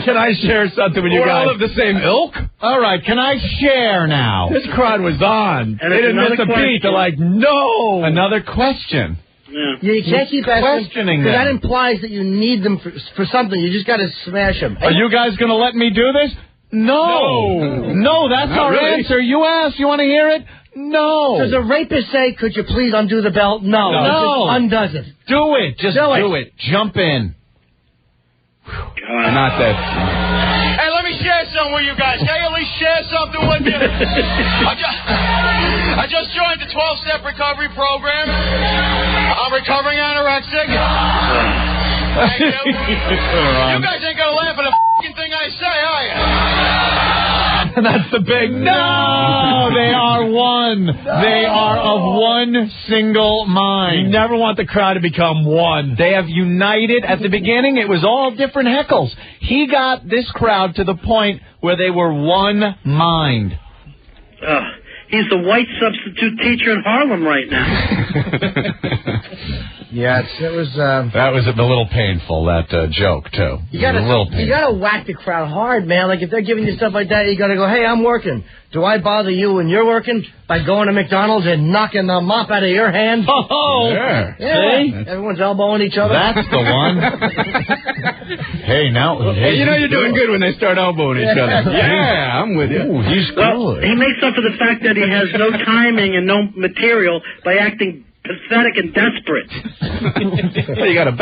Can I share something with you guys? We're all of the same ilk. All right, can I share now? This crowd was on. And they didn't miss a beat. They're like, no. Another question. Yeah. You can't keep asking, questioning because them. that implies that you need them for something. You just got to smash them. Are you guys going to let me do this? No, that's Not our really. answer. You asked. You want to hear it? No. Does a rapist say, could you please undo the belt? No. No. It just undoes it. Do it. Just do it. Jump in. Not that. Hey, let me share something with you guys. Can I at least share something with you? I just joined the 12-step recovery program. I'm recovering anorexic. Thank you. You guys ain't gonna laugh at a f***ing thing I say, are you? That's the big no. They are one. They are of one single mind. You never want the crowd to become one. They have united. At the beginning, it was all different heckles. He got this crowd to the point where they were one mind. He's the white substitute teacher in Harlem right now. Yeah, it was. That was a little painful. That joke too. You gotta whack the crowd hard, man. Like if they're giving you stuff like that, you gotta go, hey, I'm working. Do I bother you when you're working by going to McDonald's and knocking the mop out of your hand? Oh, yeah. See? Everyone's elbowing each other. That's the one. Hey, now. Hey, you know you're doing good when they start elbowing each other. Yeah, I'm with you. Ooh, he's good. He makes up for the fact that he has no timing and no material by acting pathetic and desperate. Well, you got to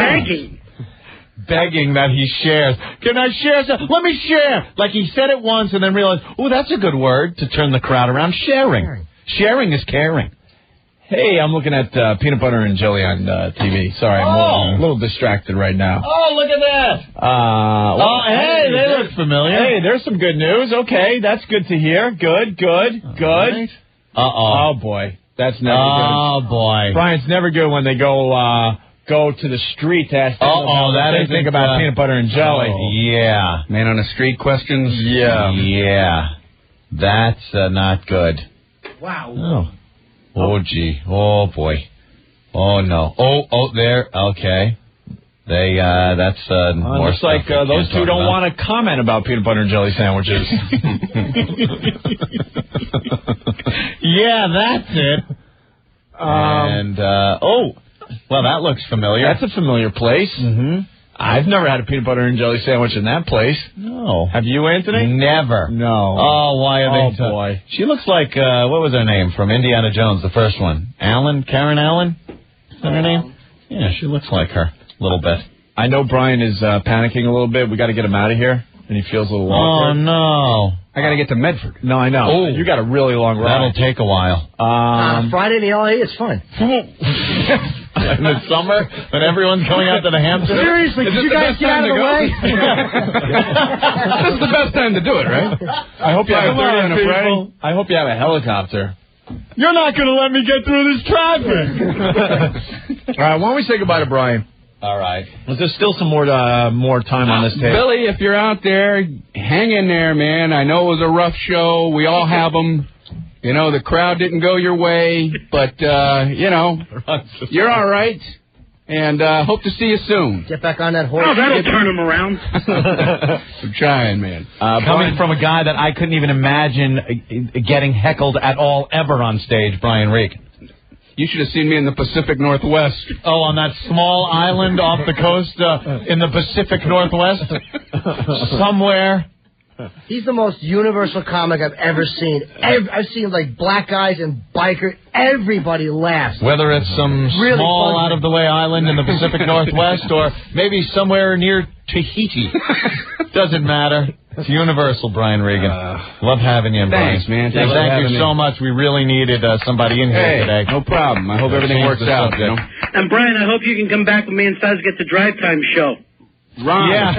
begging that he shares. Can I share some? Let me share. Like he said it once and then realized, oh, that's a good word to turn the crowd around. Sharing. Sharing is caring. Hey, I'm looking at peanut butter and jelly on TV. Sorry, I'm a little distracted right now. Oh, look at that. Hey, they look familiar. Hey, there's some good news. Okay, that's good to hear. Good. Right. Oh, boy. That's never good. Oh, boy. Brian, it's never good when they go to the street to ask what they think about peanut butter and jelly. Yeah. Man on the street questions? Yeah. That's not good. Wow. Oh, gee. Oh, boy. Oh, no. Oh, there. Okay. That's more looks like those two don't want to comment about peanut butter and jelly sandwiches. Yeah, that's it. Well, that looks familiar. That's a familiar place. Mm-hmm. I've never had a peanut butter and jelly sandwich in that place. No. Have you, Anthony? Never. No. Oh, why are they? Oh, boy. She looks like, what was her name from Indiana Jones, the first one? Karen Allen? Is that her name? Yeah, she looks like her a little bit. I know Brian is panicking a little bit. We got to get him out of here, and he feels a little awkward. Oh, no. I got to get to Medford. No, I know. Oh. You got a really long ride. That'll take a while. Friday in the LA, it's fun. In the summer, when everyone's going out to the Hamptons. Seriously, could you guys get out of the way? This is the best time to do it, right? I hope you have on a Friday. I hope you have a helicopter. You're not going to let me get through this traffic. All right, why don't we say goodbye to Brian? All right. Well, there's still some more time on this tape. Billy, if you're out there, hang in there, man. I know it was a rough show. We all have them. You know, the crowd didn't go your way, but, you're all right. And hope to see you soon. Get back on that horse. Oh, that'll turn him around. I'm trying, man. Coming from a guy that I couldn't even imagine getting heckled at all ever on stage, Brian Regan. You should have seen me in the Pacific Northwest. Oh, on that small island off the coast in the Pacific Northwest? Somewhere. He's the most universal comic I've ever seen. I've seen, like, black guys and bikers. Everybody laughs. Whether it's some really small out-of-the-way island in the Pacific Northwest or maybe somewhere near Tahiti. Doesn't matter. It's universal, Brian Regan. Love having you, Brian. Thanks, man. Thank you so much. We really needed somebody in here today. No problem. I hope everything works out. You know? And, Brian, I hope you can come back with me and Saz get the drive time show. Ron. Yeah.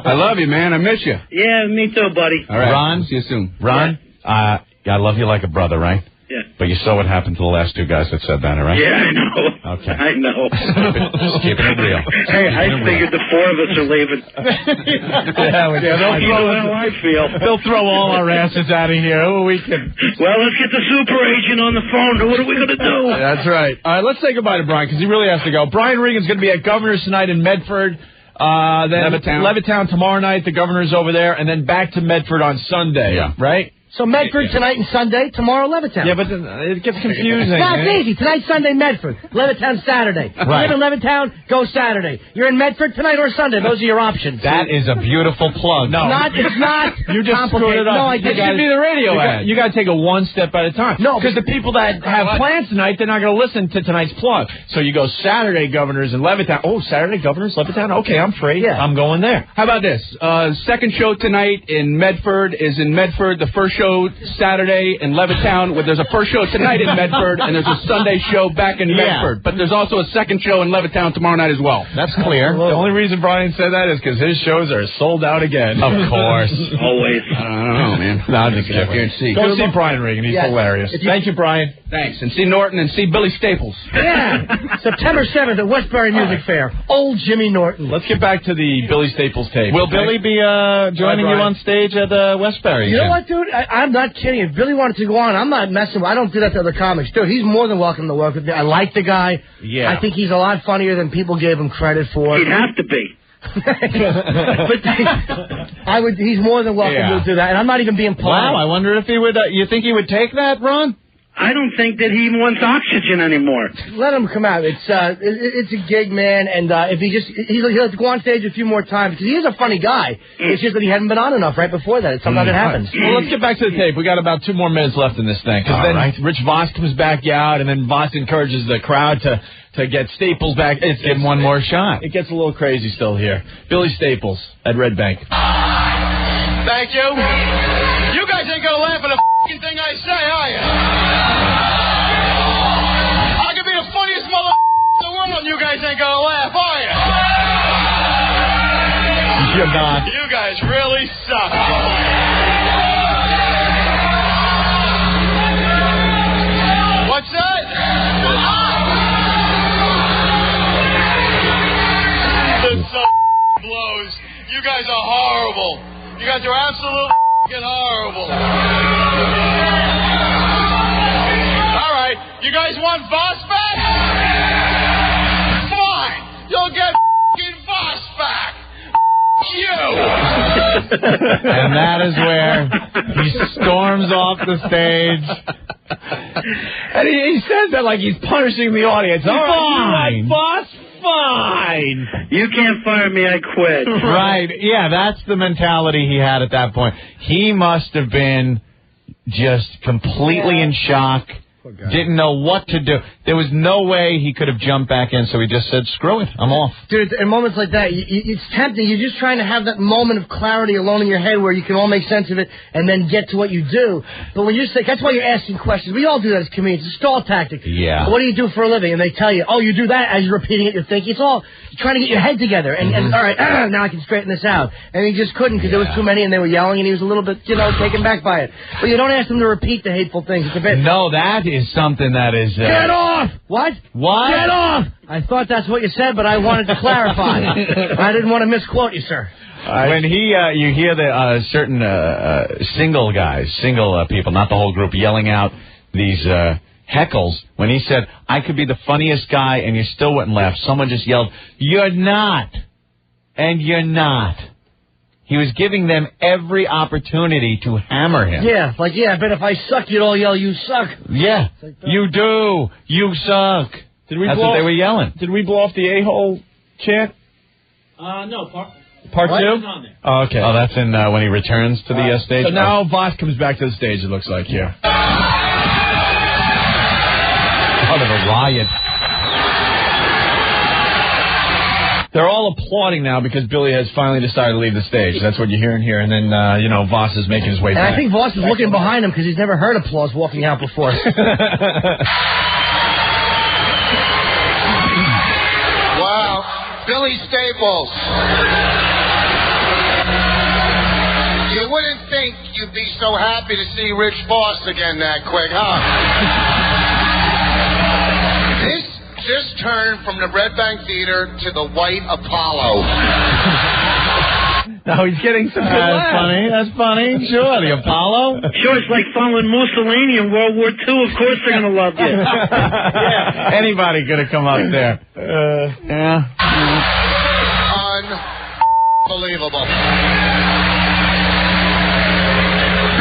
I love you, man. I miss you. Yeah, me too, buddy. All right. Ron. See you soon. Ron, I love you like a brother, right? Yeah. But you saw what happened to the last two guys that said that, all right? Yeah, I know. Okay. I know. Just keeping it real. Hey, I figured the four of us are leaving. You know how I feel. They'll throw all our asses out of here. Well, let's get the super agent on the phone. What are we going to do? That's right. All right, let's say goodbye to Brian because he really has to go. Brian Regan's going to be at Governor's tonight in Medford. Then Levittown tomorrow night. The Governor's over there. And then back to Medford on Sunday. Yeah. Right? So Medford tonight and Sunday, tomorrow Levittown. Yeah, but it gets confusing. No, it's easy. Tonight, Sunday, Medford. Levittown, Saturday. Right. You live in Levittown, go Saturday. You're in Medford tonight or Sunday. Those are your options. That is a beautiful plug. No. It's not. You just screwed it up. No, I did. It should be the radio ad. You got to take it one step at a time. No. Because the people that have plans tonight, they're not going to listen to tonight's plug. So you go Saturday, Governor's in Levittown. Oh, Saturday, Governor's, Levittown. Okay, I'm free. Yeah. I'm going there. How about this? Second show tonight in Medford is in Medford. The first show show Saturday in Levittown. There's a first show tonight in Medford, and there's a Sunday show back in Medford. But there's also a second show in Levittown tomorrow night as well. That's clear. The only reason Brian said that is because his shows are sold out again. Of course. Always. I don't know, man. No, I'm just kidding. Here and see. Go see Brian Regan. He's hilarious. Thank you, Brian. Thanks. And see Norton and see Billy Staples. Yeah. September 7th at Westbury Music Fair. Old Jimmy Norton. Let's get back to the Billy Staples tape. Will Billy be joining you on stage at Westbury? You know what, dude? I'm not kidding. If Billy wanted to go on, I'm not messing with. I don't do that to other comics. Dude, he's more than welcome to work with me. I like the guy. Yeah. I think he's a lot funnier than people gave him credit for. He'd have to be. But he's more than welcome to do that, and I'm not even being polite. Wow, I wonder if he would. You think he would take that, Ron? I don't think that he even wants oxygen anymore. Let him come out. It's a gig, man, and if he'll have to go on stage a few more times because he is a funny guy. It's just that he hadn't been on enough right before that. It's something that happens. Well, let's get back to the tape. We got about 2 more minutes left in this thing because then Rich Voss comes back out, and then Voss encourages the crowd to get Staples back. Give him one more shot. It gets a little crazy still here. Billy Staples at Red Bank. Thank you. You guys ain't gonna laugh at a f***ing thing I say, are you? I could be the funniest mother in the world and you guys ain't gonna laugh, are you? You're not. You guys really suck. What's that? This blows. You guys are horrible. You guys are absolutely f***ing horrible. All right, you guys want Voss back? Fine, you'll get f***ing Voss back. You. And that is where he storms off the stage. And he says that like he's punishing the audience. Fine. Voss, fine. You can't fire me, I quit. Right. Yeah, that's the mentality he had at that point. He must have been just completely in shock. Didn't know what to do. There was no way he could have jumped back in, so he just said, screw it, I'm off. Dude, in moments like that, it's tempting. You're just trying to have that moment of clarity alone in your head where you can all make sense of it and then get to what you do. But when you're sick, that's why you're asking questions. We all do that as comedians. It's a stall tactic. Yeah. What do you do for a living? And they tell you, oh, you do that. As you're repeating it, you're thinking. It's all trying to get your head together. And all right, now I can straighten this out. And he just couldn't because there was too many and they were yelling and he was a little bit, taken back by it. But you don't ask them to repeat the hateful things. It's a bit. No, that is something that is... Get off! What? What? Get off! I thought that's what you said, but I wanted to clarify. I didn't want to misquote you, sir. When you hear the certain single guys, people, not the whole group, yelling out these heckles, when he said, I could be the funniest guy and you still wouldn't laugh, someone just yelled, you're not, and you're not. He was giving them every opportunity to hammer him. Yeah, I bet if I suck, you'd all yell, you suck. Yeah, you do. You suck. That's what they were yelling. Did we blow off the a-hole chant? No, Part what? 2? On there. Oh, okay. Oh, that's in when he returns to the stage? So now Voss comes back to the stage, it looks like, here. Out of a riot. They're all applauding now because Billy has finally decided to leave the stage. That's what you're hearing here. And then, Voss is making his way back. And I think Voss is looking behind him because he's never heard applause walking out before. Wow. Billy Staples. You wouldn't think you'd be so happy to see Rich Voss again that quick, huh? This just turned from the Red Bank Theater to the White Apollo. No, he's getting some good laughs. That's funny. Sure, the Apollo. Sure, it's like following Mussolini in World War II. Of course they're going to love you. Yeah, anybody could have come up there. Yeah. Unbelievable.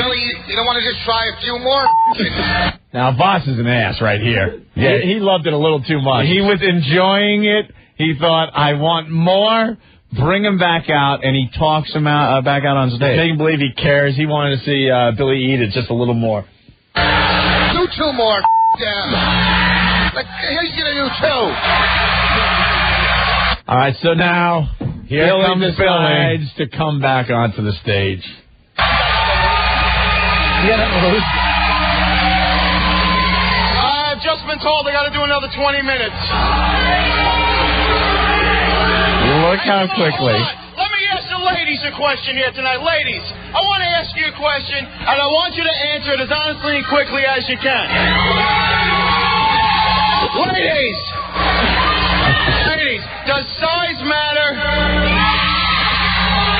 Billy, you don't want to just try a few more? Now, Voss is an ass right here. Yeah. He loved it a little too much. He was enjoying it. He thought, I want more. Bring him back out, and he talks him back out on stage. Make him believe he cares. He wanted to see Billy eat it just a little more. Do 2 more. Damn. He's going to do 2. All right, so now Here Billy comes decides to come back onto the stage. I've just been told I got to do another 20 minutes. Look how quickly. Let me ask the ladies a question here tonight. Ladies, I want to ask you a question, and I want you to answer it as honestly and quickly as you can. Ladies, does size matter?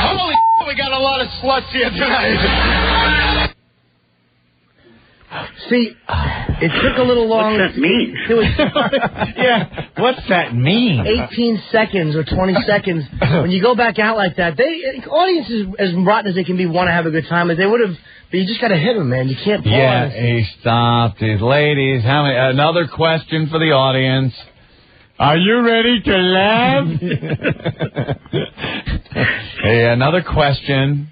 Holy we got a lot of sluts here tonight. See, it took a little long. What's that mean? It was, yeah, what's that mean? 18 seconds or 20 seconds. When you go back out like that, audiences, as rotten as they can be, want to have a good time, as they would have. But you just got to hit them, man. You can't pause. Yeah, he stopped. His ladies, another question for the audience. Are you ready to laugh? Hey, another question.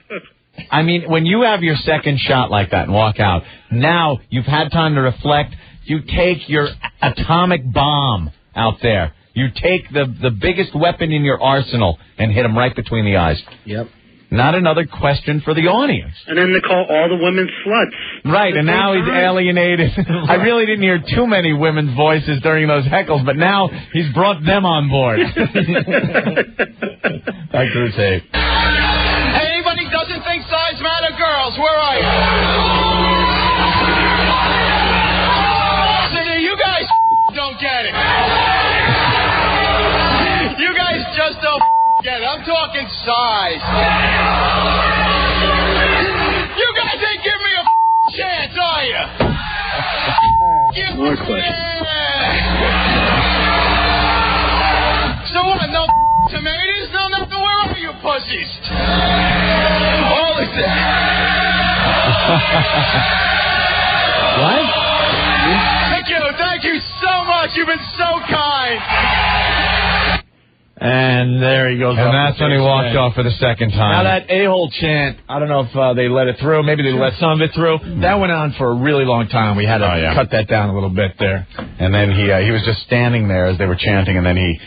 I mean, when you have your second shot like that and walk out, now you've had time to reflect. You take your atomic bomb out there. You take the biggest weapon in your arsenal and hit him right between the eyes. Yep. Not another question for the audience. And then they call all the women sluts. Right, and now he's alienated. I really didn't hear too many women's voices during those heckles, but now he's brought them on board. Back to the tape. Anybody doesn't think size matter? Girls, where are you? So you guys don't get it. You guys just don't get it. I'm talking size. You guys ain't giving me a chance, are you? More questions. So what? No tomatoes? No nothing. Where are you pussies? Holy What? Thank you so much. You've been so kind. And there he goes. And that's when he walked off for the second time. Now that a-hole chant, I don't know if they let it through. Maybe they let some of it through. That went on for a really long time. We had to cut that down a little bit there. And then he was just standing there as they were chanting, and then he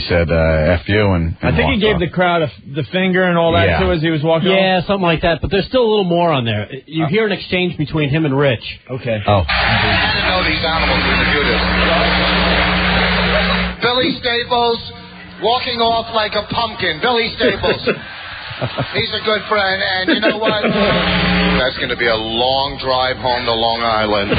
said, F you, and I think he gave the crowd the finger and all that, too, as he was walking off. Yeah, something like that. But there's still a little more on there. You hear an exchange between him and Rich. Okay. I didn't know these animals were the cutest. Billy Staples walking off like a pumpkin. Billy Staples. He's a good friend, and you know what? That's going to be a long drive home to Long Island.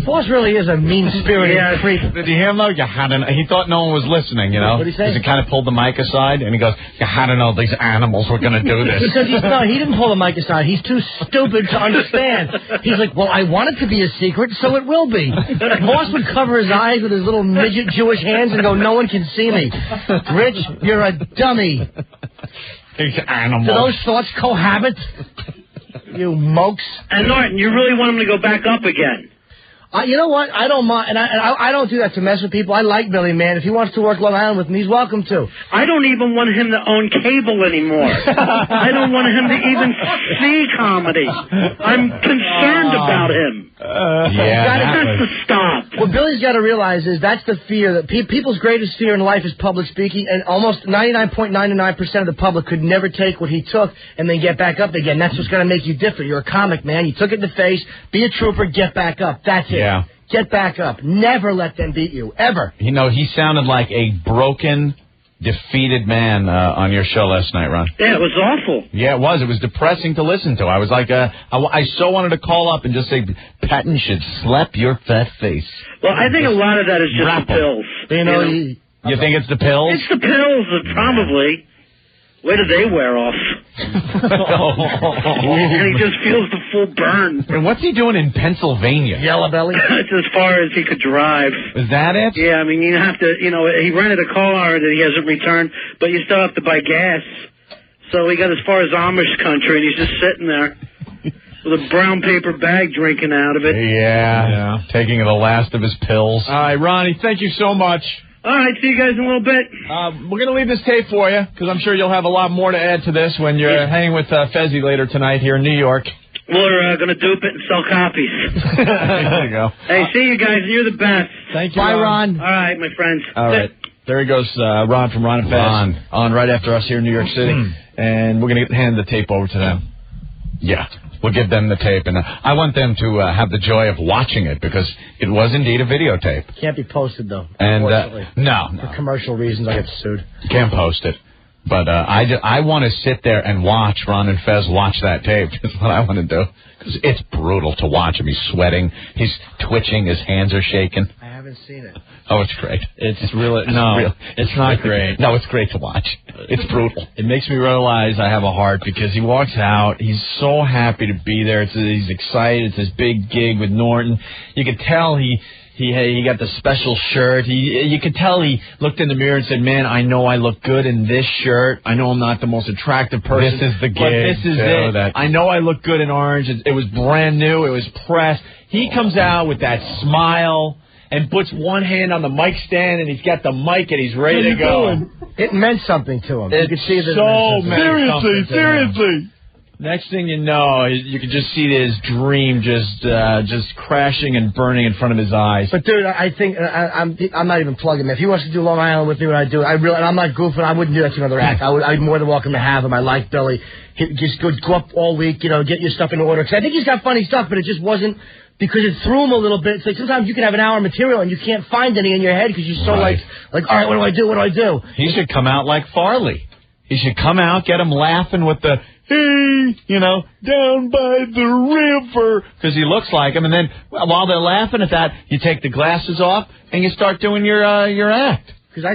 Boss really is a mean-spirited creep. Did you hear him, though? He thought no one was listening, you know? What did he say? He kind of pulled the mic aside, and he goes, you had to know these animals were going to do this. Because he didn't pull the mic aside. He's too stupid to understand. He's like, well, I want it to be a secret, so it will be. Boss would cover his eyes with his little midget Jewish hands and go, no one can see me. Rich, you're a dummy. These animals. Do those thoughts cohabit? You mokes. And Norton, you really want him to go back up again? You know what? I don't mind, and I don't do that to mess with people. I like Billy, man. If he wants to work Long Island with me, he's welcome to. I don't even want him to own cable anymore. I don't want him to even see comedy. I'm concerned about him. That has to stop. What Billy's got to realize is that's the fear that people's greatest fear in life is public speaking, and almost 99.99% of the public could never take what he took and then get back up again. That's what's going to make you different. You're a comic, man. You took it in the face. Be a trooper. Get back up. That's it. Yeah. Get back up. Never let them beat you. Ever. You know, he sounded like a broken, defeated man on your show last night, Ron. Yeah, it was awful. Yeah, it was. It was depressing to listen to. I was like, I so wanted to call up and just say, Patton should slap your fat face. Well, I think a lot of that is just the pills. You think it's the pills? It's the pills, probably. Where do they wear off? And he just feels the full burn. And what's he doing in Pennsylvania? Yellow belly? It's as far as he could drive. Is that it? Yeah, I mean, you have to, he rented a car that he hasn't returned, but you still have to buy gas. So he got as far as Amish country, and he's just sitting there with a brown paper bag drinking out of it. Yeah. Taking the last of his pills. All right, Ronnie, thank you so much. All right, see you guys in a little bit. We're going to leave this tape for you, because I'm sure you'll have a lot more to add to this when you're hanging with Fezzi later tonight here in New York. We're going to dupe it and sell copies. There you go. Hey, see you guys. You're the best. Thank you, Bye, Ron. All right, my friends. All right. There he goes, Ron from Ron and Fez. On right after us here in New York City. And we're going to hand the tape over to them. Yeah. We'll give them the tape, and I want them to have the joy of watching it, because it was indeed a videotape. Can't be posted, though. And unfortunately. No. For commercial reasons, I get sued. Can't post it. But I want to sit there and watch Ron and Fez watch that tape. That's what I want to do. Because it's brutal to watch him. He's sweating. He's twitching. His hands are shaking. I haven't seen it. Oh, it's great. It's really... No, it's not great. No, it's great to watch. It's brutal. It makes me realize I have a heart, because he walks out. He's so happy to be there. He's excited. It's his big gig with Norton. You could tell he got the special shirt. You could tell he looked in the mirror and said, "Man, I know I look good in this shirt. I know I'm not the most attractive person. This is the gig. But this is it. I know I look good in orange. It was brand new. It was pressed." He comes out with that smile and puts one hand on the mic stand, and he's got the mic, and he's ready to go. It meant something to him. It you could see that. Seriously. Next thing you know, you could just see his dream just crashing and burning in front of his eyes. But dude, I think I'm not even plugging him. If he wants to do Long Island with me, what I do, and I'm not goofing. I wouldn't do that to another act. I'd more than welcome to have him. I like Billy. Just go up all week, get your stuff in order. Because I think he's got funny stuff, but it just wasn't. Because it threw him a little bit. It's like sometimes you can have an hour of material and you can't find any in your head because you're so like, all right, what do I do? What do I do? He should come out like Farley. He should come out, get him laughing with the, hey, down by the river, because he looks like him. And then while they're laughing at that, you take the glasses off and you start doing your act.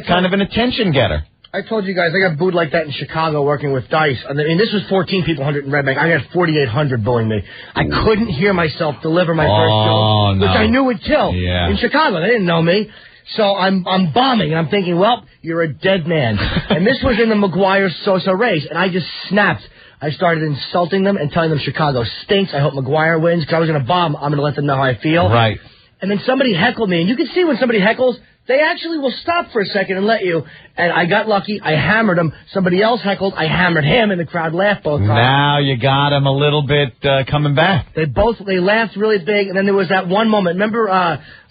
Kind of an attention getter. I told you guys, I got booed like that in Chicago working with Dice. And this was 14 people, 100 in Red Bank. I got 4,800 booing me. I couldn't hear myself deliver my first joke, which I knew would kill. Yeah. In Chicago, they didn't know me. So I'm bombing, and I'm thinking, well, you're a dead man. And this was in the McGuire-Sosa race, and I just snapped. I started insulting them and telling them Chicago stinks. I hope McGuire wins, because I was going to bomb. I'm going to let them know how I feel. Right. And then somebody heckled me, and you can see when somebody heckles, they actually will stop for a second and let you. And I got lucky. I hammered him. Somebody else heckled. I hammered him, and the crowd laughed both times. Now you got him a little bit coming back. They laughed really big, and then there was that one moment. Remember,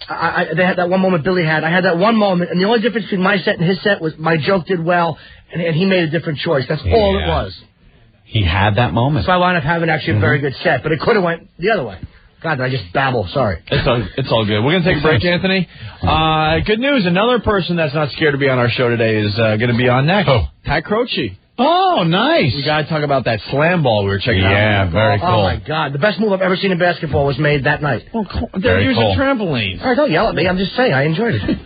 they had that one moment Billy had. I had that one moment, and the only difference between my set and his set was my joke did well, and he made a different choice. That's all it was. He had that moment. So I wound up having actually a very good set, but it could have went the other way. God, I just babble. Sorry. It's all good. We're going to take a break, Anthony. Good news. Another person that's not scared to be on our show today is going to be on next. Oh. Pat Croce. Oh, nice. We got to talk about that Slamball we were checking out. Yeah, very cool. Oh, my God. The best move I've ever seen in basketball was made that night. Well, they're using trampolines. All right, don't yell at me. I'm just saying. I enjoyed it.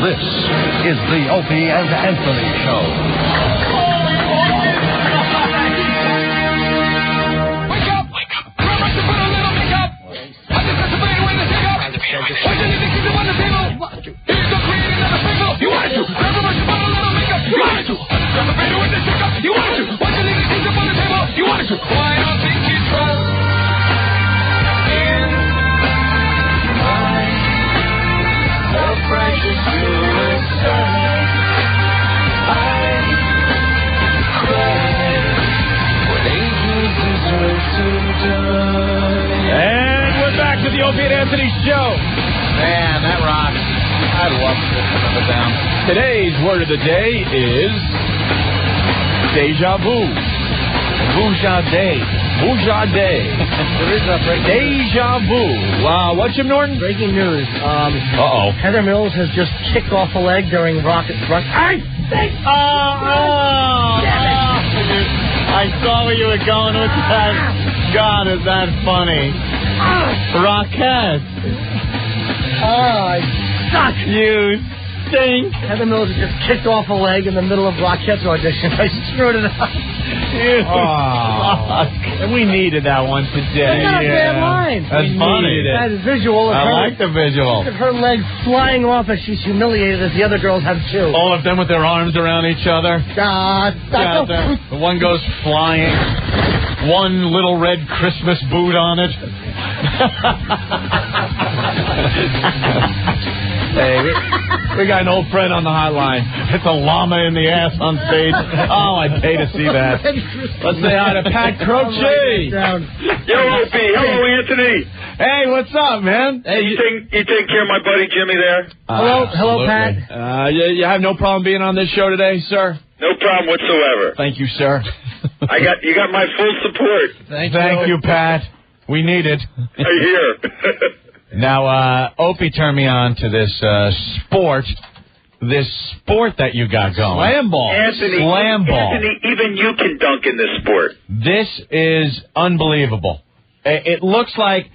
This is the Opie and Anthony Show. Wake up! Grandma should put a little makeup. I just got to put it with the hiccup. Why didn't you keep it on the table? Here's the creating another single. You wanted to. Grandma should put a little makeup. You wanted to. Got the baby with the hiccup. You wanted to. Why didn't you keep it on the table? You wanted to. Why don't think you trust in my self-righteous suicide? And we're back to the Opie and Anthony Show. Man, that rocks. I love this number down. Today's word of the day is deja vu. Vujade. There is a break. Deja vu. Wow. What's your Norton? Breaking news. Heather Mills has just kicked off a leg during Rocket's run. I saw where you were going with that. God, is that funny? Rockette. I suck. You stink. Heather Mills has just kicked off a leg in the middle of Rockette's audition. I screwed it up. And we needed that one today. That's not a bad line. That's funny. That visual of I like the visual. her legs flying off as she's humiliated as the other girls have too. All of them with their arms around each other. The one goes flying. One little red Christmas boot on it. Hey, we got an old friend on the hotline. It's a llama in the ass on stage. Oh, I'd pay to see that. Let's say hi to Pat Croce. Yo, Opie. Hello, Anthony. Hey, what's up, man? Hey, you take care of my buddy Jimmy there? Hello, Pat. You have no problem being on this show today, sir? No problem whatsoever. Thank you, sir. You got my full support. Thank you, Pat. We need it. I hear. Now, Opie turned me on to this sport that you got going. Slamball. Anthony, even you can dunk in this sport. This is unbelievable. It looks like,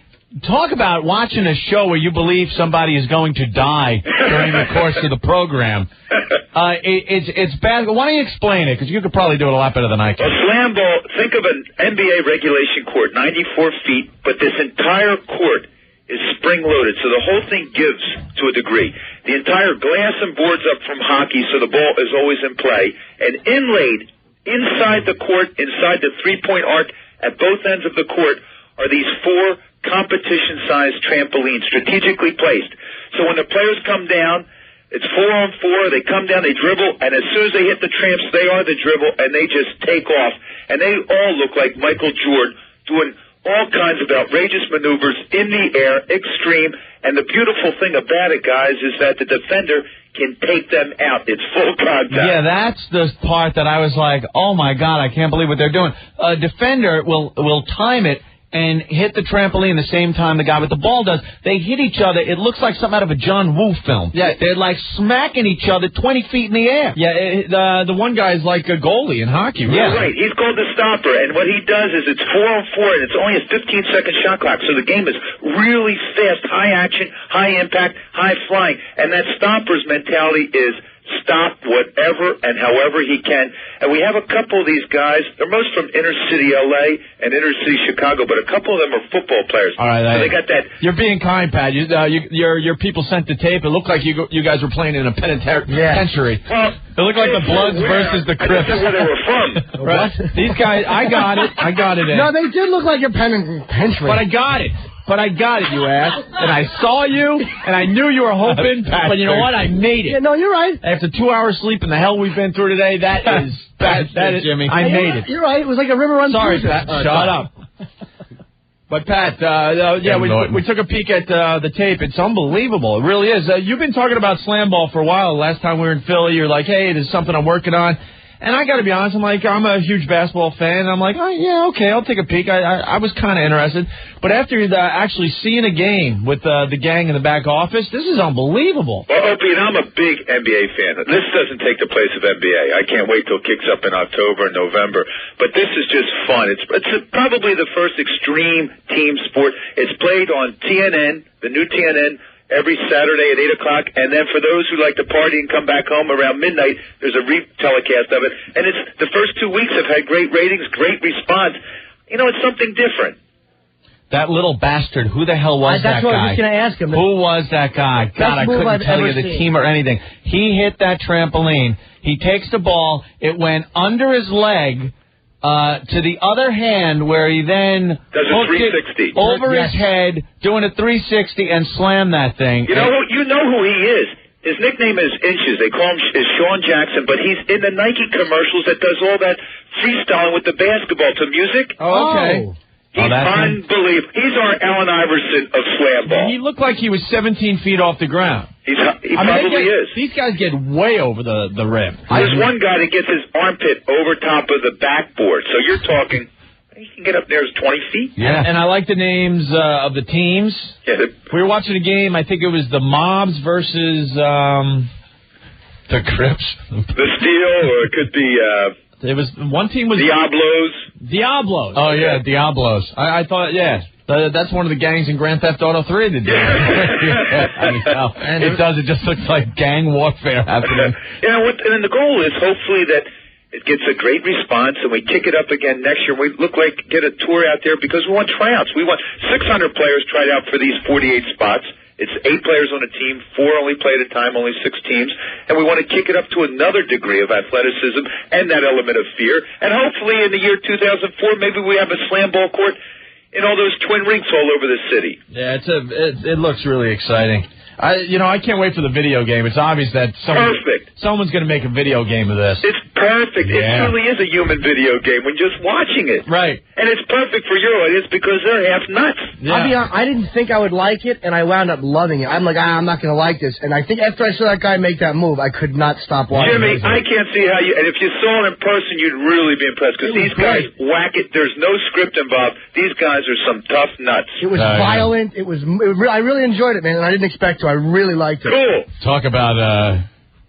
talk about watching a show where you believe somebody is going to die during the course of the program. It's bad. Why don't you explain it? Because you could probably do it a lot better than I can. A Slamball, think of an NBA regulation court, 94 feet, but this entire court is spring-loaded, so the whole thing gives to a degree. The entire glass and boards up from hockey, so the ball is always in play. And inlaid inside the court, inside the three-point arc at both ends of the court, are these 4 competition-sized trampolines strategically placed. So when the players come down, it's 4-on-4, they come down, they dribble, and as soon as they hit the tramps, they are the dribble, and they just take off. And they all look like Michael Jordan doing all kinds of outrageous maneuvers in the air, extreme, and the beautiful thing about it, guys, is that the defender can take them out. It's full contact. Yeah, that's the part that I was like, oh, my God, I can't believe what they're doing. A defender will time it and hit the trampoline the same time the guy with the ball does. They hit each other. It looks like something out of a John Woo film. Yeah. They're like smacking each other 20 feet in the air. Yeah, the one guy's like a goalie in hockey. Really. Yeah, right. He's called the stopper, and what he does is it's 4-on-4, and it's only a 15-second shot clock, so the game is really fast, high action, high impact, high flying, and that stopper's mentality is stop whatever and however he can. And we have a couple of these guys. They're most from inner city L.A. and inner city Chicago, but a couple of them are football players. All right, so they got that. You're being kind, Pat. Your people sent the tape. It looked like you guys were playing in a penitentiary. Well, it looked like the Bloods versus the Crips. That's where they were from. Right? These guys, I got it in. No, they did look like a penitentiary. But I got it, you ass. And I saw you, and I knew you were hoping, but you know what? I made it. Yeah, no, you're right. After 2 hours sleep and the hell we've been through today, that is Jimmy. I made it. You're right. It was like a river run. Sorry, Pat. Shut up. But, Pat, we took a peek at the tape. It's unbelievable. It really is. You've been talking about Slamball for a while. Last time we were in Philly, you're like, hey, there's something I'm working on. And I got to be honest, I'm a huge basketball fan. And I'm like, oh, yeah, okay, I'll take a peek. I was kind of interested. But after actually seeing a game with the gang in the back office, this is unbelievable. Well, Opie, and I'm a big NBA fan. This doesn't take the place of NBA. I can't wait till it kicks up in October and November. But this is just fun. It's probably the first extreme team sport. It's played on TNN, the new TNN, every Saturday at 8 o'clock, and then for those who like to party and come back home around midnight, there's a re-telecast of it. And it's the first 2 weeks have had great ratings, great response. You know, it's something different. That little bastard, who the hell was that guy? That's what I was just going to ask him. Who was that guy? God, I couldn't tell you the team or anything. He hit that trampoline. He takes the ball. It went under his leg to the other hand, where he then does a 360 over his head, doing a 360 and slam that thing. You know who he is. His nickname is Inches. They call him Sean Jackson, but he's in the Nike commercials that does all that freestyling with the basketball to music. Oh, okay. He's unbelievable. He's our Allen Iverson of Slamball. He looked like he was 17 feet off the ground. He probably is. These guys get way over the rim. There's one guy that gets his armpit over top of the backboard. So you're talking, he can get up there as 20 feet. Yeah. And I like the names of the teams. Yeah, we were watching a game. I think it was the Mobs versus the Crips. The Steel, or it could be... it was one team was Diablos. Oh yeah, Diablos. I thought that's one of the gangs in Grand Theft Auto 3 that did it. It just looks like gang warfare happening. And then the goal is hopefully that it gets a great response and we kick it up again next year. We get a tour out there because we want tryouts. We want 600 players tried out for these 48 spots. It's 8 players on a team, 4 only play at a time, only 6 teams, and we want to kick it up to another degree of athleticism and that element of fear. And hopefully in the year 2004, maybe we have a Slamball court in all those twin rinks all over the city. Yeah, it looks really exciting. I can't wait for the video game. It's obvious that someone's going to make a video game of this. It's perfect. Yeah. It truly is a human video game when just watching it. Right. And it's perfect for your audience because they're half nuts. I'll be honest, I didn't think I would like it, and I wound up loving it. I'm like, I'm not going to like this. And I think after I saw that guy make that move, I could not stop watching. Jimmy, I can't see how you... And if you saw it in person, you'd really be impressed because these guys whack it. There's no script involved. These guys are some tough nuts. It was violent. I really enjoyed it, man, and I didn't expect to. I really liked it. Cool. Talk about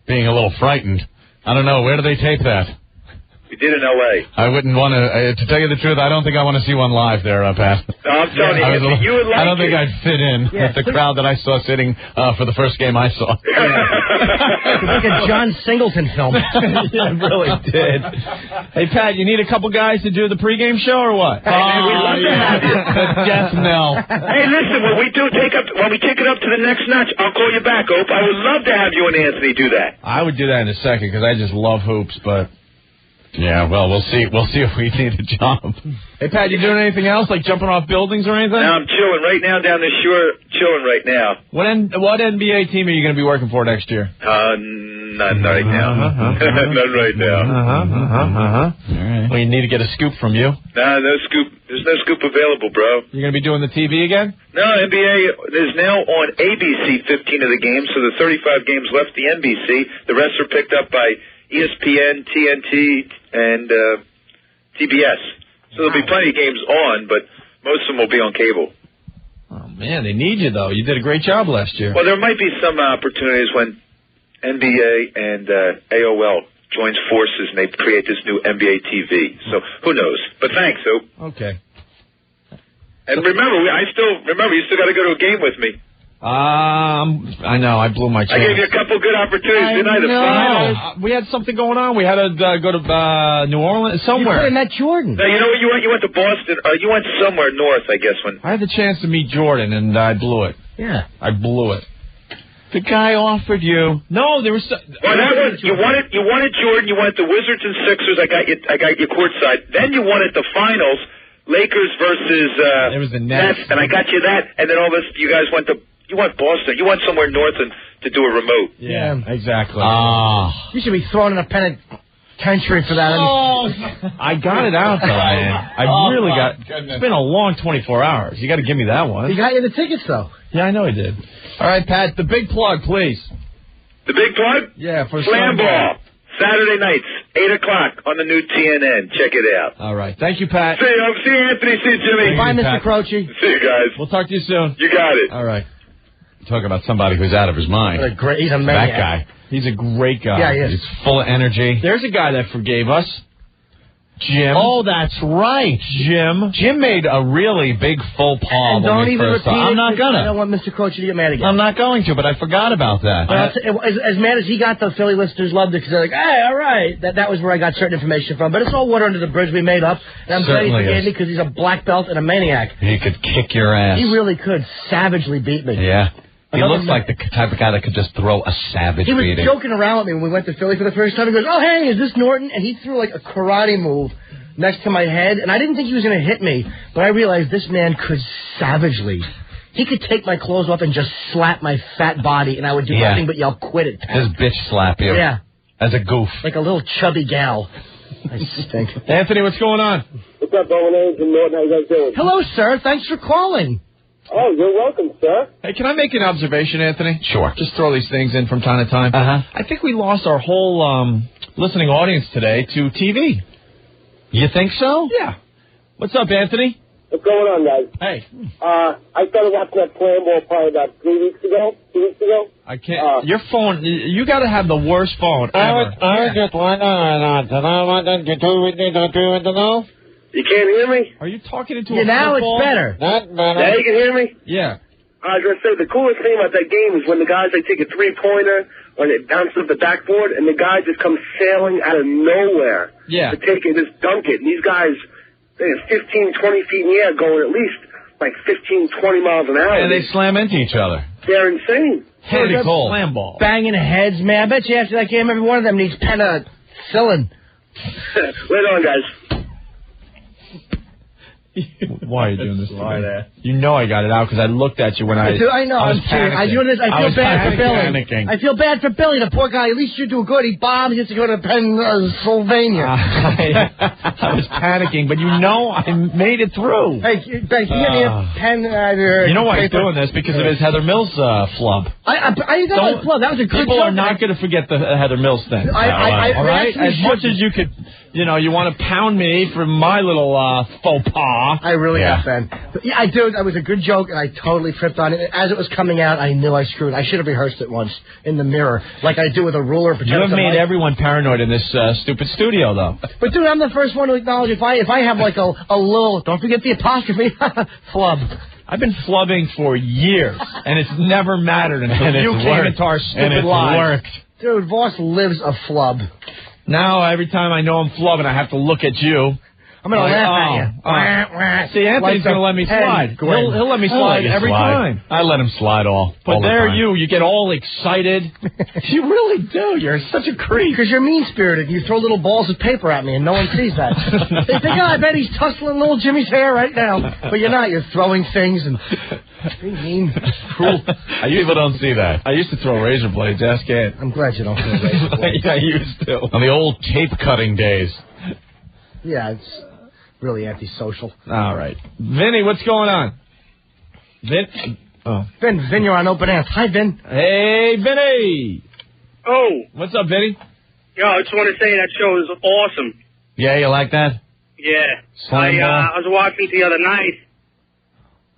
being a little frightened. I don't know. Where do they tape that? We did in L.A. I wouldn't want to tell you the truth, I don't think I want to see one live there, Pat. No, I'm telling you, you would like I don't think I'd fit in with the crowd that I saw sitting for the first game I saw. It's like a John Singleton film. Yeah, it really did. Hey, Pat, you need a couple guys to do the pregame show or what? Hey, man, we'd love to have you. Death knell. Hey, listen, when we take it up to the next notch, I'll call you back, Ope. I would love to have you and Anthony do that. I would do that in a second because I just love hoops, but... Yeah, well, we'll see. We'll see if we need a job. Hey, Pat, you doing anything else, like jumping off buildings or anything? No, I'm chilling right now down the shore, chilling right now. What NBA team are you going to be working for next year? None right now. None right now. All right. Well, you need to get a scoop from you. Nah, no scoop. There's no scoop available, bro. You're going to be doing the TV again? No, NBA is now on ABC 15 of the games, so the 35 games left the NBC. The rest are picked up by ESPN, TNT, and TBS. So there'll be plenty of games on, but most of them will be on cable. Oh, man, they need you, though. You did a great job last year. Well, there might be some opportunities when NBA and AOL joins forces and they create this new NBA TV. So who knows? But thanks, Hope. Okay. And remember, you still got to go to a game with me. I know, I blew my chance. I gave you a couple good opportunities, didn't I? The finals. We had something going on. We had to go to New Orleans, somewhere. You could have met Jordan. No, you know what you went? You went to Boston. You went somewhere north, I guess. I had the chance to meet Jordan, and I blew it. Yeah. I blew it. The guy offered you. No, there was. Well, you wanted Jordan. You wanted the Wizards and Sixers. I got you courtside. Then you wanted the finals, Lakers versus it was the Nets, and I got you that. And then all this, you guys went to. You went Boston. You went somewhere north to do a remote. Yeah, exactly. You should be thrown in a penitentiary for that. I got it out, though, man. I really got... Goodness. It's been a long 24 hours. You got to give me that one. He got you the tickets, though. Yeah, I know he did. All right, Pat, the big plug, please. The big plug? Yeah, for Slamball. Saturday nights, 8 o'clock on the new TNN. Check it out. All right. Thank you, Pat. See you, Anthony. See you, Jimmy. Bye, Mr. Croce. See you, guys. We'll talk to you soon. You got it. All right. Talk about somebody who's out of his mind. He's a maniac. That guy. He's a great guy. Yeah, he is. He's full of energy. There's a guy that forgave us. Jim. Oh, that's right. Jim made a really big full paw. And don't even repeat it. I'm not gonna. I don't want Mr. Croce to get mad again. I'm not going to, but I forgot about that. As mad as he got, the Philly listeners loved it because they're like, hey, all right. That was where I got certain information from. But it's all water under the bridge we made up. And I'm glad he forgave me because he's a black belt and a maniac. He could kick your ass. He really could savagely beat me. Yeah. He looks like the type of guy that could just throw a savage beating. He was joking around with me when we went to Philly for the first time. He goes, oh, hey, is this Norton? And he threw like a karate move next to my head. And I didn't think he was going to hit me, but I realized this man could savagely. He could take my clothes off and just slap my fat body, and I would do nothing but yell, quit it, Pat. His bitch slap you. Yeah. As a goof. Like a little chubby gal. I stink. Anthony, what's going on? What's up, Bowman and Norton? How you guys doing? Hello, sir. Thanks for calling. Oh, you're welcome, sir. Hey, can I make an observation, Anthony? Sure. Just throw these things in from time to time. I think we lost our whole listening audience today to TV. You think so? Yeah. What's up, Anthony? What's going on, guys? Hey. I started watching that Slamball probably about 2 weeks ago. I can't. Your phone, you got to have the worst phone ever. I just want to know. You can't hear me? Are you talking into a now football? It's better. Not better. Now you can hear me? Yeah. I was going to say, the coolest thing about that game is when the guys, they take a three-pointer or they bounce off the backboard, and the guy just comes sailing out of nowhere to take it, just dunk it. And these guys, they're 15, 20 feet in the air going at least like 15, 20 miles an hour. And they slam into each other. They're insane. Pretty cool. Slamball. Banging heads, man. I bet you after that game, every one of them needs penicillin. Later on, guys. Why are you doing this to me? You know I got it out because I looked at you when I know. I was I'm kidding. I panicking. feel bad for Billy. Panicking. I feel bad for Billy, the poor guy. At least you do good. He bombed. He has to go to Pennsylvania. I was panicking, but you know I made it through. Hey, Ben, can you get me a pen? You know why he's doing this? Because of his Heather Mills flub. I know flub. That was a good People joke. are not going to forget the Heather Mills thing. All right? As much as you could, you want to pound me for my little faux pas. I really have, Ben. But yeah, I do. That was a good joke, and I totally tripped on it. As it was coming out, I knew I screwed. I should have rehearsed it once in the mirror, like I do with a ruler. You have made everyone paranoid in this stupid studio, though. But dude, I'm the first one to acknowledge if I have like a little, don't forget the apostrophe, flub. I've been flubbing for years, and it's never mattered until you came into our stupid lives. Dude, Voss lives a flub. Now, every time I know I'm flubbing, I have to look at you. I'm going to laugh at you. See, Anthony's going to let me slide. He'll let me slide every time. I let him slide all But there the you get all excited. You really do. You're such a creep. Because you're mean-spirited. You throw little balls of paper at me, and no one sees that. They think, I bet he's tussling little Jimmy's hair right now. But you're not. You're throwing things and being mean, cruel. People don't see that. I used to throw razor blades. Ask Ed. I'm glad you don't throw razor blades. I used to. On the old tape-cutting days. Yeah, it's really antisocial. All right. Vinny, what's going on? Vin, you're on open air. Hi, Vin. Hey, Vinny. Oh. What's up, Vinny? Yo, I just want to say that show is awesome. Yeah, you like that? Yeah. Slamball? I was watching the other night.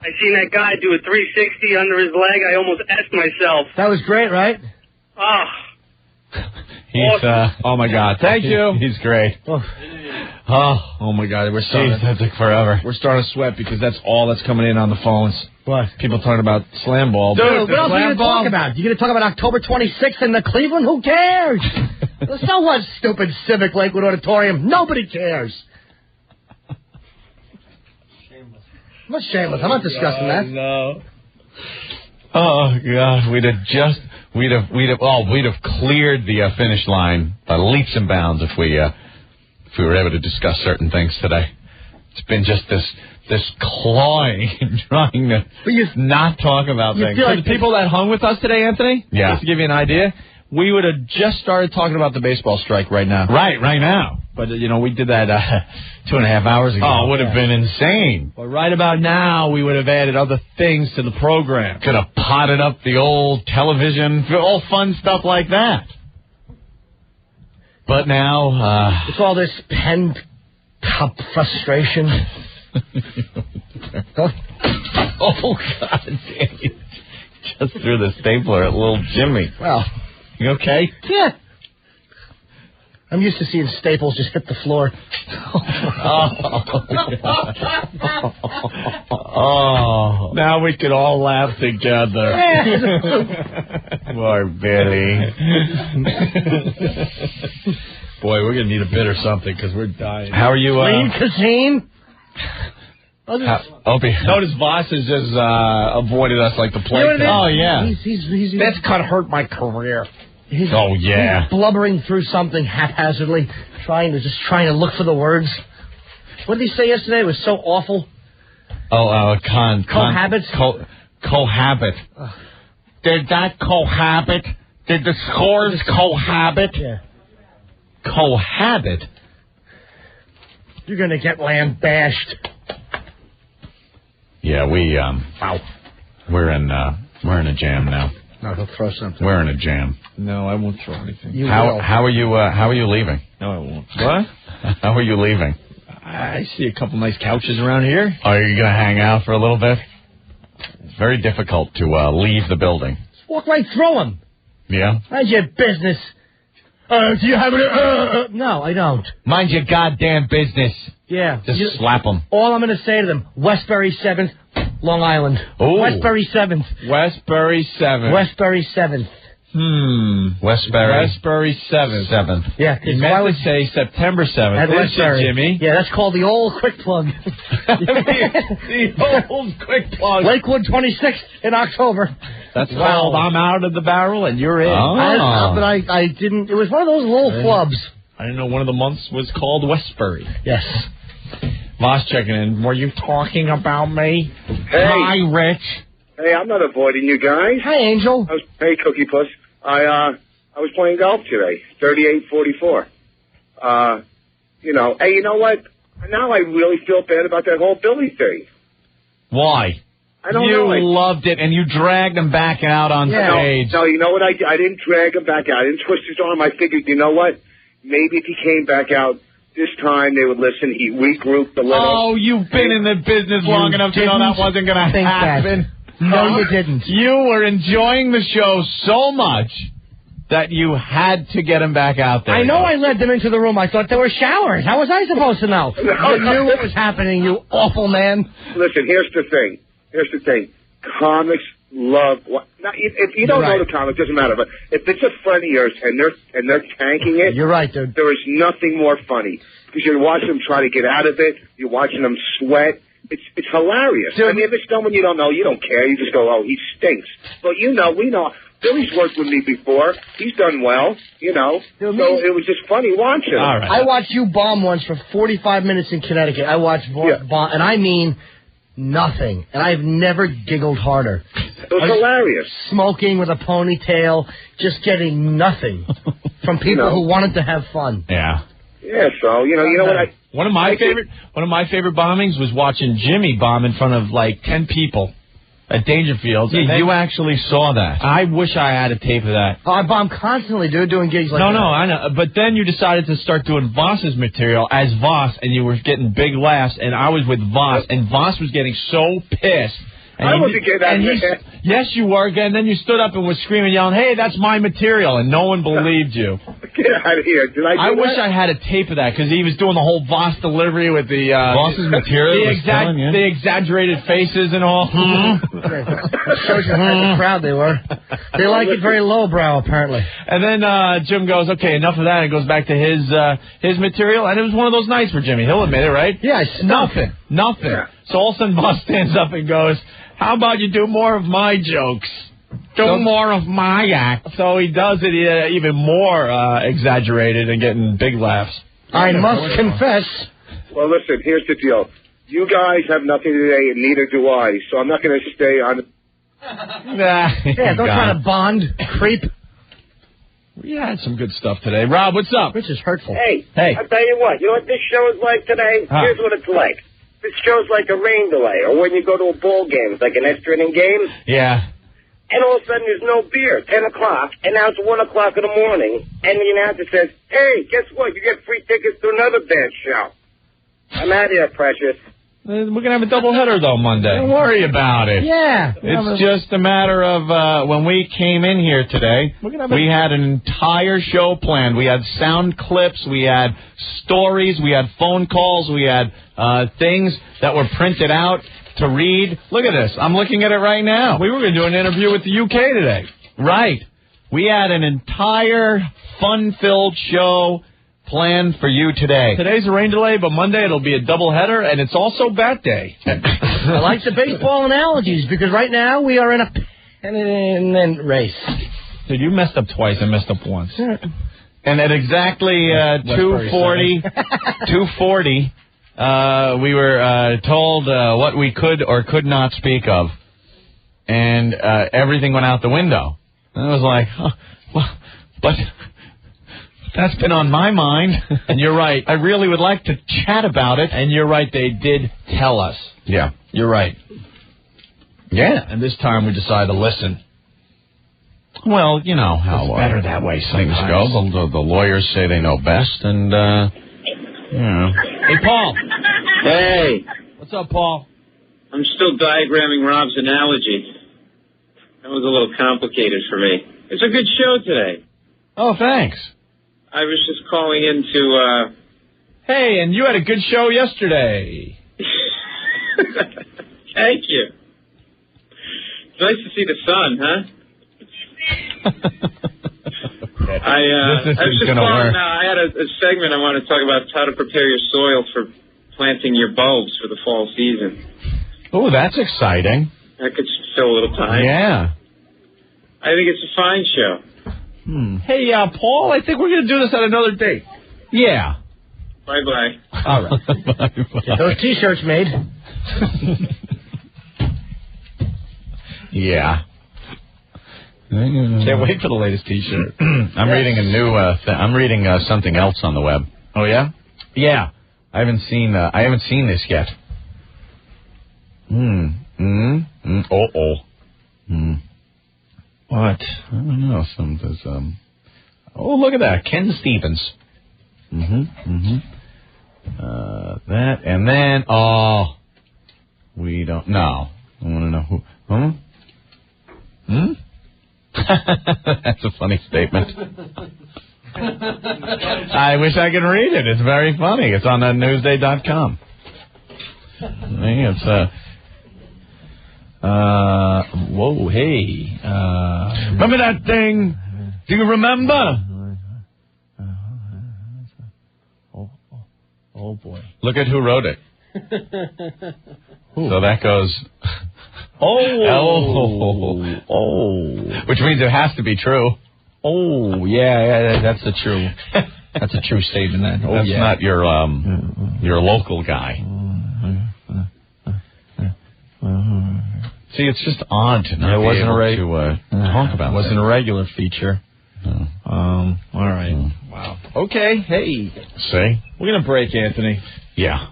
I seen that guy do a 360 under his leg. I almost asked myself. That was great, right? Ah. He's, oh, my God. Thank you. He's great. Oh, my God. We're starting. That took forever. We're starting to sweat because that's all that's coming in on the phones. What? People talking about Slamball. Dude, what else are you going to talk about? You going to talk about October 26th in the Cleveland? Who cares? So what, stupid Civic Lakewood Auditorium? Nobody cares. I'm not shameless. I'm not discussing that. No. Oh God, we'd have cleared the finish line by leaps and bounds if we were able to discuss certain things today. It's been just this clawing and trying to not talk about things. For the people that hung with us today, Anthony, yeah. Just to give you an idea, we would have just started talking about the baseball strike right now. Right now. But, we did that 2.5 hours ago. Oh, it would have been insane. But right about now, we would have added other things to the program. Could have potted up the old television, all fun stuff like that. But now... it's all this pent-up frustration. Oh, God damn you. Just threw the stapler at little Jimmy. Well... You okay? Yeah. I'm used to seeing staples just hit the floor. Oh. Now we could all laugh together. Poor Billy. Boy, we're going to need a bit or something because we're dying. How are you? Lean cuisine? Opie. Notice Voss has just avoided us like the plague. Oh, yeah. He's that's kind of hurt my career. He's blubbering through something haphazardly, trying to look for the words. What did he say yesterday? It was so awful. Cohabit. Cohabit. Did that cohabit? Did the scores cohabit? Yeah. Cohabit. You're gonna get lambashed. Yeah, we're in a jam now. No, he'll throw something. We're in a jam. No, I won't throw anything. How are you leaving? No, I won't. What? How are you leaving? I see a couple nice couches around here. Are you gonna hang out for a little bit? It's very difficult to leave the building. Just walk right through them. Yeah. Mind your business. Do you have it? No, I don't. Mind your goddamn business. Yeah. Just slap them. All I'm going to say to them, Westbury 7th, Long Island. Ooh. Westbury 7th. Westbury 7th. Westbury 7th. Westbury 7th. Yeah. You meant to say September 7th. At Westbury. Jimmy. Yeah, that's called the old quick plug. The old quick plug. Lakewood 26th in October. That's called I'm out of the barrel and you're in. Oh. But I didn't. It was one of those little flubs. I didn't know one of the months was called Westbury. Yes. Voss checking in. Were you talking about me? Hey. Hi, Rich. Hey, I'm not avoiding you guys. Hi, Angel. Hey, Cookie Puss. I was playing golf today, 38-44. Hey, you know what? Now I really feel bad about that whole Billy thing. Why? I don't know. You loved it, and you dragged him back out on stage. No, you know what? I didn't drag him back out. I didn't twist his arm. I figured, you know what? Maybe if he came back out this time, they would listen. He regrouped a little. Oh, you've been in the business long enough to know that wasn't going to happen. No, you didn't. You were enjoying the show so much that you had to get him back out there. I know I led them into the room. I thought there were showers. How was I supposed to know? You knew what was happening, you awful man. Listen, here's the thing. Comics love. If you don't know the comic, it doesn't matter. But if it's a friend of yours and they're tanking it, you're right, dude. There is nothing more funny because you're watching them try to get out of it. You're watching them sweat. It's hilarious. Dude. I mean, if it's someone you don't know, you don't care. You just go, oh, he stinks. But we know. Billy's worked with me before. He's done well, Dude, so it was just funny watching him. All right. I watched you bomb once for 45 minutes in Connecticut. I watched bomb, and I mean nothing. And I've never giggled harder. It was hilarious. Smoking with a ponytail, just getting nothing from people who wanted to have fun. Yeah. Yeah, so, you know what One of my favorite bombings was watching Jimmy bomb in front of like 10 people at Dangerfield. Yeah, you actually saw that. I wish I had a tape of that. Oh, I bomb constantly, dude, doing gigs like that. No, I know. But then you decided to start doing Voss's material as Voss, and you were getting big laughs, and I was with Voss, and Voss was getting so pissed. I wasn't getting that. Yes, you were. And then you stood up and was screaming, yelling, "Hey, that's my material!" And no one believed you. Get out of here! Did I wish I had a tape of that because he was doing the whole Voss delivery with the Voss's material. The exaggerated faces and all. Shows you how the crowd they were. They like it very lowbrow, apparently. And then Jim goes, "Okay, enough of that." And goes back to his material, and it was one of those nights for Jimmy. He'll admit it, right? Yeah, nothing. Yeah. So all of a sudden, Voss stands up and goes, "How about you do more of my jokes? Do more of my act." So he does it even more exaggerated and getting big laughs. I must confess. Well, listen, here's the deal. You guys have nothing today, and neither do I, so I'm not going to stay on. Yeah, don't try to bond, creep. We had some good stuff today. Rob, what's up? Which is hurtful. Hey, I'll tell you what this show is like today? Here's what it's like. This show's like a rain delay, or when you go to a ball game, it's like an extra inning game. Yeah. And all of a sudden there's no beer, 10 o'clock, and now it's 1 o'clock in the morning, and the announcer says, "Hey, guess what? You get free tickets to another bad show." I'm out of here, Precious. We're going to have a doubleheader, though, Monday. Don't worry about it. Yeah. It's just a matter of when we came in here today, we had an entire show planned. We had sound clips, we had stories, we had phone calls, we had things that were printed out to read. Look at this. I'm looking at it right now. We were going to do an interview with the UK today. Right. We had an entire fun-filled show planned for you today. Today's a rain delay, but Monday it'll be a doubleheader, and it's also bat day. I like the baseball analogies, because right now we are in a pennant race. Dude, you messed up twice. I messed up once. And at exactly 2:40, we were told what we could or could not speak of, and everything went out the window. And I was like, but that's been on my mind. And you're right. I really would like to chat about it. And you're right. They did tell us. Yeah. You're right. Yeah. And this time we decided to listen. Well, you know how it's better that way things go. The lawyers say they know best, and, Hey, Paul. Hey. What's up, Paul? I'm still diagramming Rob's analogy. That was a little complicated for me. It's a good show today. Oh, thanks. I was just calling in to, Hey, and you had a good show yesterday. Thank you. It's nice to see the sun, huh? I was just calling, I had a segment I wanted to talk about how to prepare your soil for planting your bulbs for the fall season. Oh, that's exciting. That could fill a little time. Yeah. I think it's a fine show. Hey, Paul, I think we're going to do this at another date. Yeah. Bye-bye. All right. Get those T-shirts made. Yeah. Can't wait for the latest T-shirt. I'm reading a new. I'm reading something else on the web. Oh yeah. Yeah. I haven't seen this yet. What? I don't know. Oh, look at that. Ken Stevens. That, and then, we don't know. I want to know who. That's a funny statement. I wish I could read it. It's very funny. It's on newsday.com. It's whoa, hey. Remember that thing? Do you remember? Oh, boy. Look at who wrote it. So that goes... Oh. Which means it has to be true. Oh, yeah, that's a true statement, then. That's not your local guy. See, it's just odd to not be able to talk about it. It wasn't a regular feature. All right. Wow. Okay, hey. See? We're going to break, Anthony. Yeah.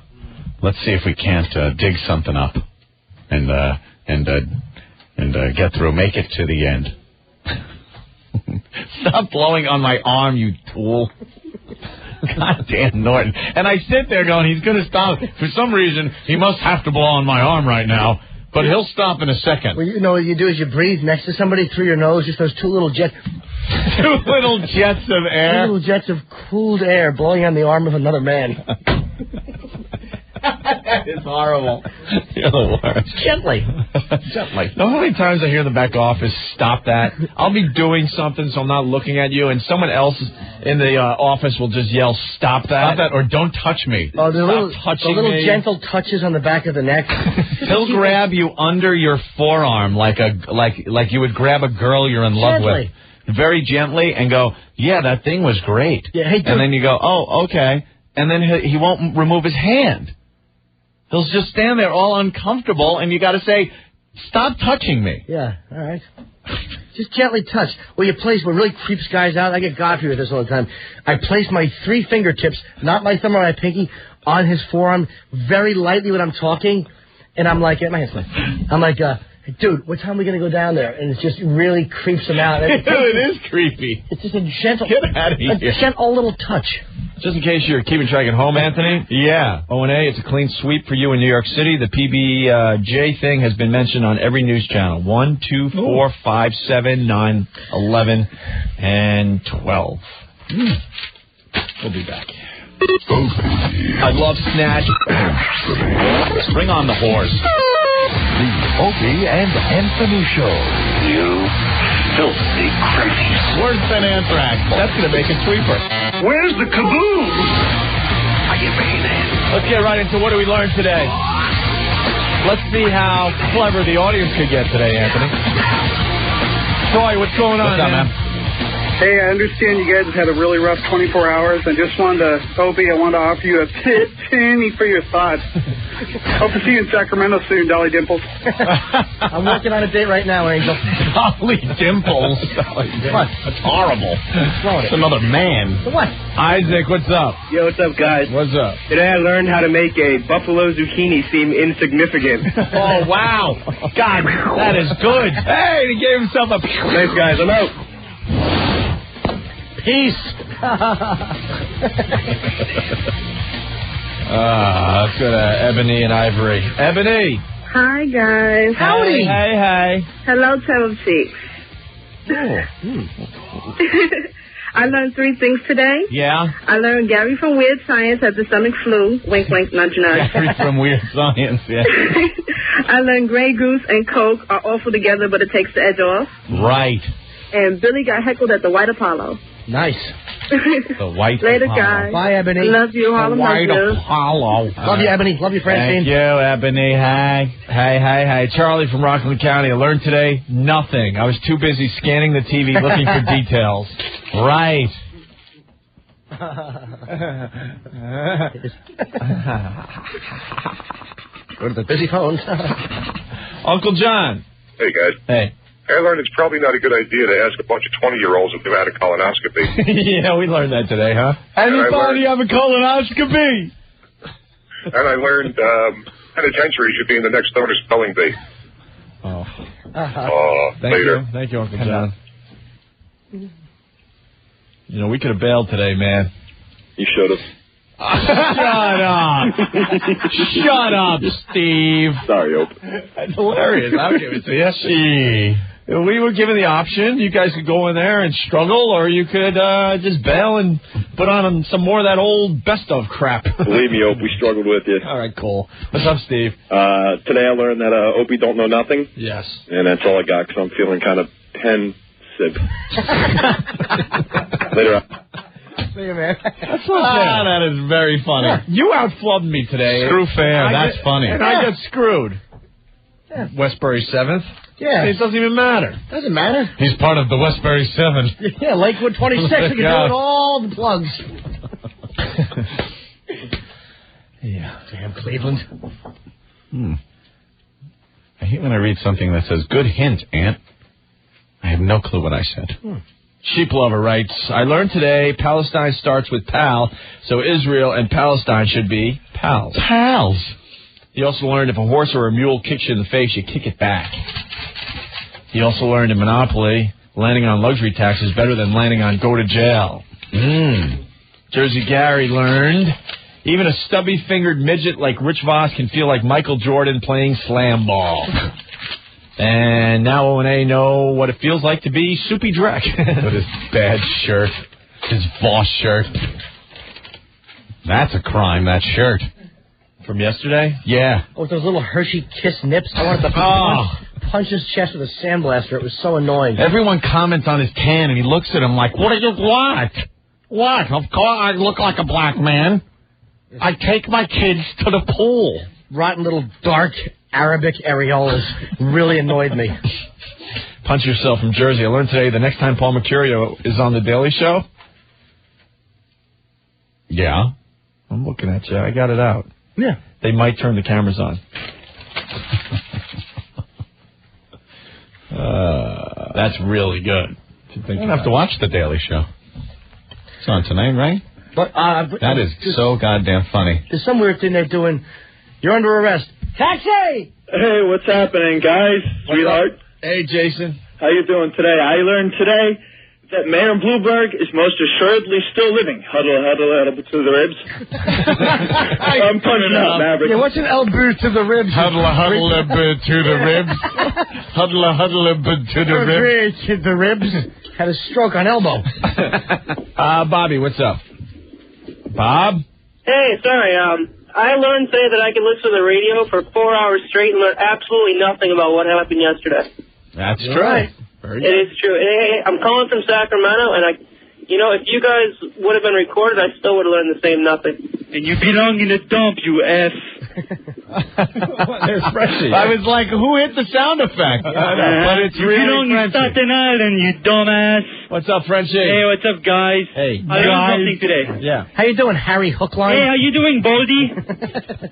Let's see if we can't dig something up and get through. Make it to the end. Stop blowing on my arm, you tool. Goddamn Norton. And I sit there going, he's going to stop. For some reason, he must have to blow on my arm right now. But he'll stop in a second. Well, you know what you do is you breathe next to somebody through your nose, just those two little jets. Two little jets of air. 2 little jets of cooled air blowing on the arm of another man. That is horrible. You're the worst. Gently. Gently. Know how many times I hear in the back office, stop that? I'll be doing something, so I'm not looking at you, and someone else in the office will just yell, stop that. Stop that, or don't touch me. Oh, the little me. gentle touches on the back of the neck. He'll grab you under your forearm like you would grab a girl you're in love with. Very gently, and go, yeah, that thing was great. Yeah, hey, and then you go, oh, okay. And then he won't remove his hand. He'll just stand there all uncomfortable, and you got to say, stop touching me. Yeah, all right. Just gently touch. Well, you place what really creeps guys out. I get Godfrey with this all the time. I place my 3 fingertips, not my thumb or my pinky, on his forearm very lightly when I'm talking, and I'm like, my hand's I'm like, dude, what time are we going to go down there? And it just really creeps him out. It is creepy. It's just a gentle, get out of here. A gentle little touch. Just in case you're keeping track at home, Anthony. Yeah. O&A, it's a clean sweep for you in New York City. The PBJ thing has been mentioned on every news channel. 1, 2, 4, 5, 7, 9, 11, and 12. We'll be back. I love Snatch. Bring on the horse. The Opie and Anthony Show. You filthy criminals. Worse than anthrax. That's going to make a sweeper. Where's the caboose? Are you ready, man? Let's get right into what do we learn today. Let's see how clever the audience could get today, Anthony. Troy, what's going on, man? Hey, I understand you guys have had a really rough 24 hours. I just wanted to, Opie, I wanted to offer you a penny for your thoughts. Hope to see you in Sacramento soon, Dolly Dimples. I'm working on a date right now, Angel. Dolly Dimples. What? That's horrible. It's another man. What? Isaac, what's up? Yo, what's up, guys? What's up? Today I learned how to make a buffalo zucchini seem insignificant. Oh, wow. God, that is good. Hey, he gave himself a... Thanks, guys. I'm out. Peace. Let's go to Ebony and Ivory. Ebony. Hi, guys. Howdy. Hey. Hello, Table Cheeks. I learned 3 things today. Yeah. I learned Gary from Weird Science has the stomach flu. Wink, wink, nudge, nudge. Gary from Weird Science, yeah. I learned Grey Goose and Coke are awful together, but it takes the edge off. Right. And Billy got heckled at the White Apollo. Nice. The White Later, Apollo. guys. Bye, Ebony. Love you. The White Apollo. Love you, Ebony. Love you, Francine. Thank you, Ebony. Hey. Charlie from Rockland County. I learned today nothing. I was too busy scanning the TV looking for details. Right. Go to the busy phones. Uncle John. Hey, guys. Hey. I learned it's probably not a good idea to ask a bunch of 20-year-olds if they've had a colonoscopy. Yeah, we learned that today, huh? Anybody have a colonoscopy? And I learned penitentiary should be in the next donor spelling bee. Oh. Thank later. Thank you, Uncle John. You know, we could have bailed today, man. You should have. Shut up. Shut up, Steve. Sorry, Ope. That's hilarious. I'll give it to you. We were given the option. You guys could go in there and struggle, or you could just bail and put on some more of that old best of crap. Believe me, Ope, we struggled with you. All right, cool. What's up, Steve? Today I learned that Opie don't know nothing. Yes. And that's all I got, because I'm feeling kind of pensive. Later on. See you, man. That's that is very funny. Yeah. You outflubbed me today. Screw fair. That's funny. And I got screwed. Yeah. Westbury 7th. Yeah. It doesn't even matter. Doesn't matter. He's part of the Westbury 7. Yeah, Lakewood 26. We can do it all the plugs. Yeah. Damn Cleveland. I hate when I read something that says, good hint, Aunt. I have no clue what I said. Sheep Lover writes, I learned today Palestine starts with pal, so Israel and Palestine should be pals. Pals. He also learned if a horse or a mule kicks you in the face, you kick it back. He also learned in Monopoly, landing on luxury tax is better than landing on go to jail. Jersey Gary learned, even a stubby-fingered midget like Rich Voss can feel like Michael Jordan playing Slamball. And now O&A know what it feels like to be Soupy Dreck. With his bad shirt. His Voss shirt. That's a crime, that shirt. From yesterday? Yeah. Oh, with those little Hershey Kiss nips. I wanted to punch his chest with a sandblaster. It was so annoying. Everyone comments on his tan, and he looks at him like, what do you want? What? Of course I look like a black man. I take my kids to the pool. Rotten little dark Arabic areolas really annoyed me. Punch yourself from Jersey. I learned today the next time Paul Mercurio is on The Daily Show. Yeah. I'm looking at you. I got it out. Yeah. They might turn the cameras on. That's really good. You don't have to watch The Daily Show. It's on tonight, right? But that is so goddamn funny. There's some weird thing they're doing. You're under arrest. Taxi! Hey, what's happening, guys? Sweetheart. Hey, Jason. How you doing today? I learned today that Mayor Bloomberg is most assuredly still living. Huddle, huddle, huddle to the ribs. I'm punching out, Maverick. Yeah, what's an elbow to the ribs? Huddle, huddle, to the ribs. Huddle, huddle, to the ribs. To the ribs. Had a stroke on elbow. Bobby, what's up? Bob? Hey, sorry, I learned today that I can listen to the radio for 4 hours straight and learn absolutely nothing about what happened yesterday. That's true. Very good. It is true. Hey, I'm calling from Sacramento, and if you guys would have been recorded, I still would have learned the same nothing. And you belong in a dump, you F. There's Frenchie. I was like, who hit the sound effect? But it's you really belong in Staten Island, you dumbass. What's up, Frenchie? Hey, what's up, guys? Hey, I learned something today. Yeah. How you doing, Harry Hookline? Hey, how you doing, Baldy?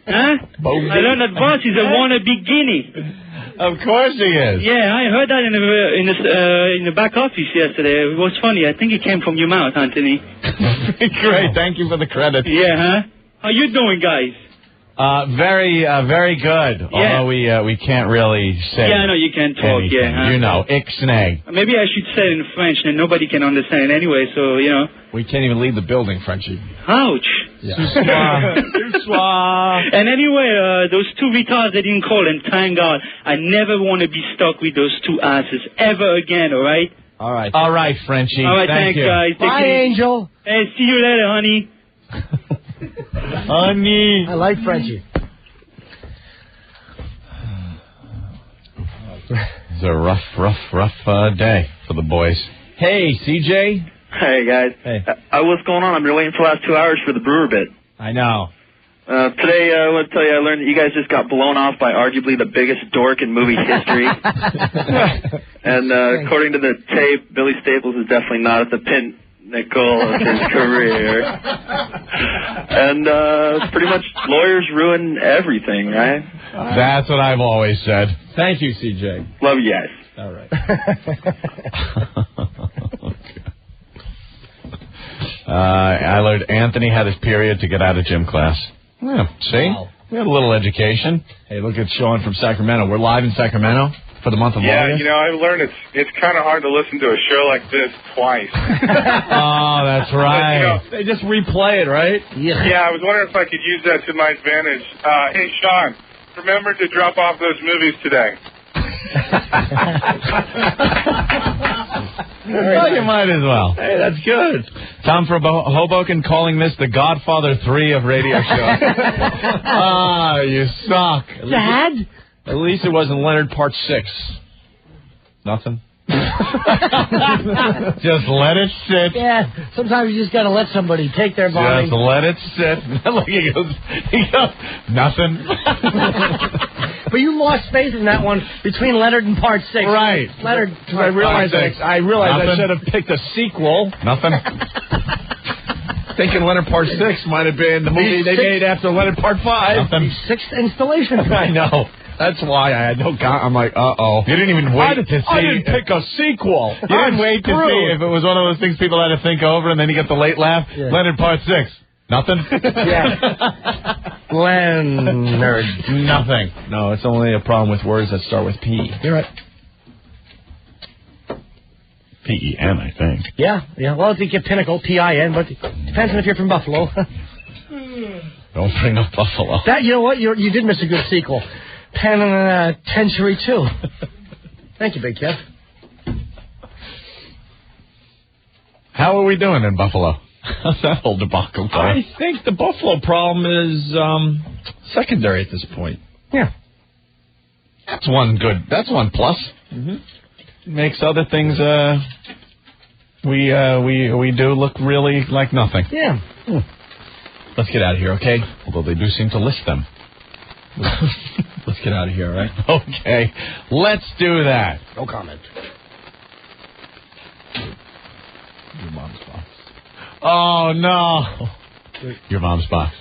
Huh? Baldy. I learned that Voss is a wannabe guinea. Of course he is. Yeah, I heard that in the back office yesterday. It was funny. I think it came from your mouth, Anthony. Great. Thank you for the credit. Yeah, huh? How you doing, guys? Very good. Yeah. Although we can't really say. Yeah, I know you can't talk. Anything. Yeah, huh? You know, ixnay. Maybe I should say it in French, and nobody can understand anyway. So we can't even leave the building, Frenchie. Ouch. Yeah. And anyway, those two retards they didn't call, and thank God, I never want to be stuck with those two asses ever again. All right. All right. All right, Frenchie. All right, Thank thanks, you. guys. Bye, Angel. Hey, see you later, honey. Honey. I like Frenchie. It's a rough day for the boys. Hey, CJ. Hey, guys. Hey. What's going on? I've been waiting for the last 2 hours for the brewer bit. I know. Today, I want to tell you, I learned that you guys just got blown off by arguably the biggest dork in movie history. And according to the tape, Billy Staples is definitely not at the nickel of his career. And pretty much lawyers ruin everything, right? That's what I've always said. Thank you, CJ. Love you guys. All right. I learned Anthony had his period to get out of gym class. Yeah, see? Wow. We had a little education. Hey, look at Sean from Sacramento. We're live in Sacramento for the month of August. Yeah, I've learned it's kind of hard to listen to a show like this twice. Oh, that's right. They just replay it, right? Yeah, I was wondering if I could use that to my advantage. Hey, Sean, remember to drop off those movies today. Well, you might as well. Hey, that's good. Tom from Hoboken calling this the Godfather 3 of radio shows. Ah, you suck. Dad? At least it wasn't Leonard Part 6. Nothing? Just let it sit. Yeah, sometimes you just got to let somebody take their body. Just let it sit. Look, he goes, nothing. But you lost faith in that one between Leonard and Part 6. Right. Leonard. I realized I should have picked a sequel. Nothing. Thinking Leonard Part 6 might have been the movie they made after Leonard Part 5. Nothing. Sixth installation. I know. That's why I had no. I'm like, uh-oh. You didn't even wait to see. I didn't pick a sequel. You didn't wait to see if it was one of those things people had to think over, and then you get the late laugh. Yeah. Leonard Part 6. Nothing? Yeah. Leonard. Nothing. No, it's only a problem with words that start with P. You're right. P-E-N, I think. Yeah. Well, I think you're Pinnacle, P-I-N, but it depends on if you're from Buffalo. Don't bring up Buffalo. That, you know what? You did miss a good sequel. Penitentiary 2. Thank you, Big Kev. How are we doing in Buffalo? How's that whole debacle going? I think the Buffalo problem is secondary at this point. Yeah. That's one plus. Mm-hmm. Makes other things we do look really like nothing. Yeah. Let's get out of here, okay? Although they do seem to list them. Let's get out of here, all right? Okay. Let's do that. No comment. Your mom's box. Oh, no. Your mom's box.